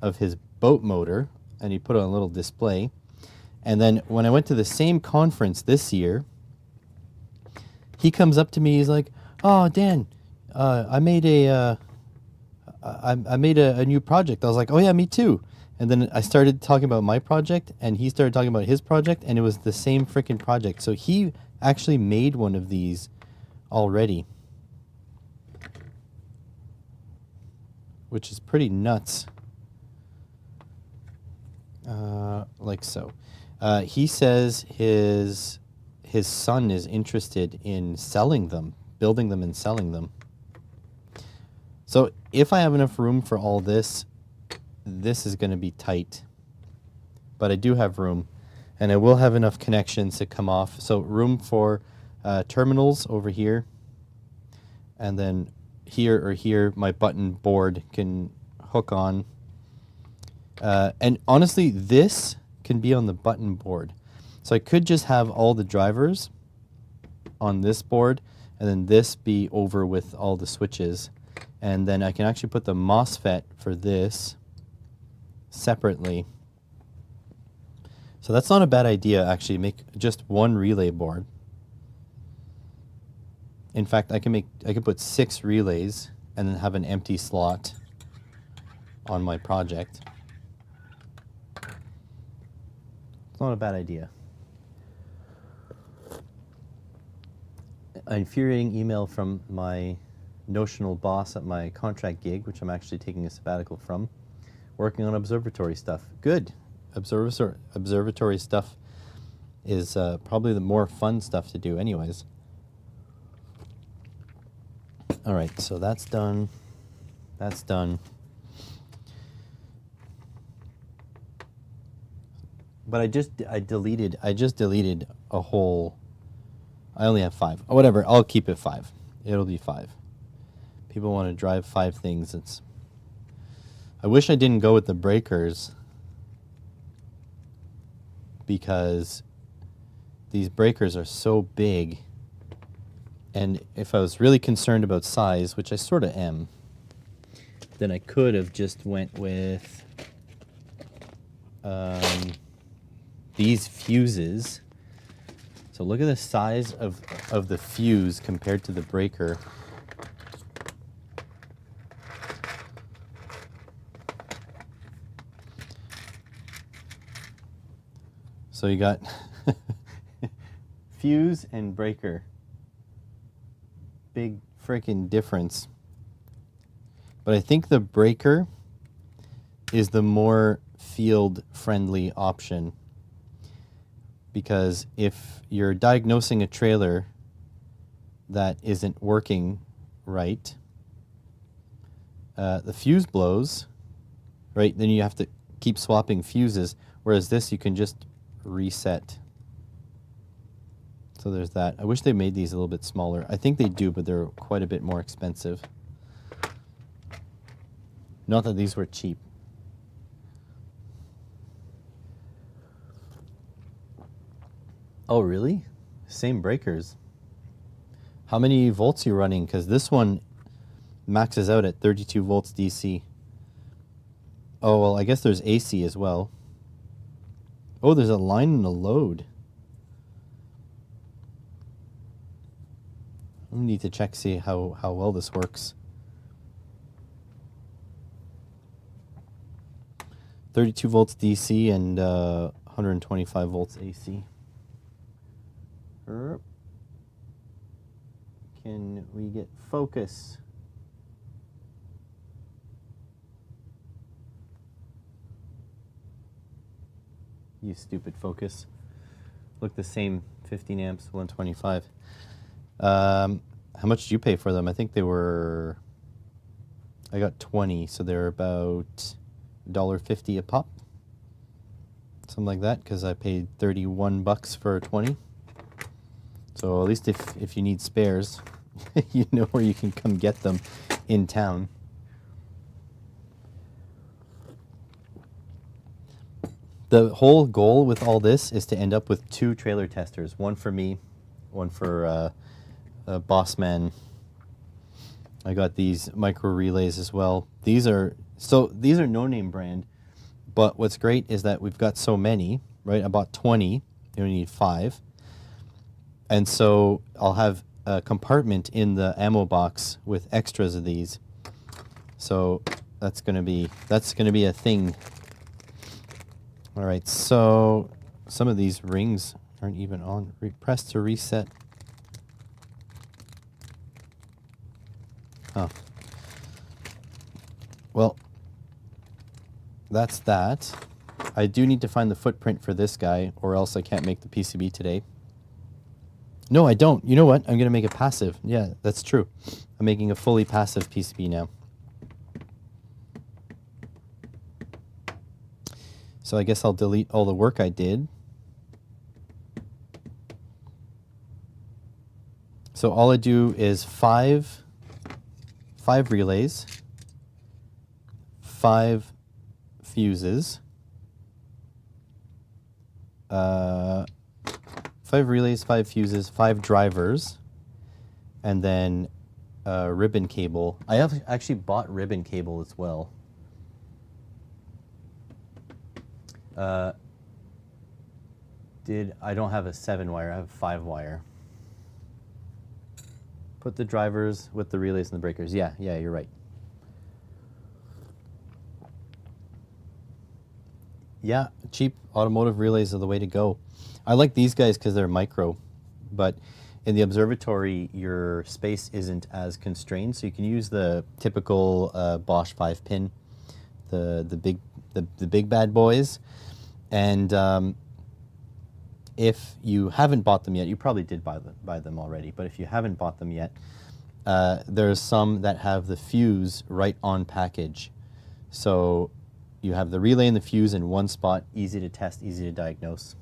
of his boat motor, and he put it on a little display. And then when I went to the same conference this year, he comes up to me, he's like, "Oh, Dan, I made a new project." I was like, "Oh yeah, me too." And then I started talking about my project, and he started talking about his project, and it was the same freaking project. So he actually made one of these already, which is pretty nuts. Like so. He says his son is interested in selling them, building them and selling them. So if I have enough room for all this, this is going to be tight. But I do have room, and I will have enough connections to come off. So room for terminals over here, and then here or here my button board can hook on. And honestly, this can be on the button board. So I could just have all the drivers on this board, and then this be over with all the switches. And then I can actually put the MOSFET for this separately. So that's not a bad idea, actually. Make just one relay board. In fact, I can put 6 relays and then have an empty slot on my project. It's not a bad idea. An infuriating email from my notional boss at my contract gig, which I'm actually taking a sabbatical from, working on observatory stuff. Good. observatory stuff is probably the more fun stuff to do anyways. All right, so that's done. That's done. But I just deleted a whole. I only have 5. Oh, whatever, I'll keep it 5. It'll be 5. People want to drive 5 things. I wish I didn't go with the breakers, because these breakers are so big, and if I was really concerned about size, which I sort of am, then I could have just went with these fuses. So look at the size of the fuse compared to the breaker. So you got fuse and breaker. Big freaking difference. But I think the breaker is the more field-friendly option, because if you're diagnosing a trailer that isn't working right, the fuse blows, right? Then you have to keep swapping fuses, whereas this you can just reset. So there's that. I wish they made these a little bit smaller. I think they do, but they're quite a bit more expensive. Not that these were cheap. Oh, really? Same breakers. How many volts are you running? Because this one maxes out at 32 volts DC. Oh, well, I guess there's AC as well. Oh, there's a line and a load. I need to check, see how well this works. 32 volts DC and 125 volts AC. Can we get focus? You stupid focus. Look the same, 15 amps, 125. How much did you pay for them? I think they were, I got 20, so they're about $1.50 a pop. Something like that, because I paid 31 bucks for 20. So at least if you need spares, you know where you can come get them in town. The whole goal with all this is to end up with 2 trailer testers. One for me, one for Bossman. I got these micro relays as well. These are no name brand, but what's great is that we've got so many, right? I bought 20, you only need 5. And so I'll have a compartment in the ammo box with extras of these. So that's gonna be a thing. All right, so some of these rings aren't even on. Press to reset. Oh. Well, that's that. I do need to find the footprint for this guy, or else I can't make the PCB today. No, I don't. You know what? I'm going to make it passive. Yeah, that's true. I'm making a fully passive PCB now. So I guess I'll delete all the work I did. So all I do is 5 relays, 5 fuses, 5 relays, 5 fuses, 5 drivers, and then ribbon cable. I have actually bought ribbon cable as well. I don't have a 7-wire, I have a 5-wire. Put the drivers with the relays and the breakers. Yeah, you're right. Yeah, cheap automotive relays are the way to go. I like these guys because they're micro, but in the observatory, your space isn't as constrained, so you can use the typical Bosch 5-pin, the big bad boys, And if you haven't bought them yet, you probably did buy them already, but if you haven't bought them yet, there's some that have the fuse right on package. So you have the relay and the fuse in one spot, easy to test, easy to diagnose.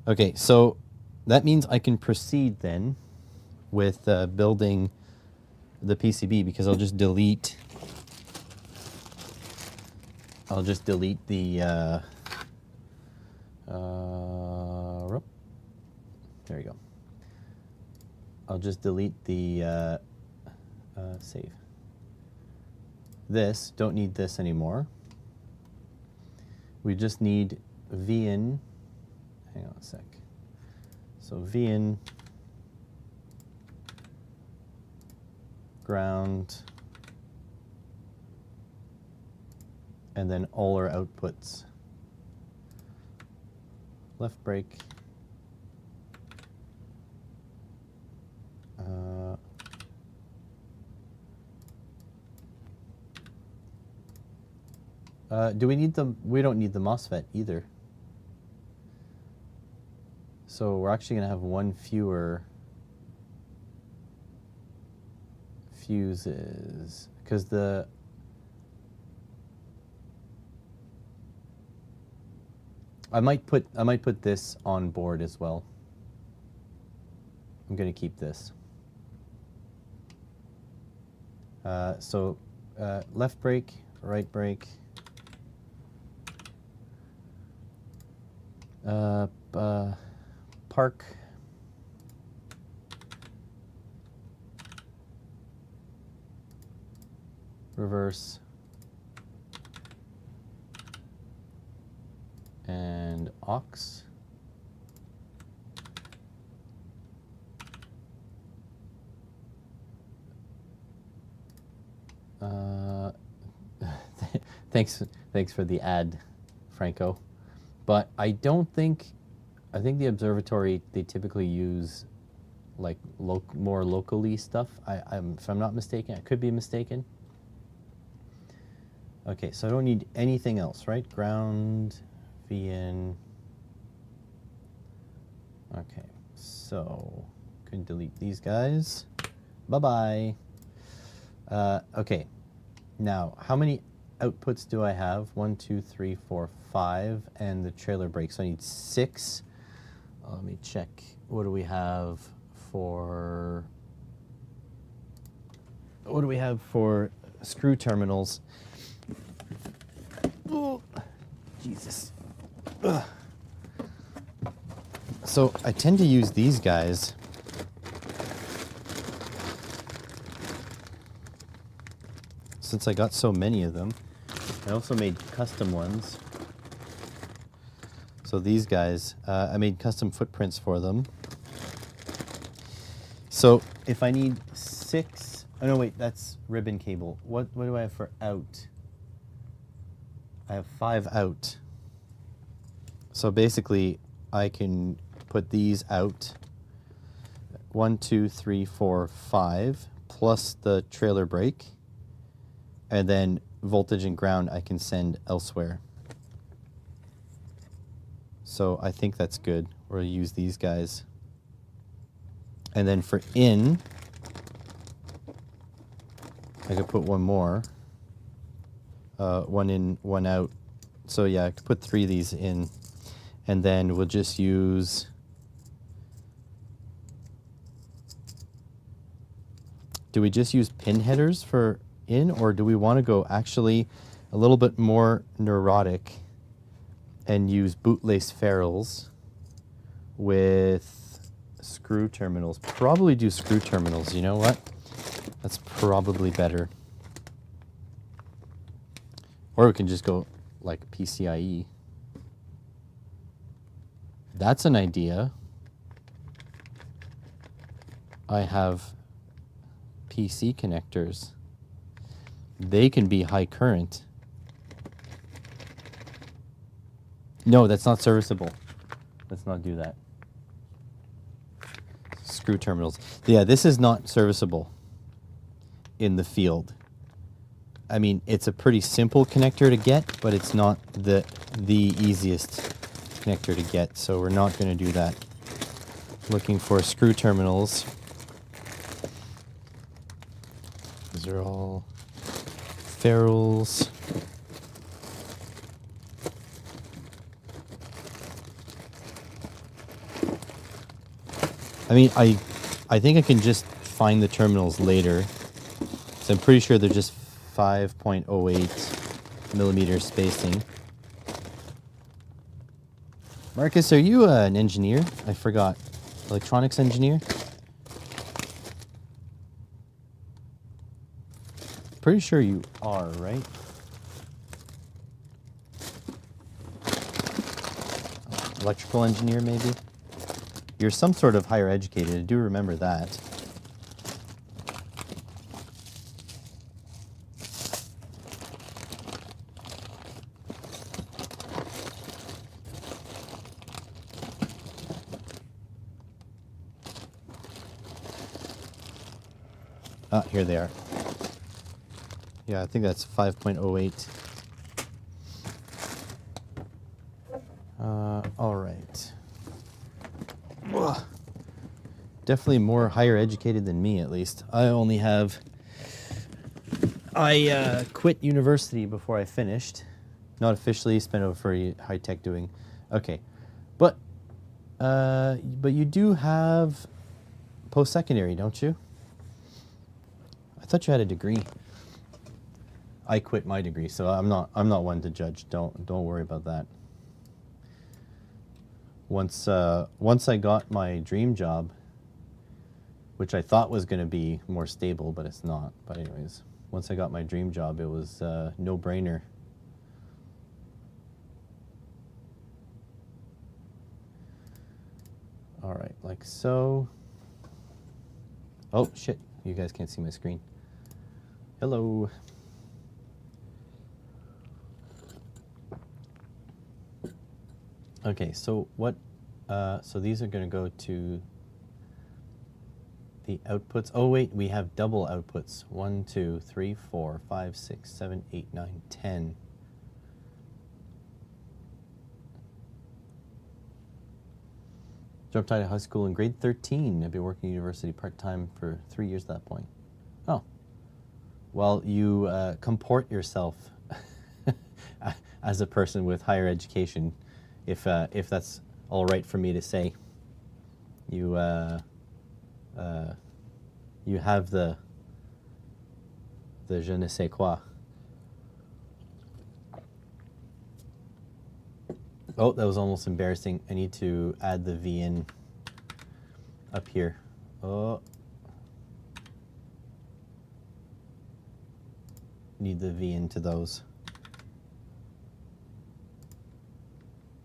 Okay, so that means I can proceed then with building the PCB, because I'll just delete the there you go. I'll just delete the save. This, don't need this anymore. We just need VIN, hang on a sec. So VIN, ground, and then all our outputs. Left brake, do we need the, we don't need the MOSFET either. So we're actually going to have one fewer fuses, because I might put this on board as well. I'm going to keep this. So left brake, right brake, park, reverse, and aux. Thanks for the ad, Franco. But I don't think, I think the observatory, they typically use like more locally stuff. If I'm not mistaken, I could be mistaken. Okay, so I don't need anything else, right? Ground, VN. Okay, so can delete these guys. Bye-bye. Okay, now how many outputs do I have? 1, 2, 3, 4, 5, and the trailer brake. So I need 6. Let me check. What do we have for? What do we have for screw terminals? Oh, Jesus. Ugh. So I tend to use these guys. Since I got so many of them. I also made custom ones. So these guys, I made custom footprints for them. So if I need 6, oh no wait, that's ribbon cable. What do I have for out? I have 5 out. So basically I can put these out. 1, 2, 3, 4, 5, plus the trailer brake. And then voltage and ground I can send elsewhere. So I think that's good. We'll use these guys. And then for in, I could put one more. 1 in, 1 out. So yeah, I could put 3 of these in. And then we'll just use do we just use pin headers for in, or do we want to go actually a little bit more neurotic and use bootlace ferrules with screw terminals? Probably do screw terminals, you know what? That's probably better. Or we can just go like PCIe. That's an idea. I have PC connectors. They can be high current. No, that's not serviceable. Let's not do that. Screw terminals. Yeah, this is not serviceable in the field. I mean, it's a pretty simple connector to get, but it's not the easiest connector to get, so we're not going to do that. Looking for screw terminals. These are all ferrules. I mean, I think I can just find the terminals later. So I'm pretty sure they're just 5.08 millimeter spacing. Marcus, are you an engineer? I forgot. Electronics engineer? Pretty sure you are, right? Electrical engineer, maybe? You're some sort of higher educated. I do remember that. Ah, here they are. Yeah, I think that's 5.08. All right. Ugh. Definitely more higher educated than me, at least. I quit university before I finished. Not officially, spent over for high tech doing. Okay. But you do have post-secondary, don't you? I thought you had a degree. I quit my degree, so I'm not one to judge. Don't worry about that. Once I got my dream job, which I thought was going to be more stable, but it's not. But anyways, once I got my dream job, it was no-brainer. All right, like so. Oh, shit. You guys can't see my screen. Hello. Okay, so what, so these are going to go to the outputs. Oh, wait, we have double outputs. 1, 2, 3, 4, 5, 6, 7, 8, 9, 10. Dropped out of high school in grade 13. I've been working at university part-time for 3 years at that point. Oh. Well, you comport yourself as a person with higher education, if that's all right for me to say. You have the je ne sais quoi. Oh, that was almost embarrassing. I need to add the V in up here. Oh. Need the V into those.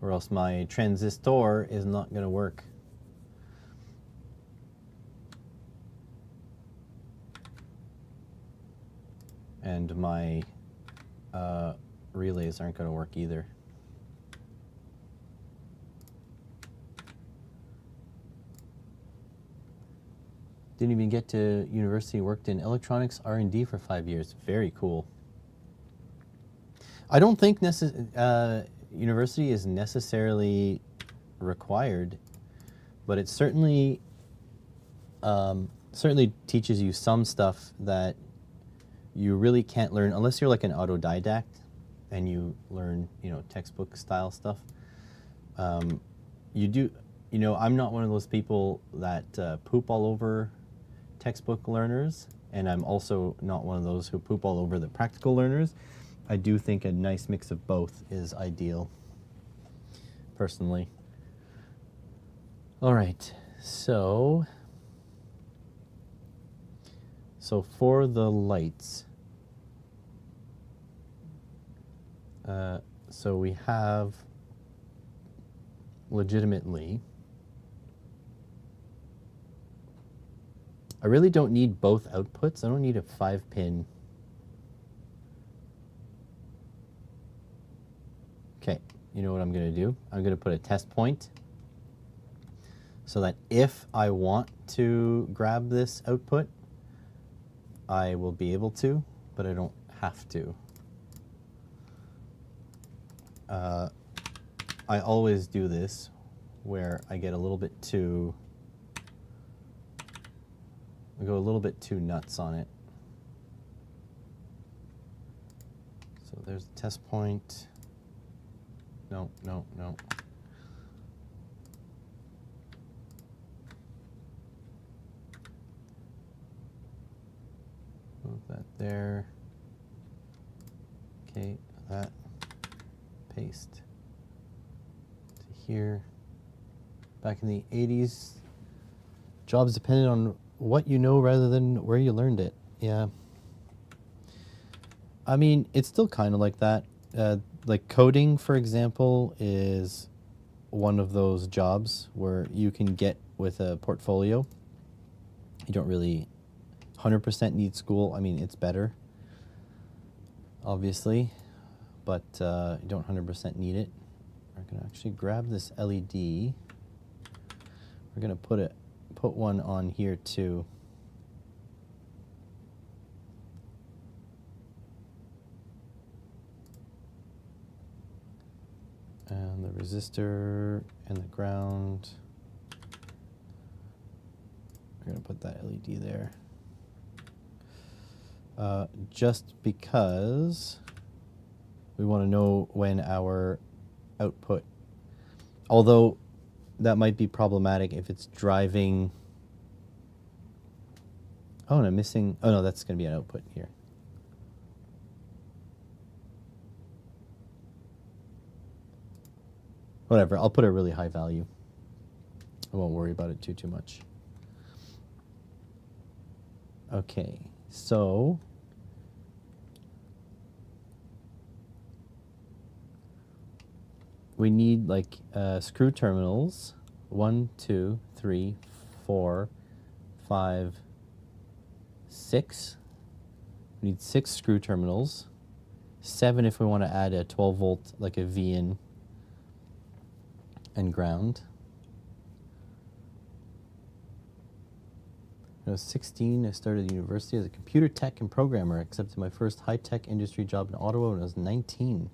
Or else my transistor is not going to work. And my relays aren't going to work either. Didn't even get to university, worked in electronics R&D for 5 years. Very cool. I don't think university is necessarily required, but it certainly teaches you some stuff that you really can't learn unless you're like an autodidact and you learn, textbook style stuff. I'm not one of those people that poop all over textbook learners, and I'm also not one of those who poop all over the practical learners. I do think a nice mix of both is ideal, personally. All right, so for the lights, so we have legitimately, I really don't need both outputs. I don't need a 5-pin. Okay, you know what I'm going to do? I'm going to put a test point so that if I want to grab this output, I will be able to, but I don't have to. I always do this where I get a little bit too, I go a little bit too nuts on it. So there's the test point. No, no, no. Move that there. Okay, that. Paste to here. Back in the 80s, jobs depended on what you know rather than where you learned it. Yeah. I mean, it's still kind of like that. Like coding, for example, is one of those jobs where you can get with a portfolio. You don't really 100% need school. I mean, it's better, obviously, but you don't 100% need it. We're going to actually grab this LED. We're going to put one on here too. And the resistor and the ground. We're going to put that LED there. Just because we want to know when our output, although that might be problematic if it's driving. Oh, and I'm missing, oh no, that's going to be an output here. Whatever, I'll put a really high value. I won't worry about it too much. Okay, so we need like screw terminals. 1, 2, 3, 4, 5, 6. We need 6 screw terminals. 7 if we want to add a 12 volt, like a V-in and ground. When I was 16, I started university as a computer tech and programmer, accepted my first high-tech industry job in Ottawa when I was 19.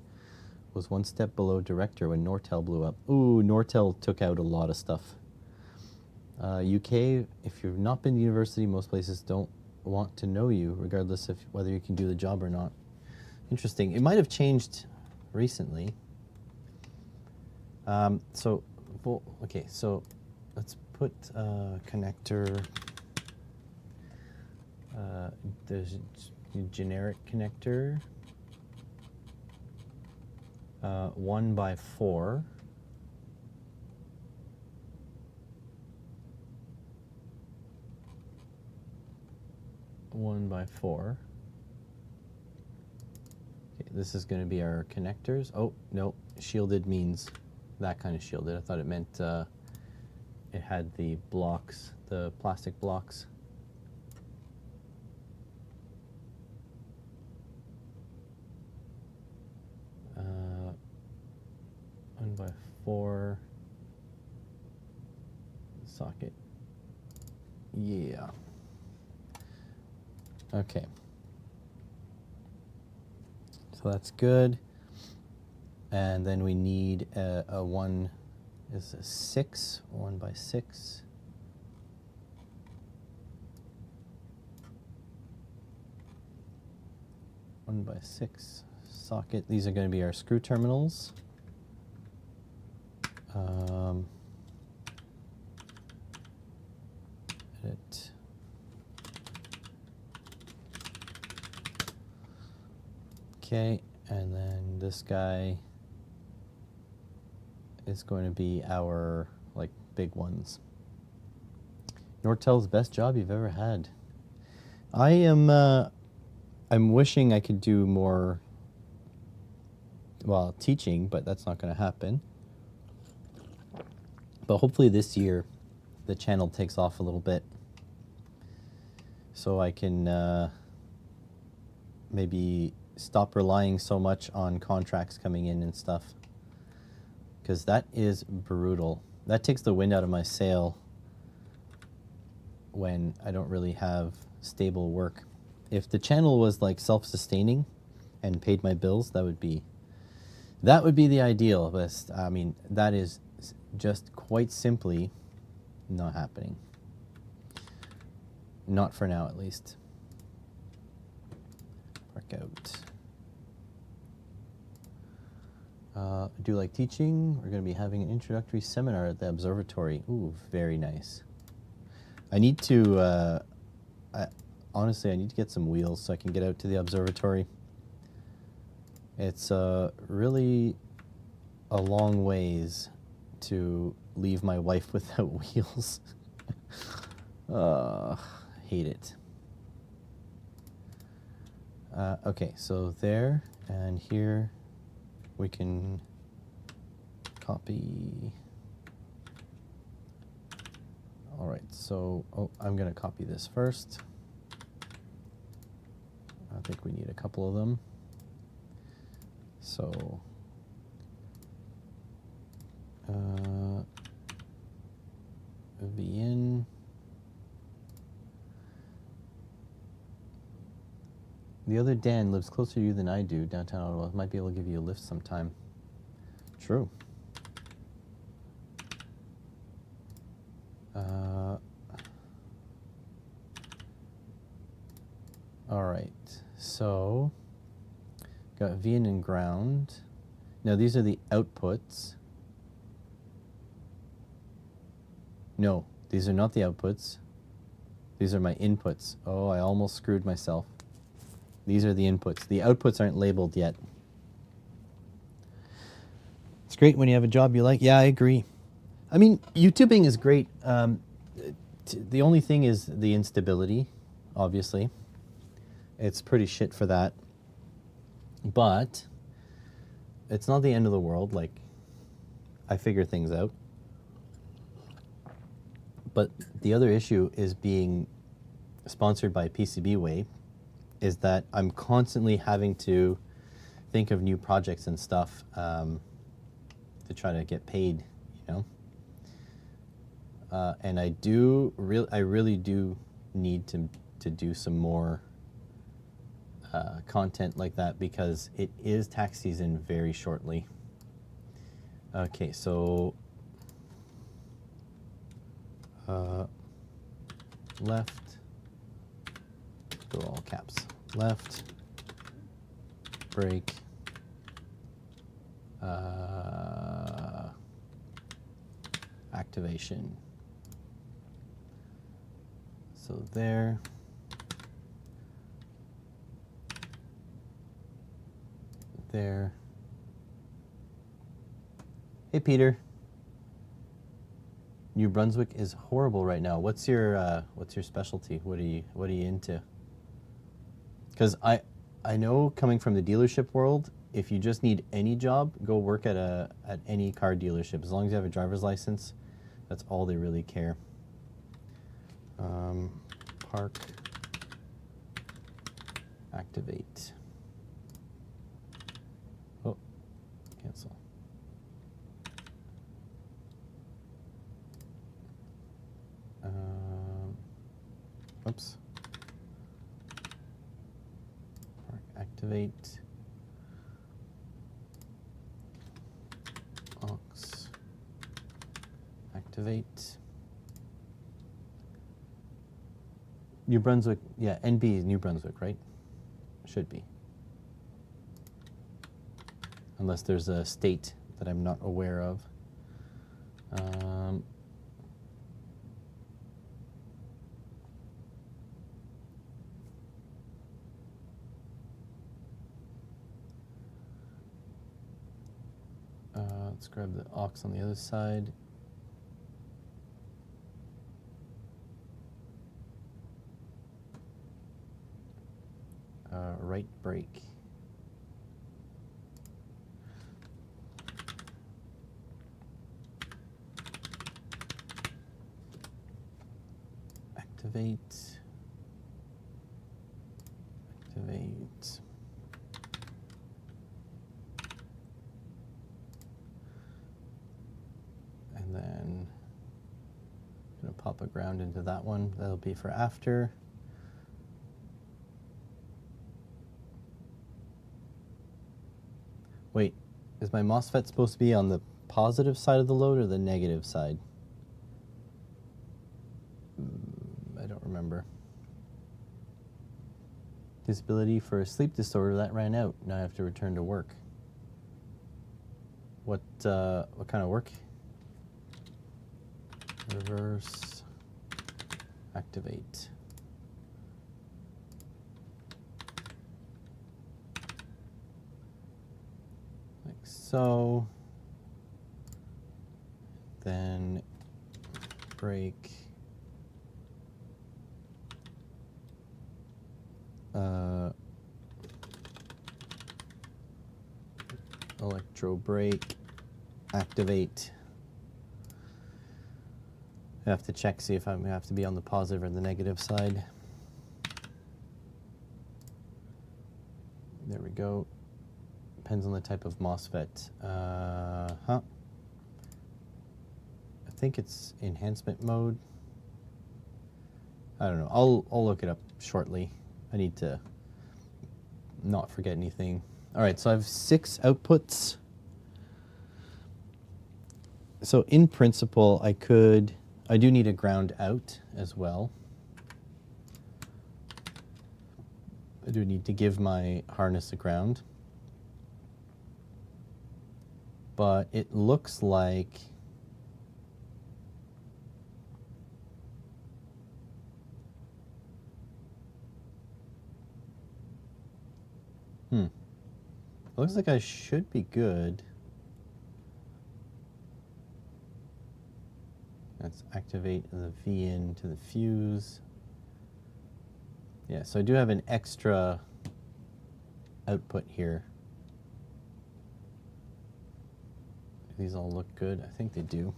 Was one step below director when Nortel blew up. Ooh, Nortel took out a lot of stuff. UK, if you've not been to university, most places don't want to know you, regardless of whether you can do the job or not. Interesting. It might have changed recently. Okay, so let's put connector. There's a generic connector. 1 by 4. Okay, this is going to be our connectors. Oh, no, shielded means that kind of shielded. I thought it meant it had the blocks, the plastic blocks. One by 4 socket. Yeah. Okay. So that's good. And then we need a 1 is a 6, 1 by 6. One by 6 socket. These are going to be our screw terminals. Edit. Okay, and then this guy is going to be our like big ones. Nortel's best job you've ever had. I'm wishing I could do more, well, teaching, but that's not going to happen. But hopefully this year the channel takes off a little bit so I can maybe stop relying so much on contracts coming in and stuff, because that is brutal. That takes the wind out of my sail when I don't really have stable work. If the channel was like self-sustaining and paid my bills, that would be the ideal. But I mean, that is just quite simply not happening. Not for now, at least. Park out. I do like teaching. We're going to be having an introductory seminar at the observatory. Ooh, very nice. I need to, honestly, I need to get some wheels so I can get out to the observatory. It's really a long ways to leave my wife without wheels. Hate it. Okay, so there and here we can copy. All right, so I'm going to copy this first. I think we need a couple of them. So VN. The other Dan lives closer to you than I do, downtown Ottawa. Might be able to give you a lift sometime. True. All right, so got VN and ground. Now these are the outputs. No, these are not the outputs. These are my inputs. Oh, I almost screwed myself. These are the inputs. The outputs aren't labeled yet. It's great when you have a job you like. Yeah, I agree. I mean, YouTubing is great. The only thing is the instability, obviously. It's pretty shit for that. But it's not the end of the world. Like, I figure things out. But the other issue is being sponsored by PCBWay, is that I'm constantly having to think of new projects and stuff to try to get paid, you know. And I really do need to do some more content like that, because it is tax season very shortly. Okay, so left, go all caps, left, break, activation. So there. There. Hey, Peter. New Brunswick is horrible right now. What's your specialty? What are you into? Because I know, coming from the dealership world, if you just need any job, go work at any car dealership. As long as you have a driver's license, that's all they really care. Park, activate. Oh, cancel. Oops. Park, activate. Aux, activate. New Brunswick, yeah, NB is New Brunswick, right? Should be. Unless there's a state that I'm not aware of. Let's grab the aux on the other side. Right brake. Activate. Activate. And then I'm going to pop a ground into that one. That'll be for after. Wait, is my MOSFET supposed to be on the positive side of the load or the negative side? I don't remember. Disability for a sleep disorder, that ran out. Now I have to return to work. What kind of work? Reverse activate. Like so. Then break. Electro break, activate. I have to check, see if I have to be on the positive or the negative side. There we go. Depends on the type of MOSFET. I think it's enhancement mode. I don't know. I'll look it up shortly. I need to not forget anything. All right, so I have 6 outputs. So in principle, I do need a ground out as well. I do need to give my harness a ground. But it looks like looks like I should be good. Let's activate the V-in to the fuse. Yeah, so I do have an extra output here. These all look good. I think they do.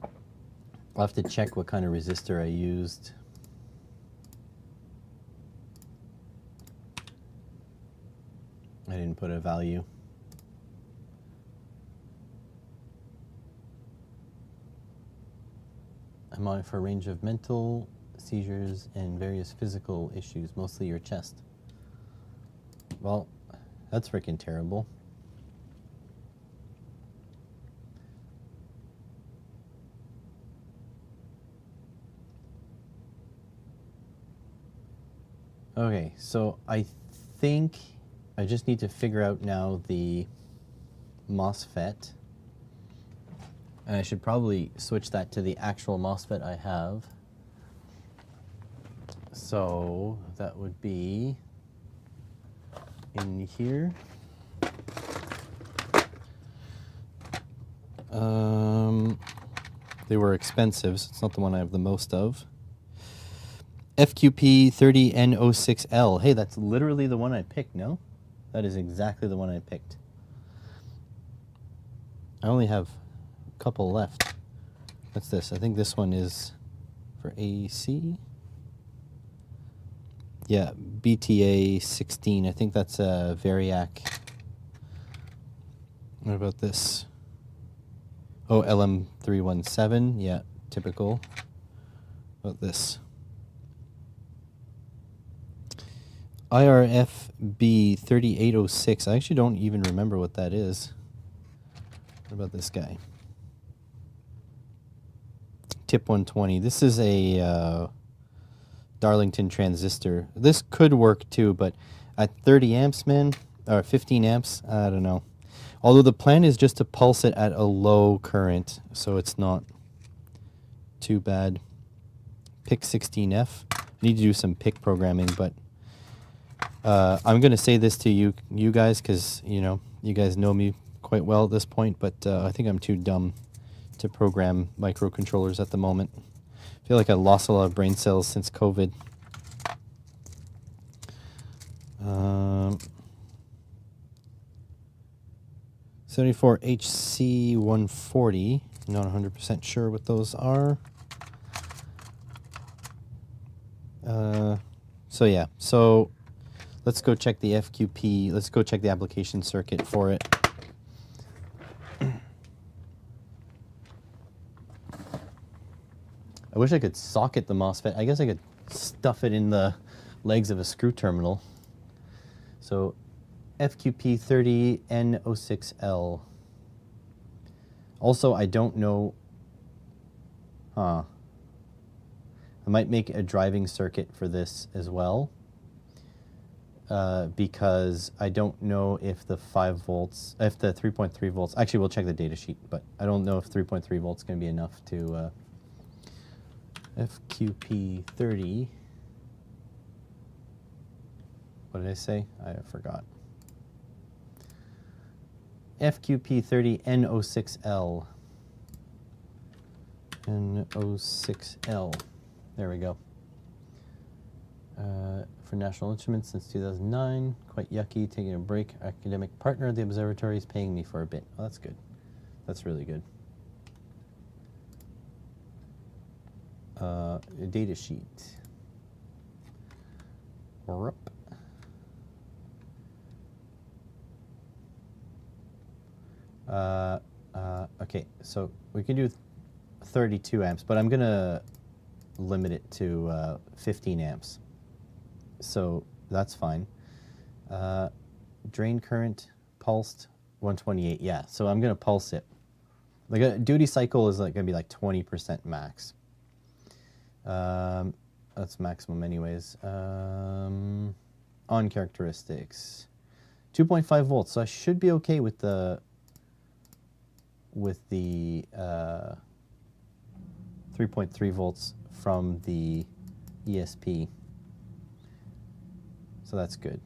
I'll have to check what kind of resistor I used. I didn't put a value. I'm on it for a range of mental seizures and various physical issues, mostly your chest. Well, that's freaking terrible. Okay, so I think I just need to figure out now the MOSFET. And I should probably switch that to the actual MOSFET I have. So that would be in here. They were expensive, so it's not the one I have the most of. FQP30N06L. Hey, that's literally the one I picked, no? That is exactly the one I picked. I only have a couple left. What's this? I think this one is for AC. Yeah, BTA 16. I think that's a Variac. What about this? Oh, LM317. Yeah, typical. What about this? IRFB 3806. I actually don't even remember what that is. What about this guy? Tip 120. This is a Darlington transistor. This could work too, but at 30 amps, man, or 15 amps, I don't know. Although the plan is just to pulse it at a low current, so it's not too bad. PIC 16F. I need to do some PIC programming, but I'm going to say this to you guys because, you know, you guys know me quite well at this point, but I think I'm too dumb to program microcontrollers at the moment. I feel like I lost a lot of brain cells since COVID. 74HC140. Not 100% sure what those are. So yeah, so let's go check the FQP. Let's go check the application circuit for it. I wish I could socket the MOSFET. I guess I could stuff it in the legs of a screw terminal. So FQP30N06L. Also, I don't know. I might make a driving circuit for this as well. Because I don't know if the 5 volts, if the 3.3 volts, actually we'll check the data sheet, but I don't know if 3.3 volts is going to be enough to FQP30. What did I say? I forgot. FQP30N06L. N06L. There we go. For National Instruments since 2009. Quite yucky, taking a break. Academic partner of the observatory is paying me for a bit. Oh, that's good. That's really good. A data sheet. Okay, so we can do 32 amps, but I'm going to limit it to 15 amps. So that's fine. Drain current, pulsed, 128. Yeah, so I'm going to pulse it. Like a duty cycle is like going to be like 20% max. That's maximum anyways. On characteristics. 2.5 volts, so I should be okay with the 3.3 volts from the ESP. So that's good.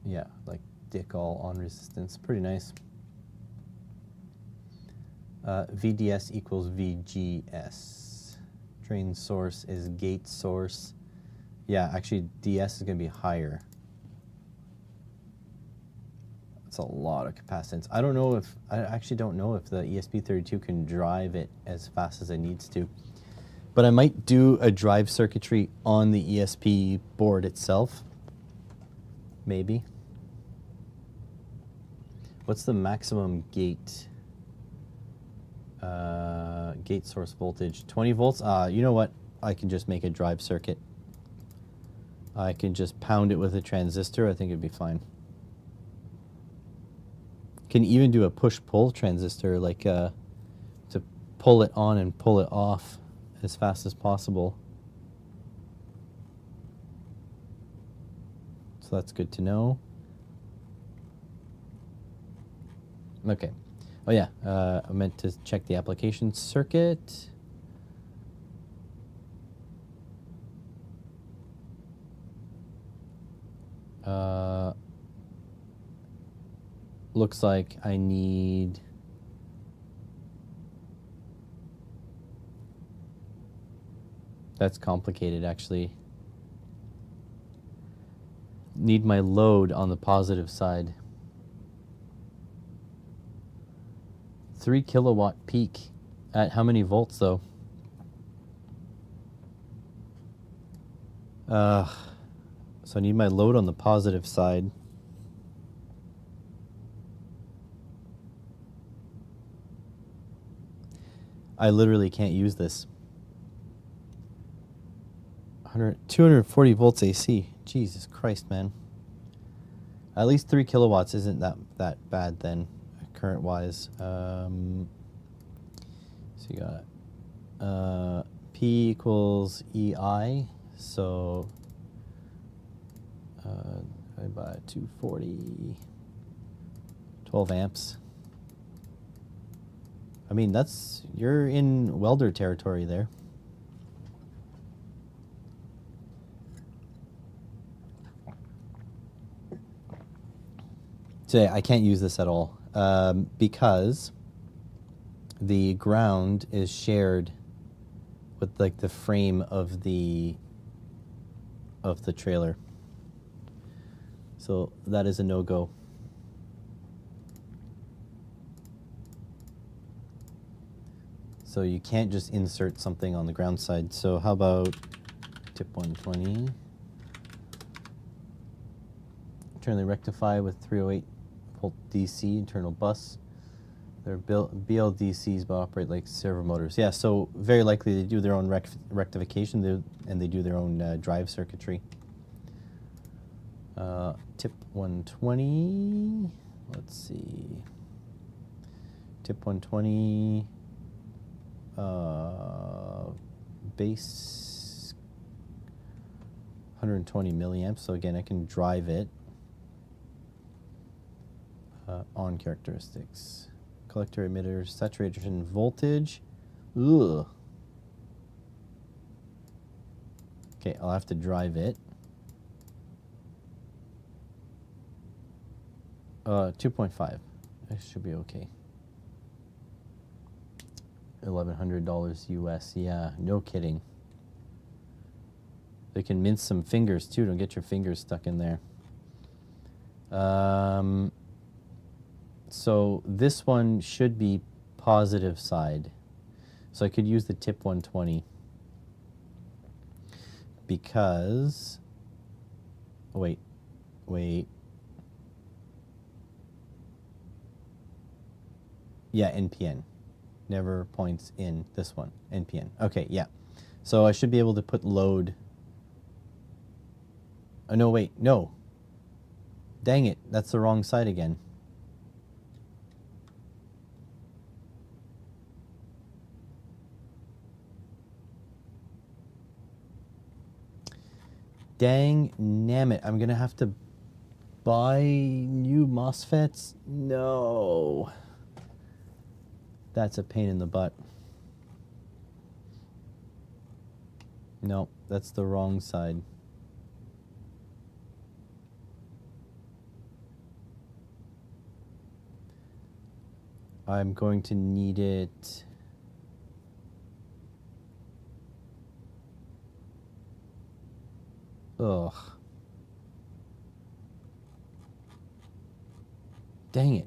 Yeah, like dick all on resistance. Pretty nice. VDS equals VGS. Drain source is gate source. Yeah, actually DS is going to be higher. That's a lot of capacitance. I actually don't know if the ESP32 can drive it as fast as it needs to. But I might do a drive circuitry on the ESP board itself. Maybe. What's the maximum gate source voltage? 20 volts? You know what? I can just make a drive circuit. I can just pound it with a transistor. I think it'd be fine. Can even do a push-pull transistor, like to pull it on and pull it off as fast as possible. So that's good to know. Okay. Oh yeah, I meant to check the application circuit. Looks like I need that's complicated actually. Need my load on the positive side. 3 kilowatt peak. At how many volts though? So I need my load on the positive side. I literally can't use this. 240 volts AC. Jesus Christ, man. At least 3 kilowatts isn't that bad then, current wise. So you got P equals EI. So divided by 240, 12 amps. I mean, you're in welder territory there. So I can't use this at all because the ground is shared with like the frame of the trailer. So that is a no-go. So you can't just insert something on the ground side. So how about tip 120? Internally rectify with 308 volt DC internal bus. They're BLDCs, but operate like servo motors. Yeah, so very likely they do their own rectification, and they do their own drive circuitry. Tip 120. Let's see. Tip 120. Base 120 milliamps. So again, I can drive it. On characteristics. Collector emitters, saturation voltage. Ugh. Okay, I'll have to drive it. 2.5. That should be okay. $1,100 US. Yeah, no kidding. They can mince some fingers too. Don't get your fingers stuck in there. So this one should be positive side. So I could use the tip 120 because, wait. Yeah, NPN. Never points in this one, NPN. Okay, yeah. So I should be able to put load. Oh, no, wait, no. Dang it, that's the wrong side again. Dang nammit, I'm gonna have to buy new MOSFETs? No. That's a pain in the butt. No, that's the wrong side. I'm going to need it. Ugh. Dang it.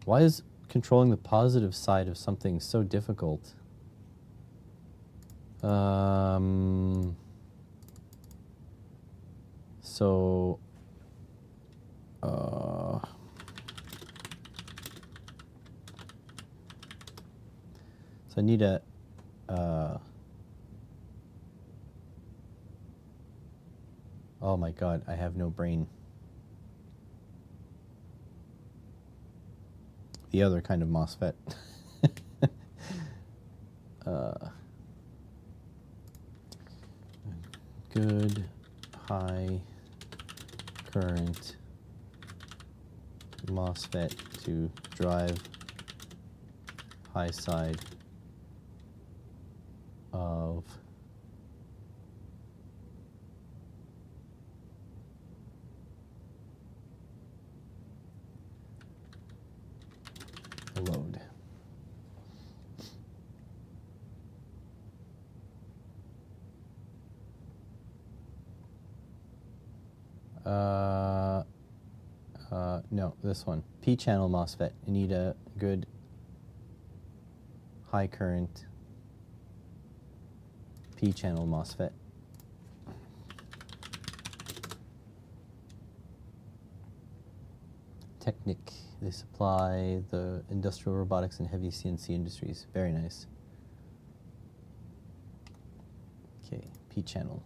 Why is controlling the positive side of something so difficult? So I need a oh my god, I have no brain. The other kind of MOSFET. Good high current MOSFET to drive high side of load. No, this one. P-channel MOSFET. You need a good high current P-channel MOSFET. Technic. They supply the industrial robotics and heavy CNC industries. Very nice. Okay, P-channel.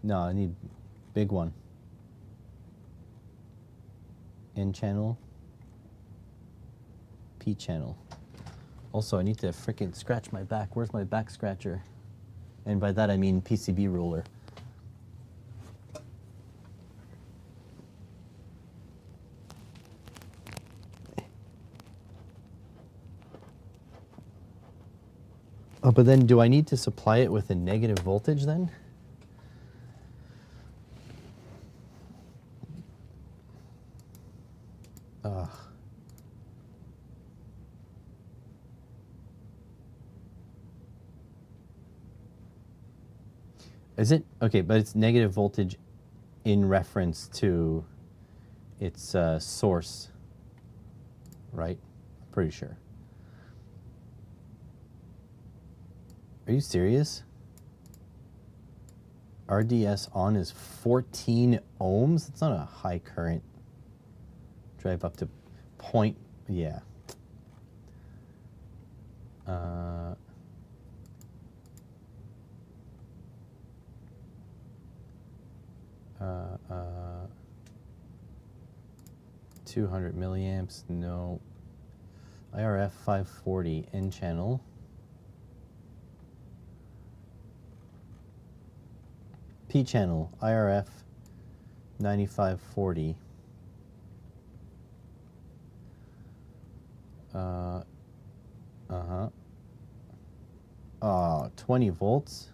No, I need big one. N-channel. P-channel. Also, I need to frickin' scratch my back. Where's my back scratcher? And by that I mean PCB ruler. Oh, but then do I need to supply it with a negative voltage then? Is it? Okay, but it's negative voltage in reference to its source, right? I'm pretty sure. Are you serious? RDS on is 14 ohms? It's not a high current drive up to point, yeah. Uh, 200 milliamps, no. IRF 540, N channel. P channel, IRF 9540. Uh-huh. 20 volts.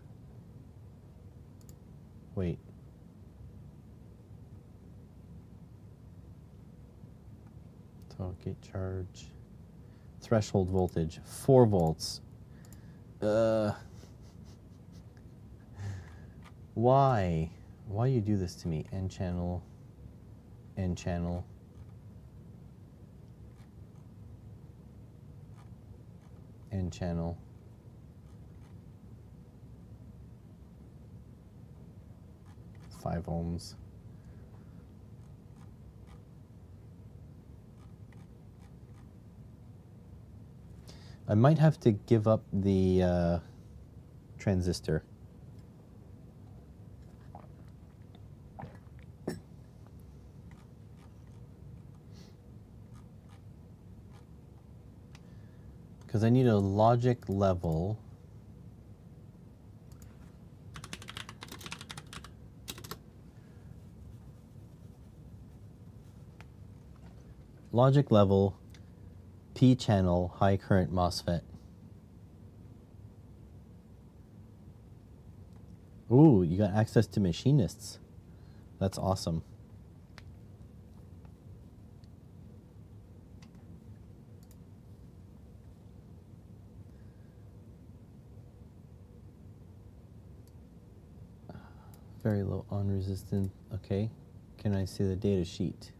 Wait. Gate charge. Threshold voltage, 4 volts. Why? Why you do this to me? N channel. N channel. N channel. Five ohms. I might have to give up the transistor. Because I need a logic level. Logic level, P channel, high current MOSFET. Ooh, you got access to machinists. That's awesome. Very low on resistance. Okay. Can I see the data sheet?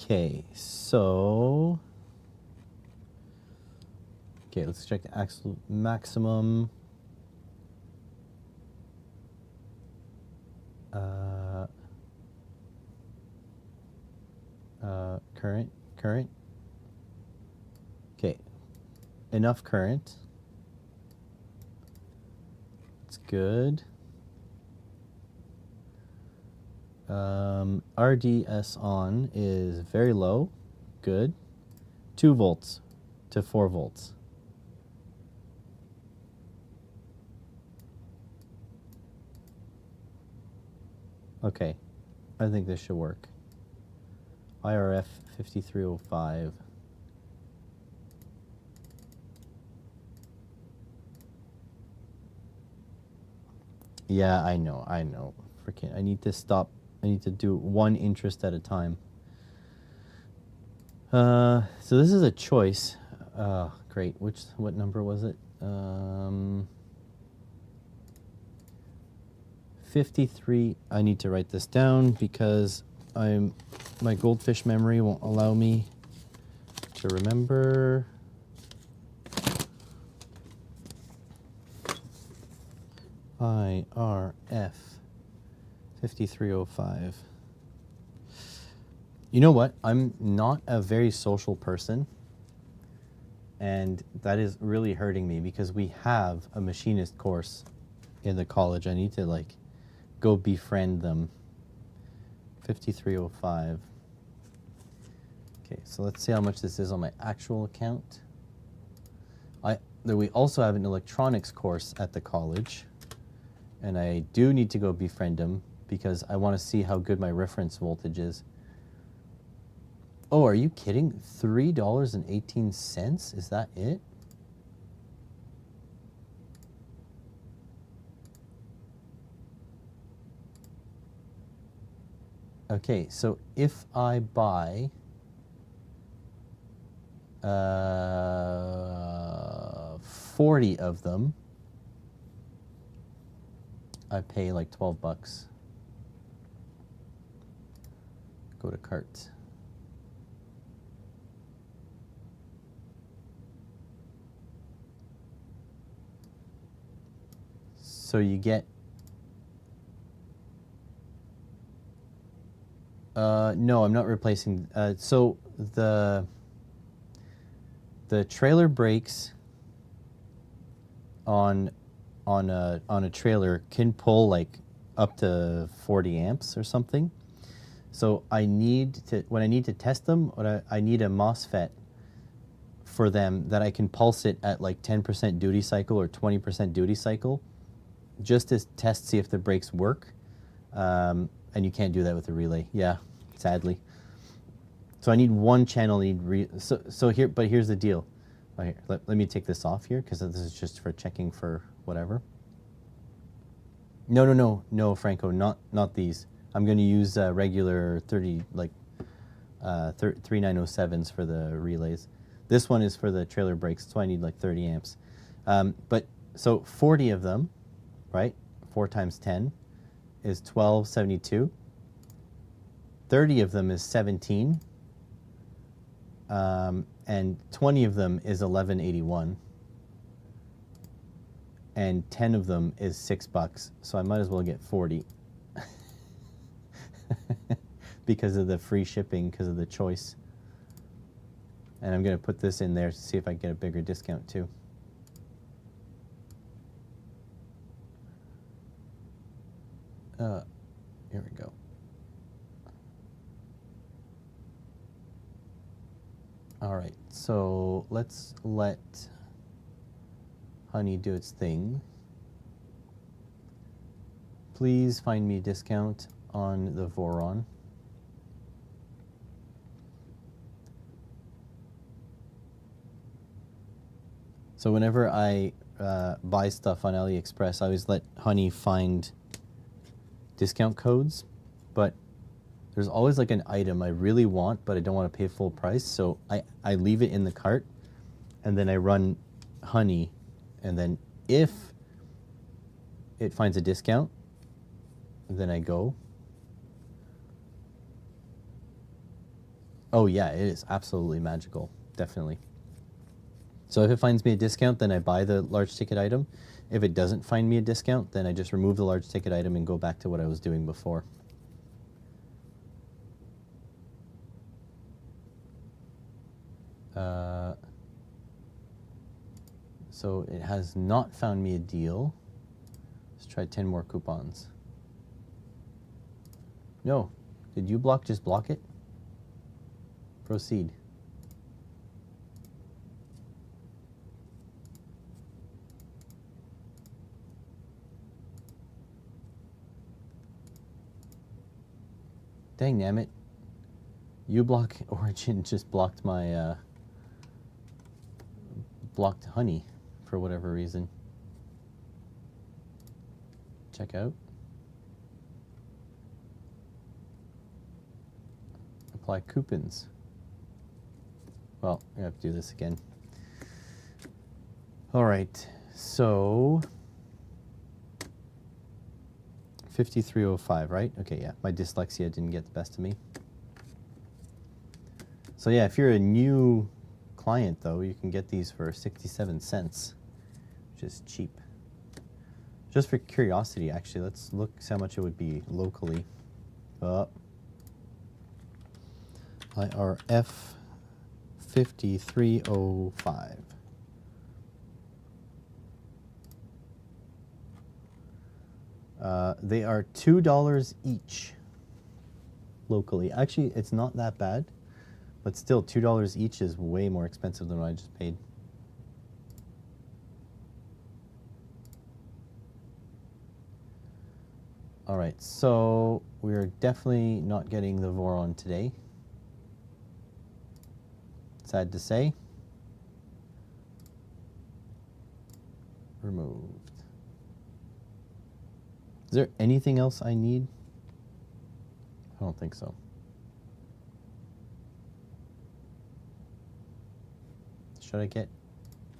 Okay, so let's check the absolute maximum. Current. Okay, enough current. It's good. RDS on is very low. Good. 2 volts to 4 volts. Okay, I think this should work. IRF 5305. Yeah, I know. Freaking, I need to stop. I need to do one interest at a time. So this is a choice. Great. What number was it? 53. I need to write this down because my goldfish memory won't allow me to remember. IRF 5305. You know what? I'm not a very social person, and that is really hurting me because we have a machinist course in the college. I need to go befriend them. 5305. Okay, so let's see how much this is on my actual account. We also have an electronics course at the college, and I do need to go befriend them because I want to see how good my reference voltage is. Oh, are you kidding? $3.18? Is that it? Okay, so if I buy 40 of them, I pay like 12 bucks. Go to cart. So you get No, I'm not replacing. So the trailer brakes on a trailer can pull like up to 40 amps or something. So I need to, when I need to test them, I need a MOSFET for them that I can pulse it at like 10% duty cycle or 20% duty cycle, just to test, see if the brakes work. And you can't do that with a relay, yeah, sadly. So I need one channel. So here, but here's the deal. Oh, here, let me take this off here because this is just for checking for whatever. No, Franco, not these. I'm going to use regular 3907s for the relays. This one is for the trailer brakes, so I need like 30 amps. But so 40 of them, right? 4 times 10 is 1272. 30 of them is 17. And 20 of them is 1181. And 10 of them is $6. So I might as well get 40. Because of the free shipping, because of the choice. And I'm going to put this in there to see if I can get a bigger discount too. Here we go. All right, so let's let Honey do its thing. Please find me a discount on the Voron. So whenever I buy stuff on AliExpress, I always let Honey find discount codes, but there's always like an item I really want, but I don't want to pay full price, so I leave it in the cart, and then I run Honey, and then if it finds a discount, then I go. Oh yeah, it is absolutely magical, definitely. So if it finds me a discount, then I buy the large ticket item. If it doesn't find me a discount, then I just remove the large ticket item and go back to what I was doing before. So it has not found me a deal. Let's try 10 more coupons. No. Did you just block it? Proceed. Dang nammit. uBlock Origin just blocked my blocked Honey for whatever reason. Check out. Apply coupons. Well, I have to do this again. All right, so 5305, right? Okay, yeah, my dyslexia didn't get the best of me. So yeah, if you're a new client though, you can get these for 67 cents, which is cheap. Just for curiosity, actually, let's look see how much it would be locally. IRF 5305. They are $2 each locally. Actually, it's not that bad, but still $2 each is way more expensive than what I just paid. All right, so we're definitely not getting the Voron today. Sad to say. Removed. Is there anything else I need? I don't think so. Should I get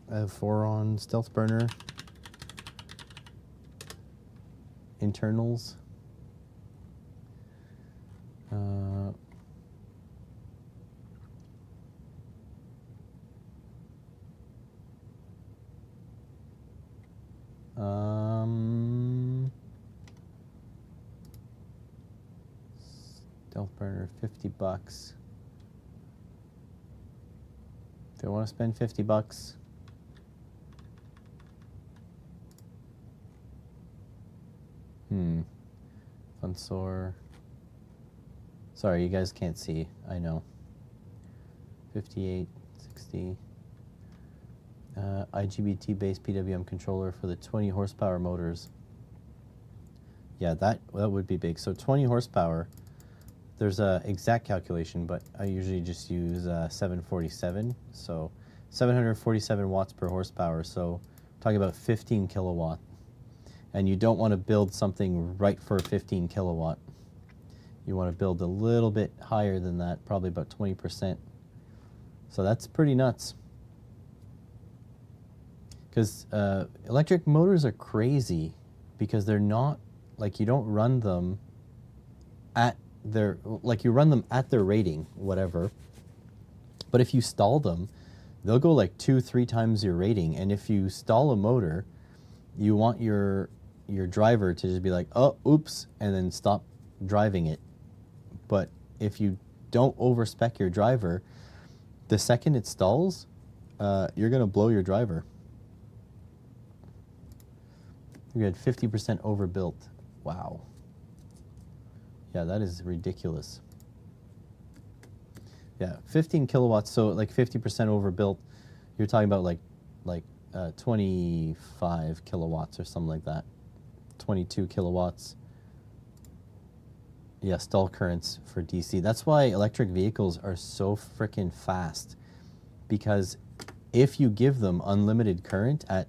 a Voron Stealth Burner? Internals? Stealth burner, $50. Do I want to spend $50? Funsor. Sorry, you guys can't see. I know. 58, 60. IGBT-based PWM controller for the 20 horsepower motors. Yeah, that would be big. So 20 horsepower. There's a exact calculation, but I usually just use 747. So 747 watts per horsepower. So talking about 15 kilowatt. And you don't want to build something right for 15 kilowatt. You want to build a little bit higher than that, probably about 20%. So that's pretty nuts. Because electric motors are crazy because they're not, like, you don't run them at their, like, you run them at their rating, whatever. But if you stall them, they'll go like 2-3 times your rating. And if you stall a motor, you want your driver to just be like, oh, oops, and then stop driving it. But if you don't overspec your driver, the second it stalls, you're going to blow your driver. You had 50% overbuilt. Wow. Yeah, that is ridiculous. Yeah, 15 kilowatts, so like 50% overbuilt. You're talking about like 25 kilowatts or something like that. 22 kilowatts. Yeah, stall currents for DC. That's why electric vehicles are so freaking fast. Because if you give them unlimited current at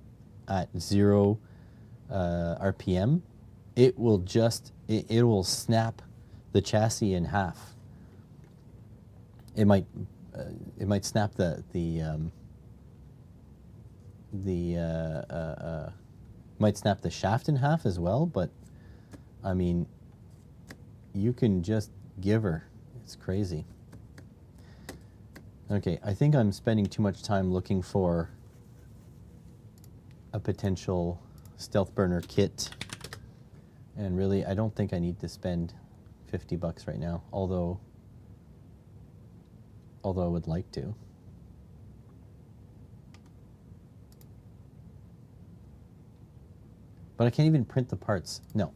0 RPM, it will snap the chassis in half. It might snap might snap the shaft in half as well, but I mean, you can just give her. It's crazy. Okay, I think I'm spending too much time looking for a potential stealth burner kit, and really I don't think I need to spend $50 right now, although I would like to. But I can't even print the parts. No.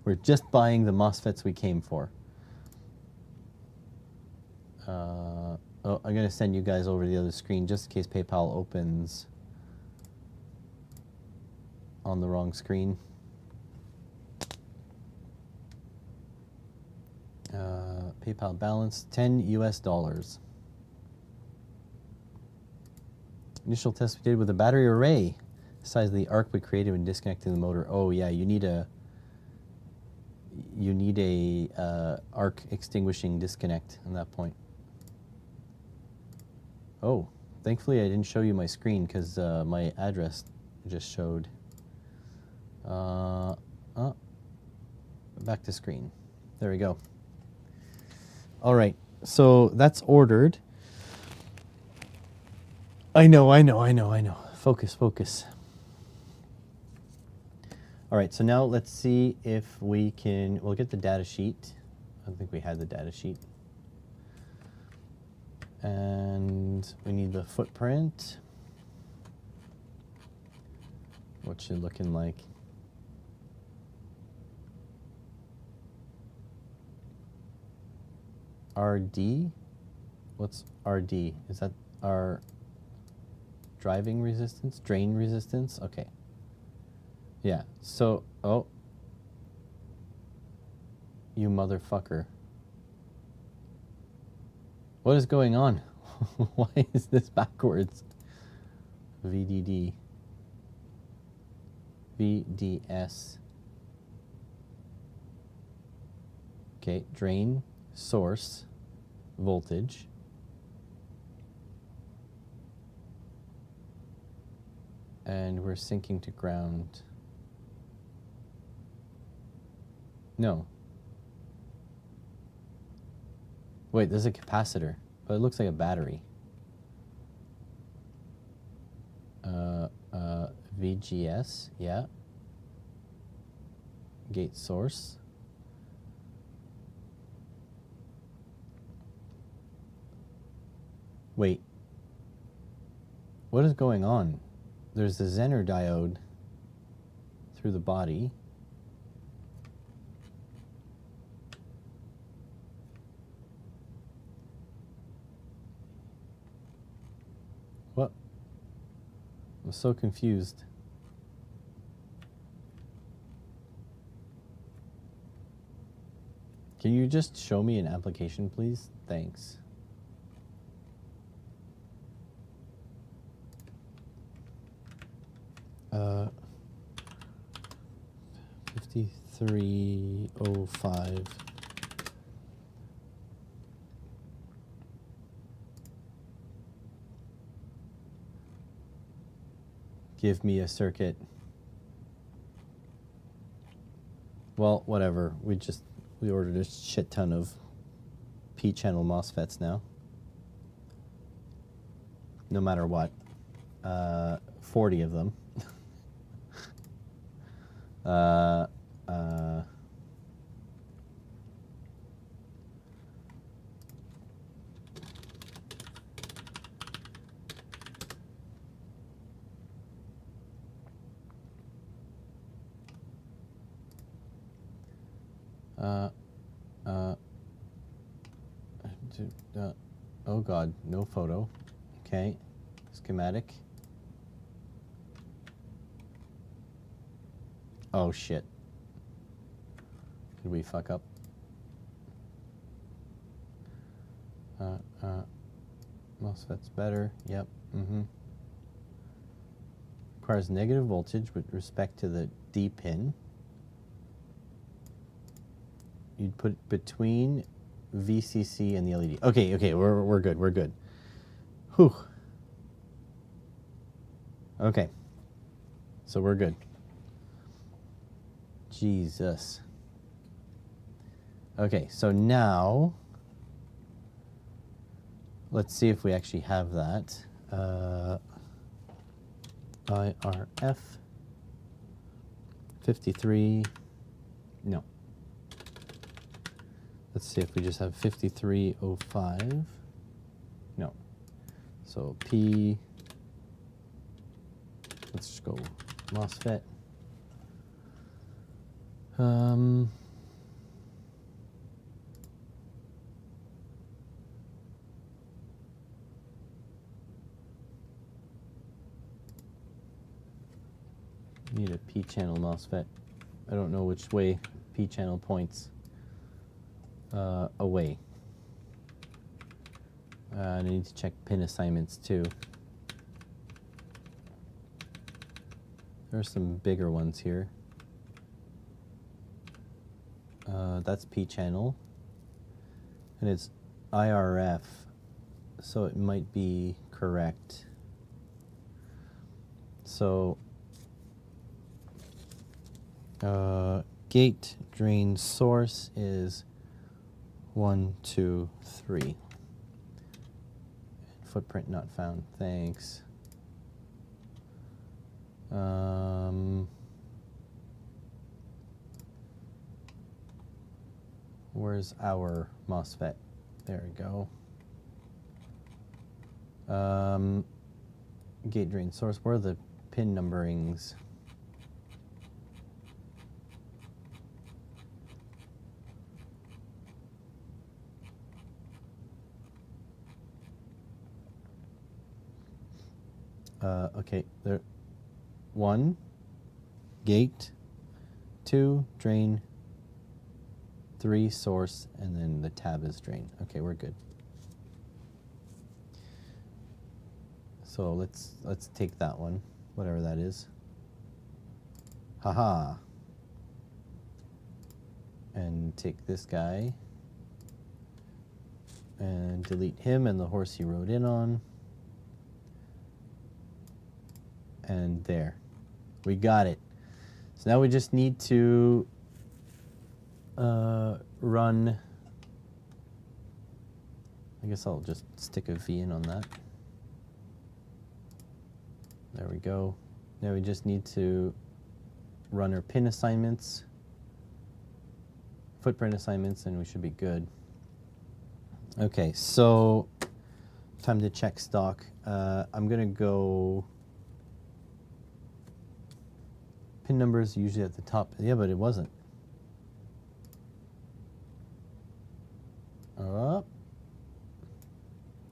We're just buying the MOSFETs we came for. Oh, I'm going to send you guys over to the other screen just in case PayPal opens on the wrong screen. PayPal balance, $10 US. Initial test we did with a battery array. The size of the arc we created when disconnecting the motor. Oh yeah, you need a arc extinguishing disconnect at that point. Oh, thankfully I didn't show you my screen because my address just showed. Back to screen. There we go. All right, so that's ordered. I know. Focus. All right, so now let's see if we can, we'll get the data sheet. I think we had the data sheet. And we need the footprint. What's it looking like? RD? What's RD? Is that our driving resistance? Drain resistance? Okay. Yeah, so, oh. You motherfucker. What is going on? Why is this backwards? VDD. VDS. Okay, drain, source, voltage. And we're syncing to ground. No. Wait, there's a capacitor, but it looks like a battery. VGS, yeah. Gate source. Wait. What is going on? There's the Zener diode through the body. What? I'm so confused. Can you just show me an application, please? Thanks. Uh, 5305. Give me a circuit. Well, whatever. We ordered a shit ton of P-channel MOSFETs now. No matter what. 40 of them. Oh God, no photo. Okay, schematic. Oh shit. Did we fuck up? MOSFET's better. Yep. Requires negative voltage with respect to the D pin. You'd put between VCC and the LED. Okay, we're good. We're good. Whew. Okay. So we're good. Jesus. Okay, so now let's see if we actually have that. IRF 53. No. Let's see if we just have 5305. No. So P. Let's just go MOSFET. Need a P-channel MOSFET. I don't know which way P-channel points away. I need to check pin assignments too. There are some bigger ones here. That's P-channel. And it's IRF, so it might be correct. So gate drain source is 1, 2, 3. Footprint not found. Thanks. Where's our MOSFET? There we go. Gate drain source. Where are the pin numberings? Okay, there. 1, gate. 2, drain. 3, source, and then the tab is drain. Okay, we're good. So let's take that one, whatever that is. Haha. And take this guy and delete him and the horse he rode in on. And there. We got it. So now we just need to run. I guess I'll just stick a V in on that. There we go. Now we just need to run our pin assignments, footprint assignments, and we should be good. Okay, so time to check stock. I'm gonna go. Pin numbers usually at the top. Yeah, but it wasn't.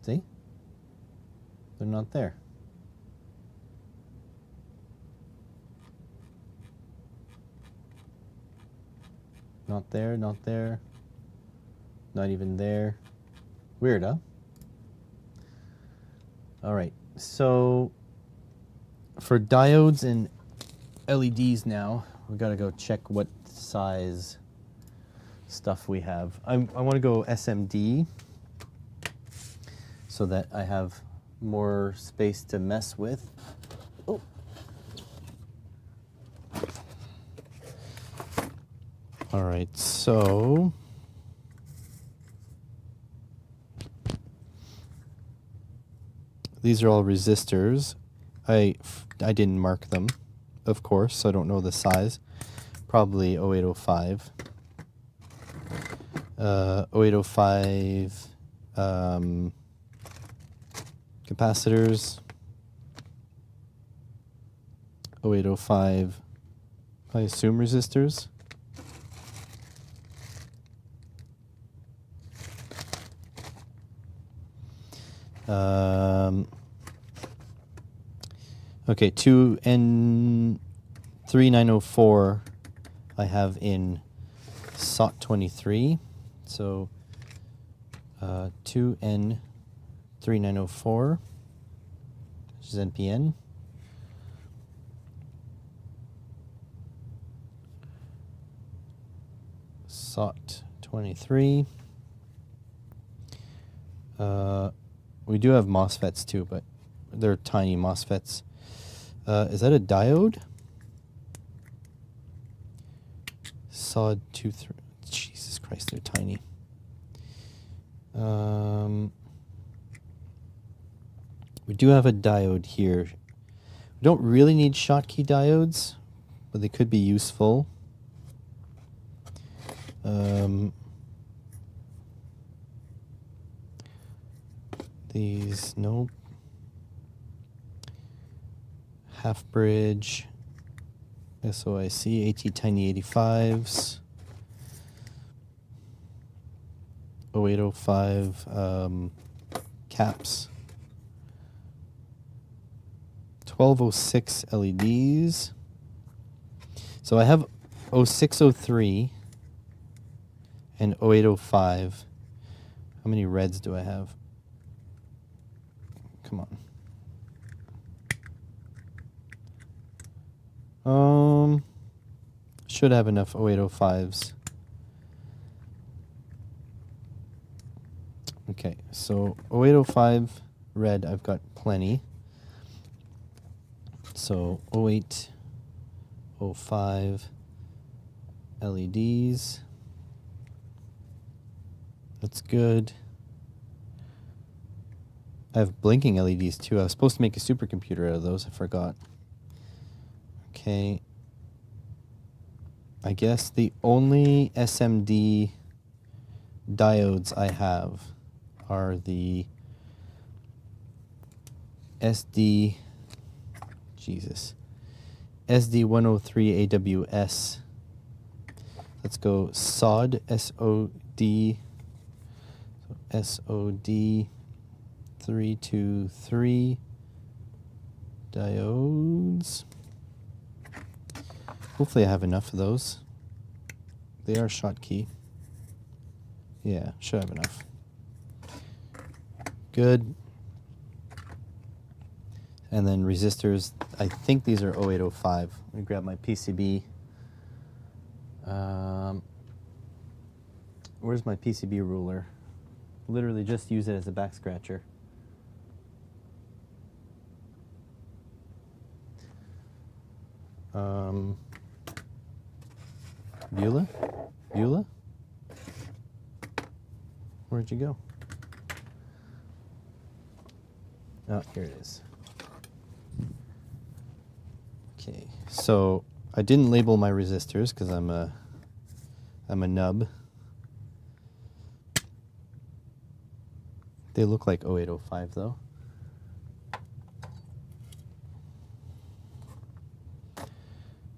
See? They're not there. Not there, not there. Not even there. Weird, huh? All right, so for diodes and LEDs now, we gotta go check what size stuff we have. I want to go SMD so that I have more space to mess with. Oh. All right, so these are all resistors. I didn't mark them, of course, so I don't know the size. Probably 0805. 0805 capacitors. 0805, I assume resistors. Okay, 2N3904 I have in SOT23. So 2N3904, which is NPN. SOT23. We do have MOSFETs too, but they're tiny MOSFETs. Is that a diode? SOD 23. Jesus Christ, they're tiny. We do have a diode here. We don't really need Schottky diodes, but they could be useful. These, nope. Half bridge, SOIC, AT Tiny 85s, 0805 caps, 1206 LEDs. So I have 0603 and 0805. How many reds do I have? Come on. Should have enough 0805s. Okay, so 0805 red, I've got plenty. So 0805 LEDs. That's good. I have blinking LEDs too. I was supposed to make a supercomputer out of those. I forgot. Okay. I guess the only SMD diodes I have are the SD103 AWS. Let's go SOD, SOD, SOD 323 diodes. Hopefully I have enough of those. They are Schottky. Yeah, should have enough. Good. And then resistors, I think these are 0805. Let me grab my PCB. Where's my PCB ruler? Literally just use it as a back scratcher. Beulah? Beulah? Where'd you go? Oh, here it is. Okay, so I didn't label my resistors because I'm a nub. They look like 0805 though.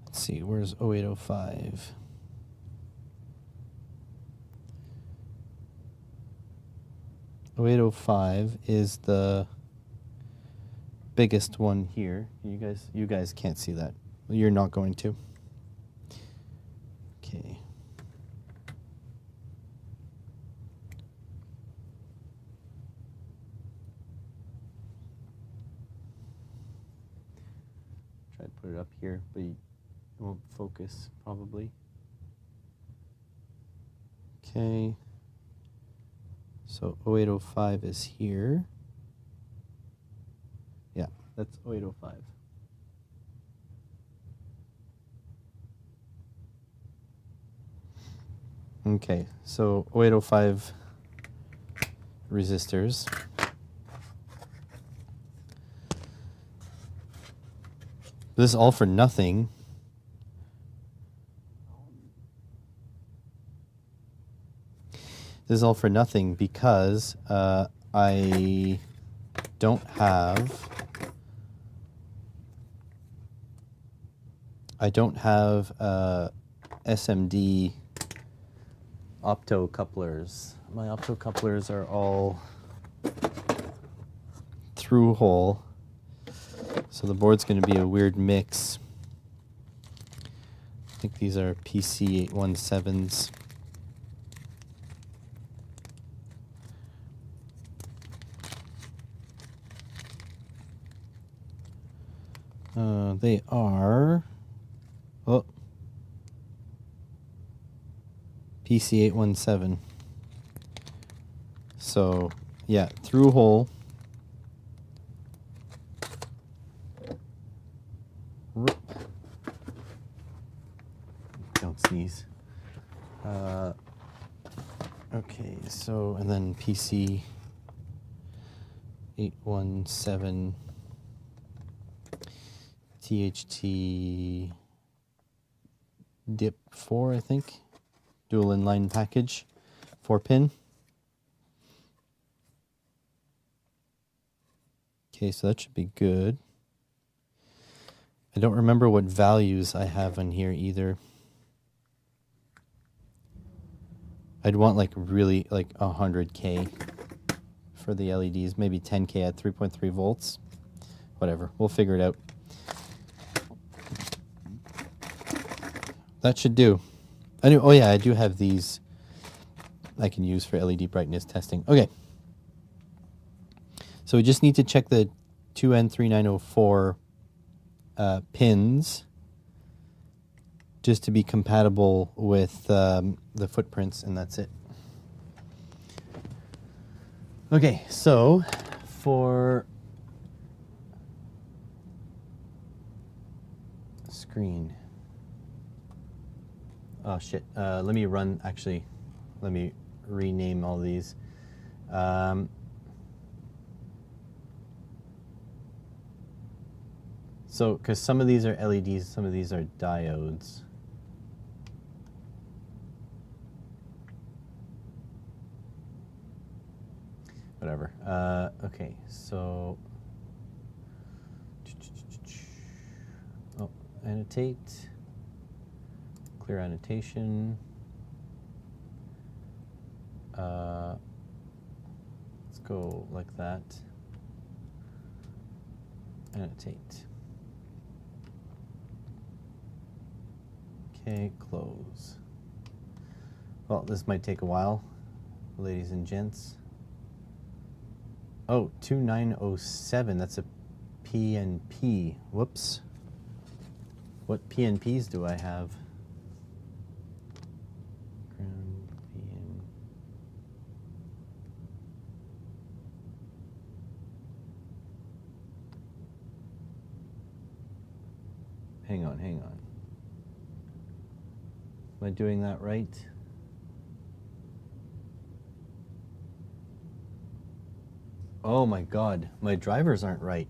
Let's see, where's 0805? .0805 is the biggest one here. You guys can't see that. You're not going to. Okay. Try to put it up here, but it won't focus probably. Okay. So 0805 is here. Yeah, that's 0805. Okay, so 0805 resistors. This is all for nothing. This is all for nothing because I don't have SMD optocouplers. My optocouplers are all through hole, so the board's going to be a weird mix. I think these are PC817s. They are, oh, PC817. So, yeah, through hole. Don't sneeze. Okay, so, and then PC817. THT DIP 4, I think. Dual inline package, 4-pin. Okay, so that should be good. I don't remember what values I have on here either. I'd want like really like 100K for the LEDs, maybe 10K at 3.3 volts. Whatever, we'll figure it out. That should do. Oh yeah, I do have these I can use for LED brightness testing. Okay. So we just need to check the 2N3904 pins just to be compatible with the footprints, and that's it. Okay, so for screen. Oh shit, let me rename all these. So, because some of these are LEDs, some of these are diodes. Whatever. Okay, so, oh, annotate. Clear annotation. Let's go like that. Annotate. Okay, close. Well, this might take a while, ladies and gents. Oh, 2907, that's a PNP. Whoops. What PNPs do I have? Hang on. Am I doing that right? Oh my God, my drivers aren't right.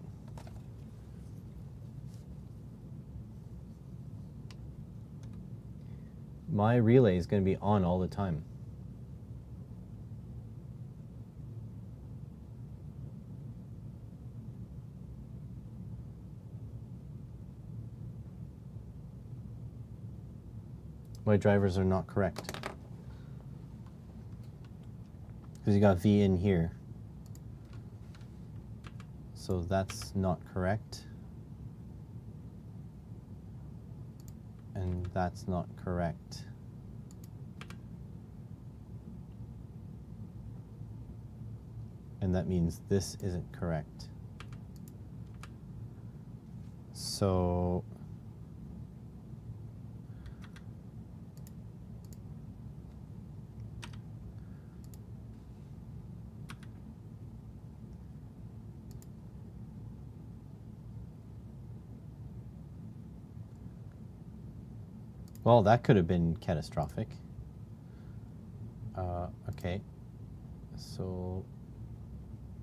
My relay is going to be on all the time. My drivers are not correct. Because you got V in here. So that's not correct. And that's not correct. And that means this isn't correct. So well, that could have been catastrophic. Okay, so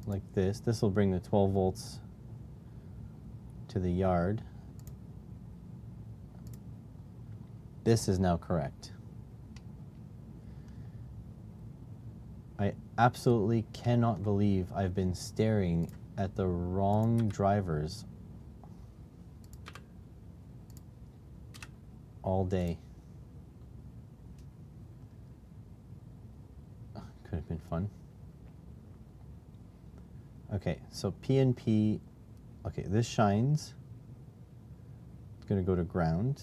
like this will bring the 12 volts to the yard. This is now correct. I absolutely cannot believe I've been staring at the wrong drivers all day. Could have been fun. Okay, so PNP, okay, this shines. It's going to go to ground.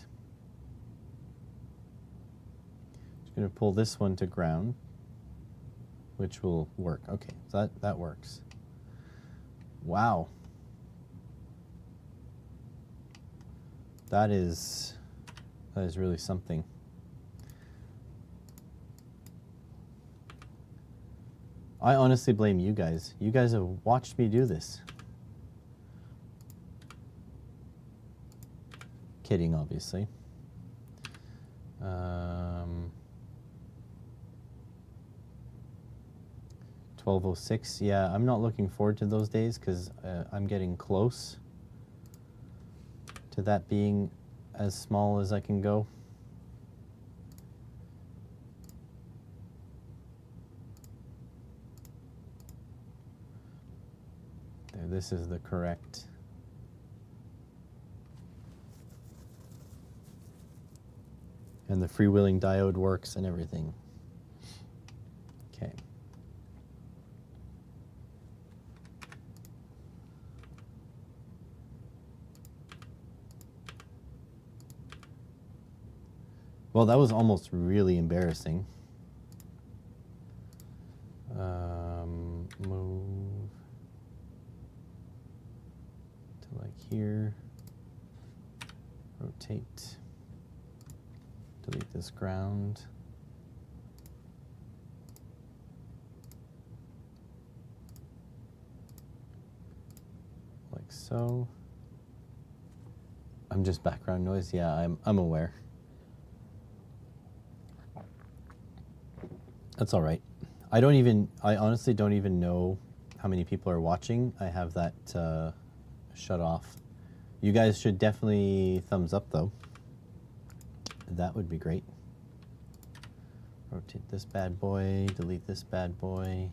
It's going to pull this one to ground, which will work. Okay, so that works. Wow. That is really something. I honestly blame you guys. You guys have watched me do this. Kidding, obviously. 12:06. Yeah, I'm not looking forward to those days because I'm getting close to that being as small as I can go. There, this is the correct. And the freewheeling diode works and everything. Okay. Well, that was almost really embarrassing. Move to like here. Rotate. Delete this ground. Like so. I'm just background noise. Yeah, I'm aware. That's all right. I honestly don't even know how many people are watching. I have that shut off. You guys should definitely thumbs up though. That would be great. Rotate this bad boy, delete this bad boy.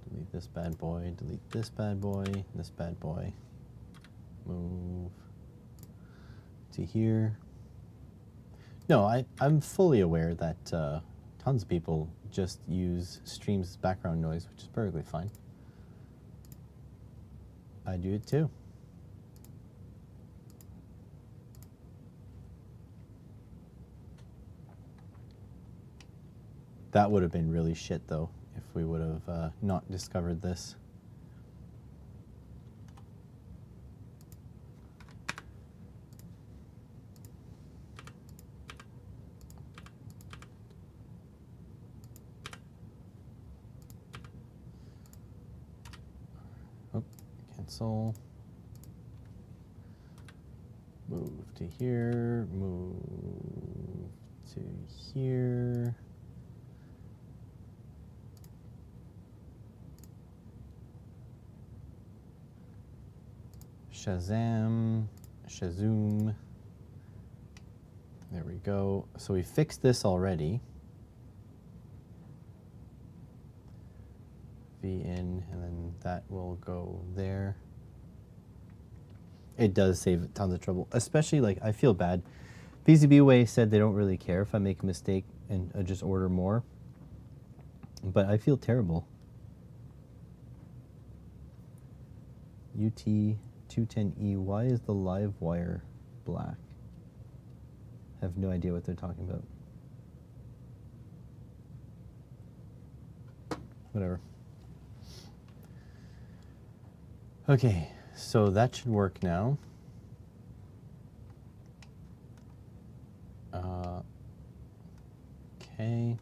Delete this bad boy, delete this bad boy, this bad boy. Move to here. No, I'm fully aware that tons of people just use streams as background noise, which is perfectly fine. I do it too. That would have been really shit though, if we would have not discovered this. Oh, cancel. Move to here, move to here. Shazam, Shazoom. There we go. So we fixed this already. V in, and then that will go there. It does save tons of trouble, especially like I feel bad. PCBWay said they don't really care if I make a mistake and just order more. But I feel terrible. UT210E, why is the live wire black? I have no idea what they're talking about. Whatever. Okay, so that should work now. Okay.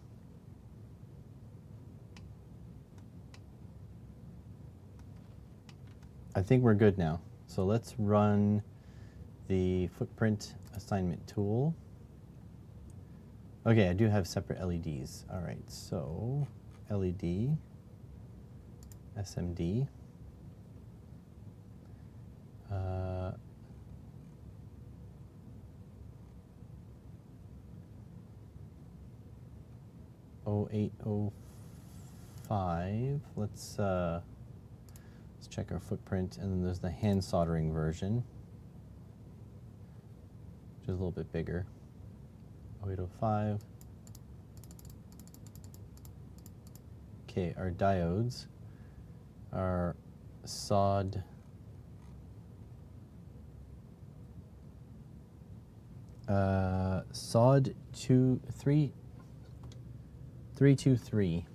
I think we're good now. So let's run the footprint assignment tool. Okay, I do have separate LEDs. All right, so LED, SMD. 0805. Let's check our footprint, and then there's the hand soldering version, which is a little bit bigger. 0805. Okay, our diodes are SOD SOD 323.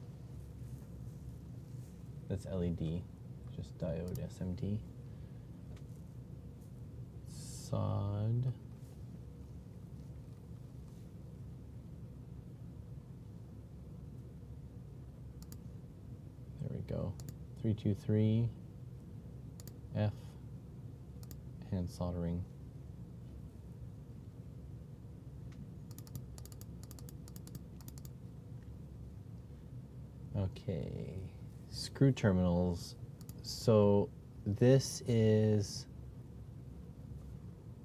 That's LED, just diode SMD. SOD. There we go. 323 F, hand soldering. Okay, screw terminals. So this is,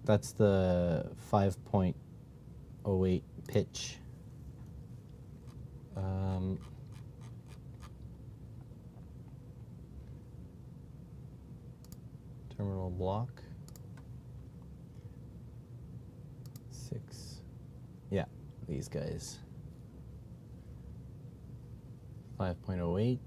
that's the 5.08 pitch. Terminal block. 6. Yeah, these guys. 5.08.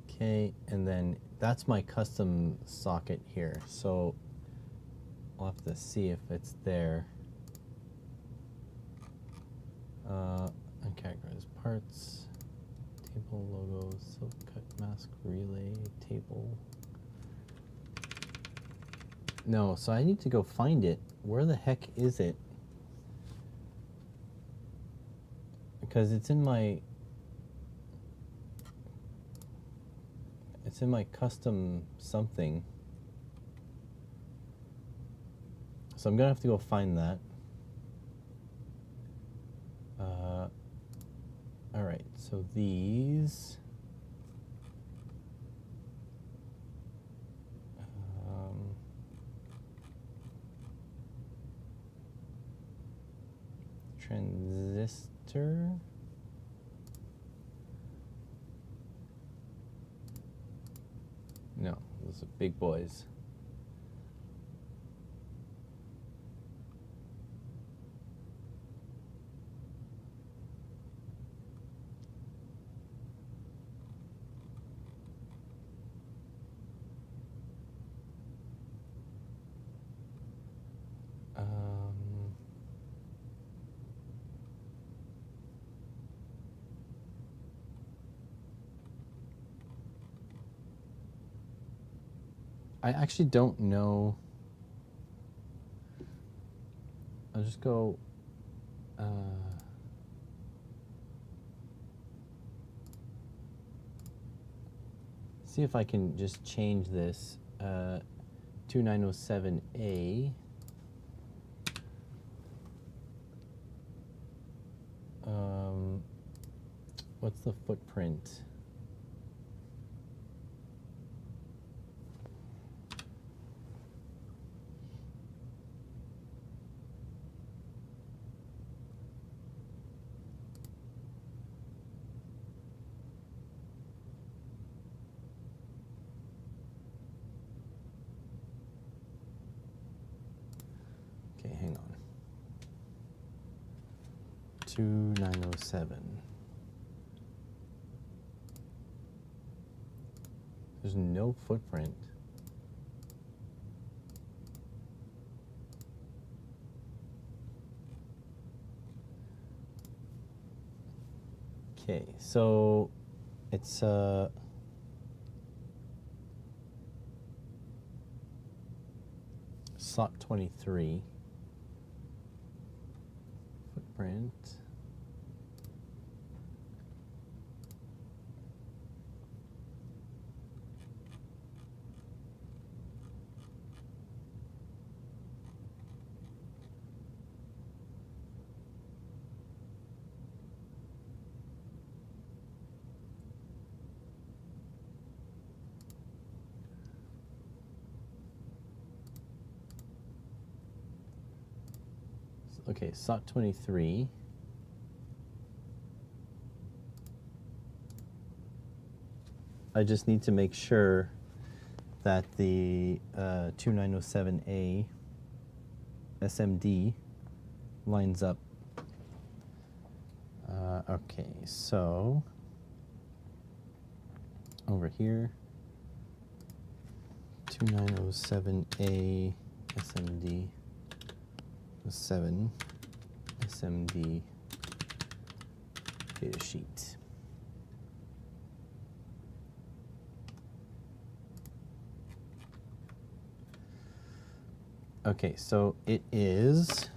Okay, and then that's my custom socket here. So I'll have to see if it's there. Uncategorized parts, table logos, silk cut mask relay table. No, so I need to go find it. Where the heck is it? Because it's in my custom something. So I'm gonna have to go find that. All right, so these. Transistor. No, those are big boys. I actually don't know. I'll just go. See if I can just change this 2907A. What's the footprint? 2907. There's no footprint. Okay, so it's SOC 23 footprint. Okay, SOC 23. I just need to make sure that the 2907A SMD lines up. Okay, so over here, 2907A SMD 7 SMD data sheet. Okay, so it is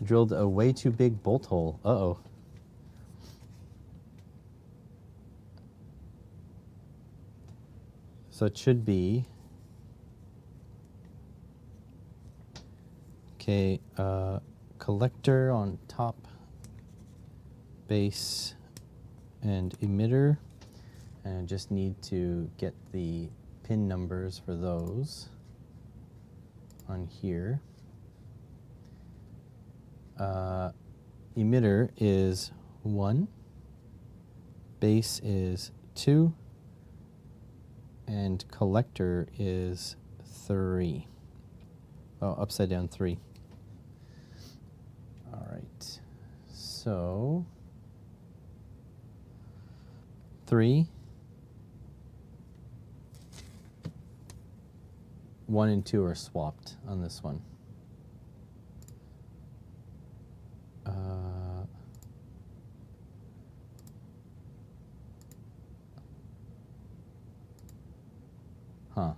drilled a way too big bolt hole. Uh-oh. So it should be okay, collector on top, base, and emitter. And I just need to get the pin numbers for those on here. Emitter is 1, base is 2, and collector is 3. Oh, upside down 3. All right, so 3, 1 and 2 are swapped on this one. Huh.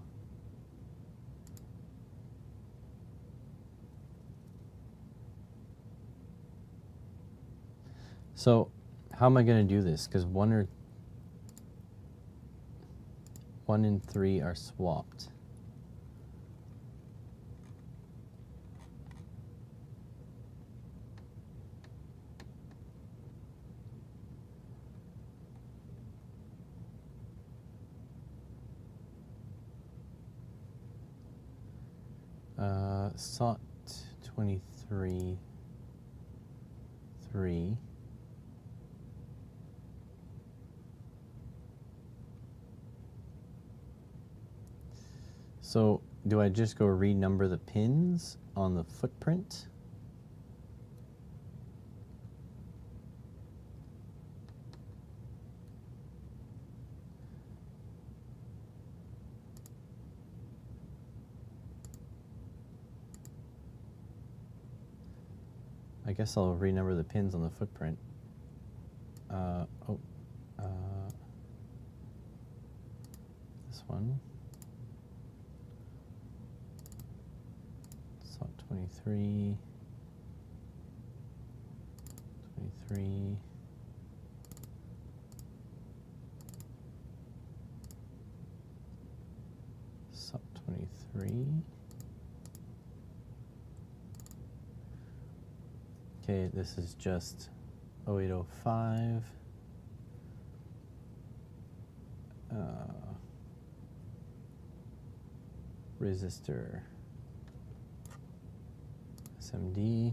So how am I going to do this? Because 1 and 3 are swapped. SOT 23 3. So do I just go renumber the pins on the footprint? I guess I'll renumber the pins on the footprint. This one. SOT 23. 23. SOT 23. Okay, this is just 0805. Resistor SMD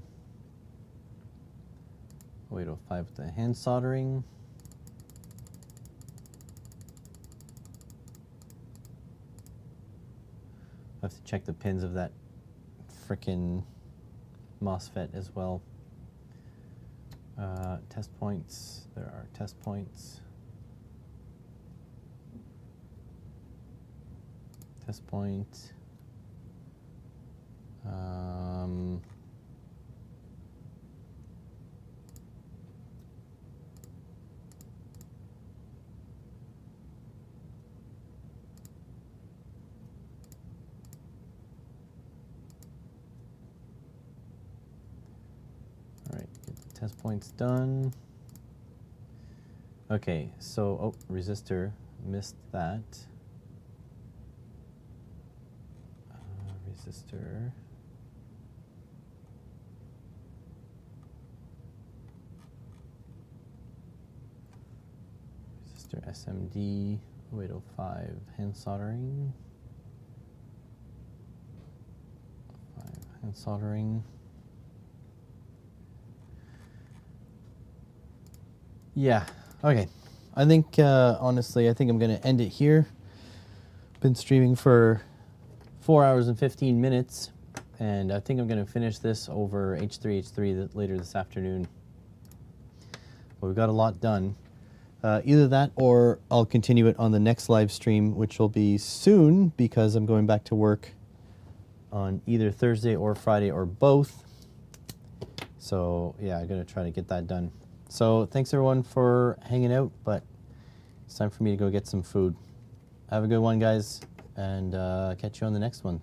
0805 with the hand soldering. I have to check the pins of that frickin' MOSFET as well. Test points. There are test points. Test point. All right, get the test points done. Okay, so, oh, resistor, missed that. Resistor. Resistor SMD 0805 hand soldering. 5 hand soldering. Yeah, okay. I think, honestly, I think I'm going to end it here. Been streaming for 4 hours and 15 minutes, and I think I'm going to finish this over H3H3 later this afternoon. But we've got a lot done. Either that or I'll continue it on the next live stream, which will be soon because I'm going back to work on either Thursday or Friday or both. So yeah, I'm going to try to get that done. So thanks everyone for hanging out, but it's time for me to go get some food. Have a good one, guys, and catch you on the next one.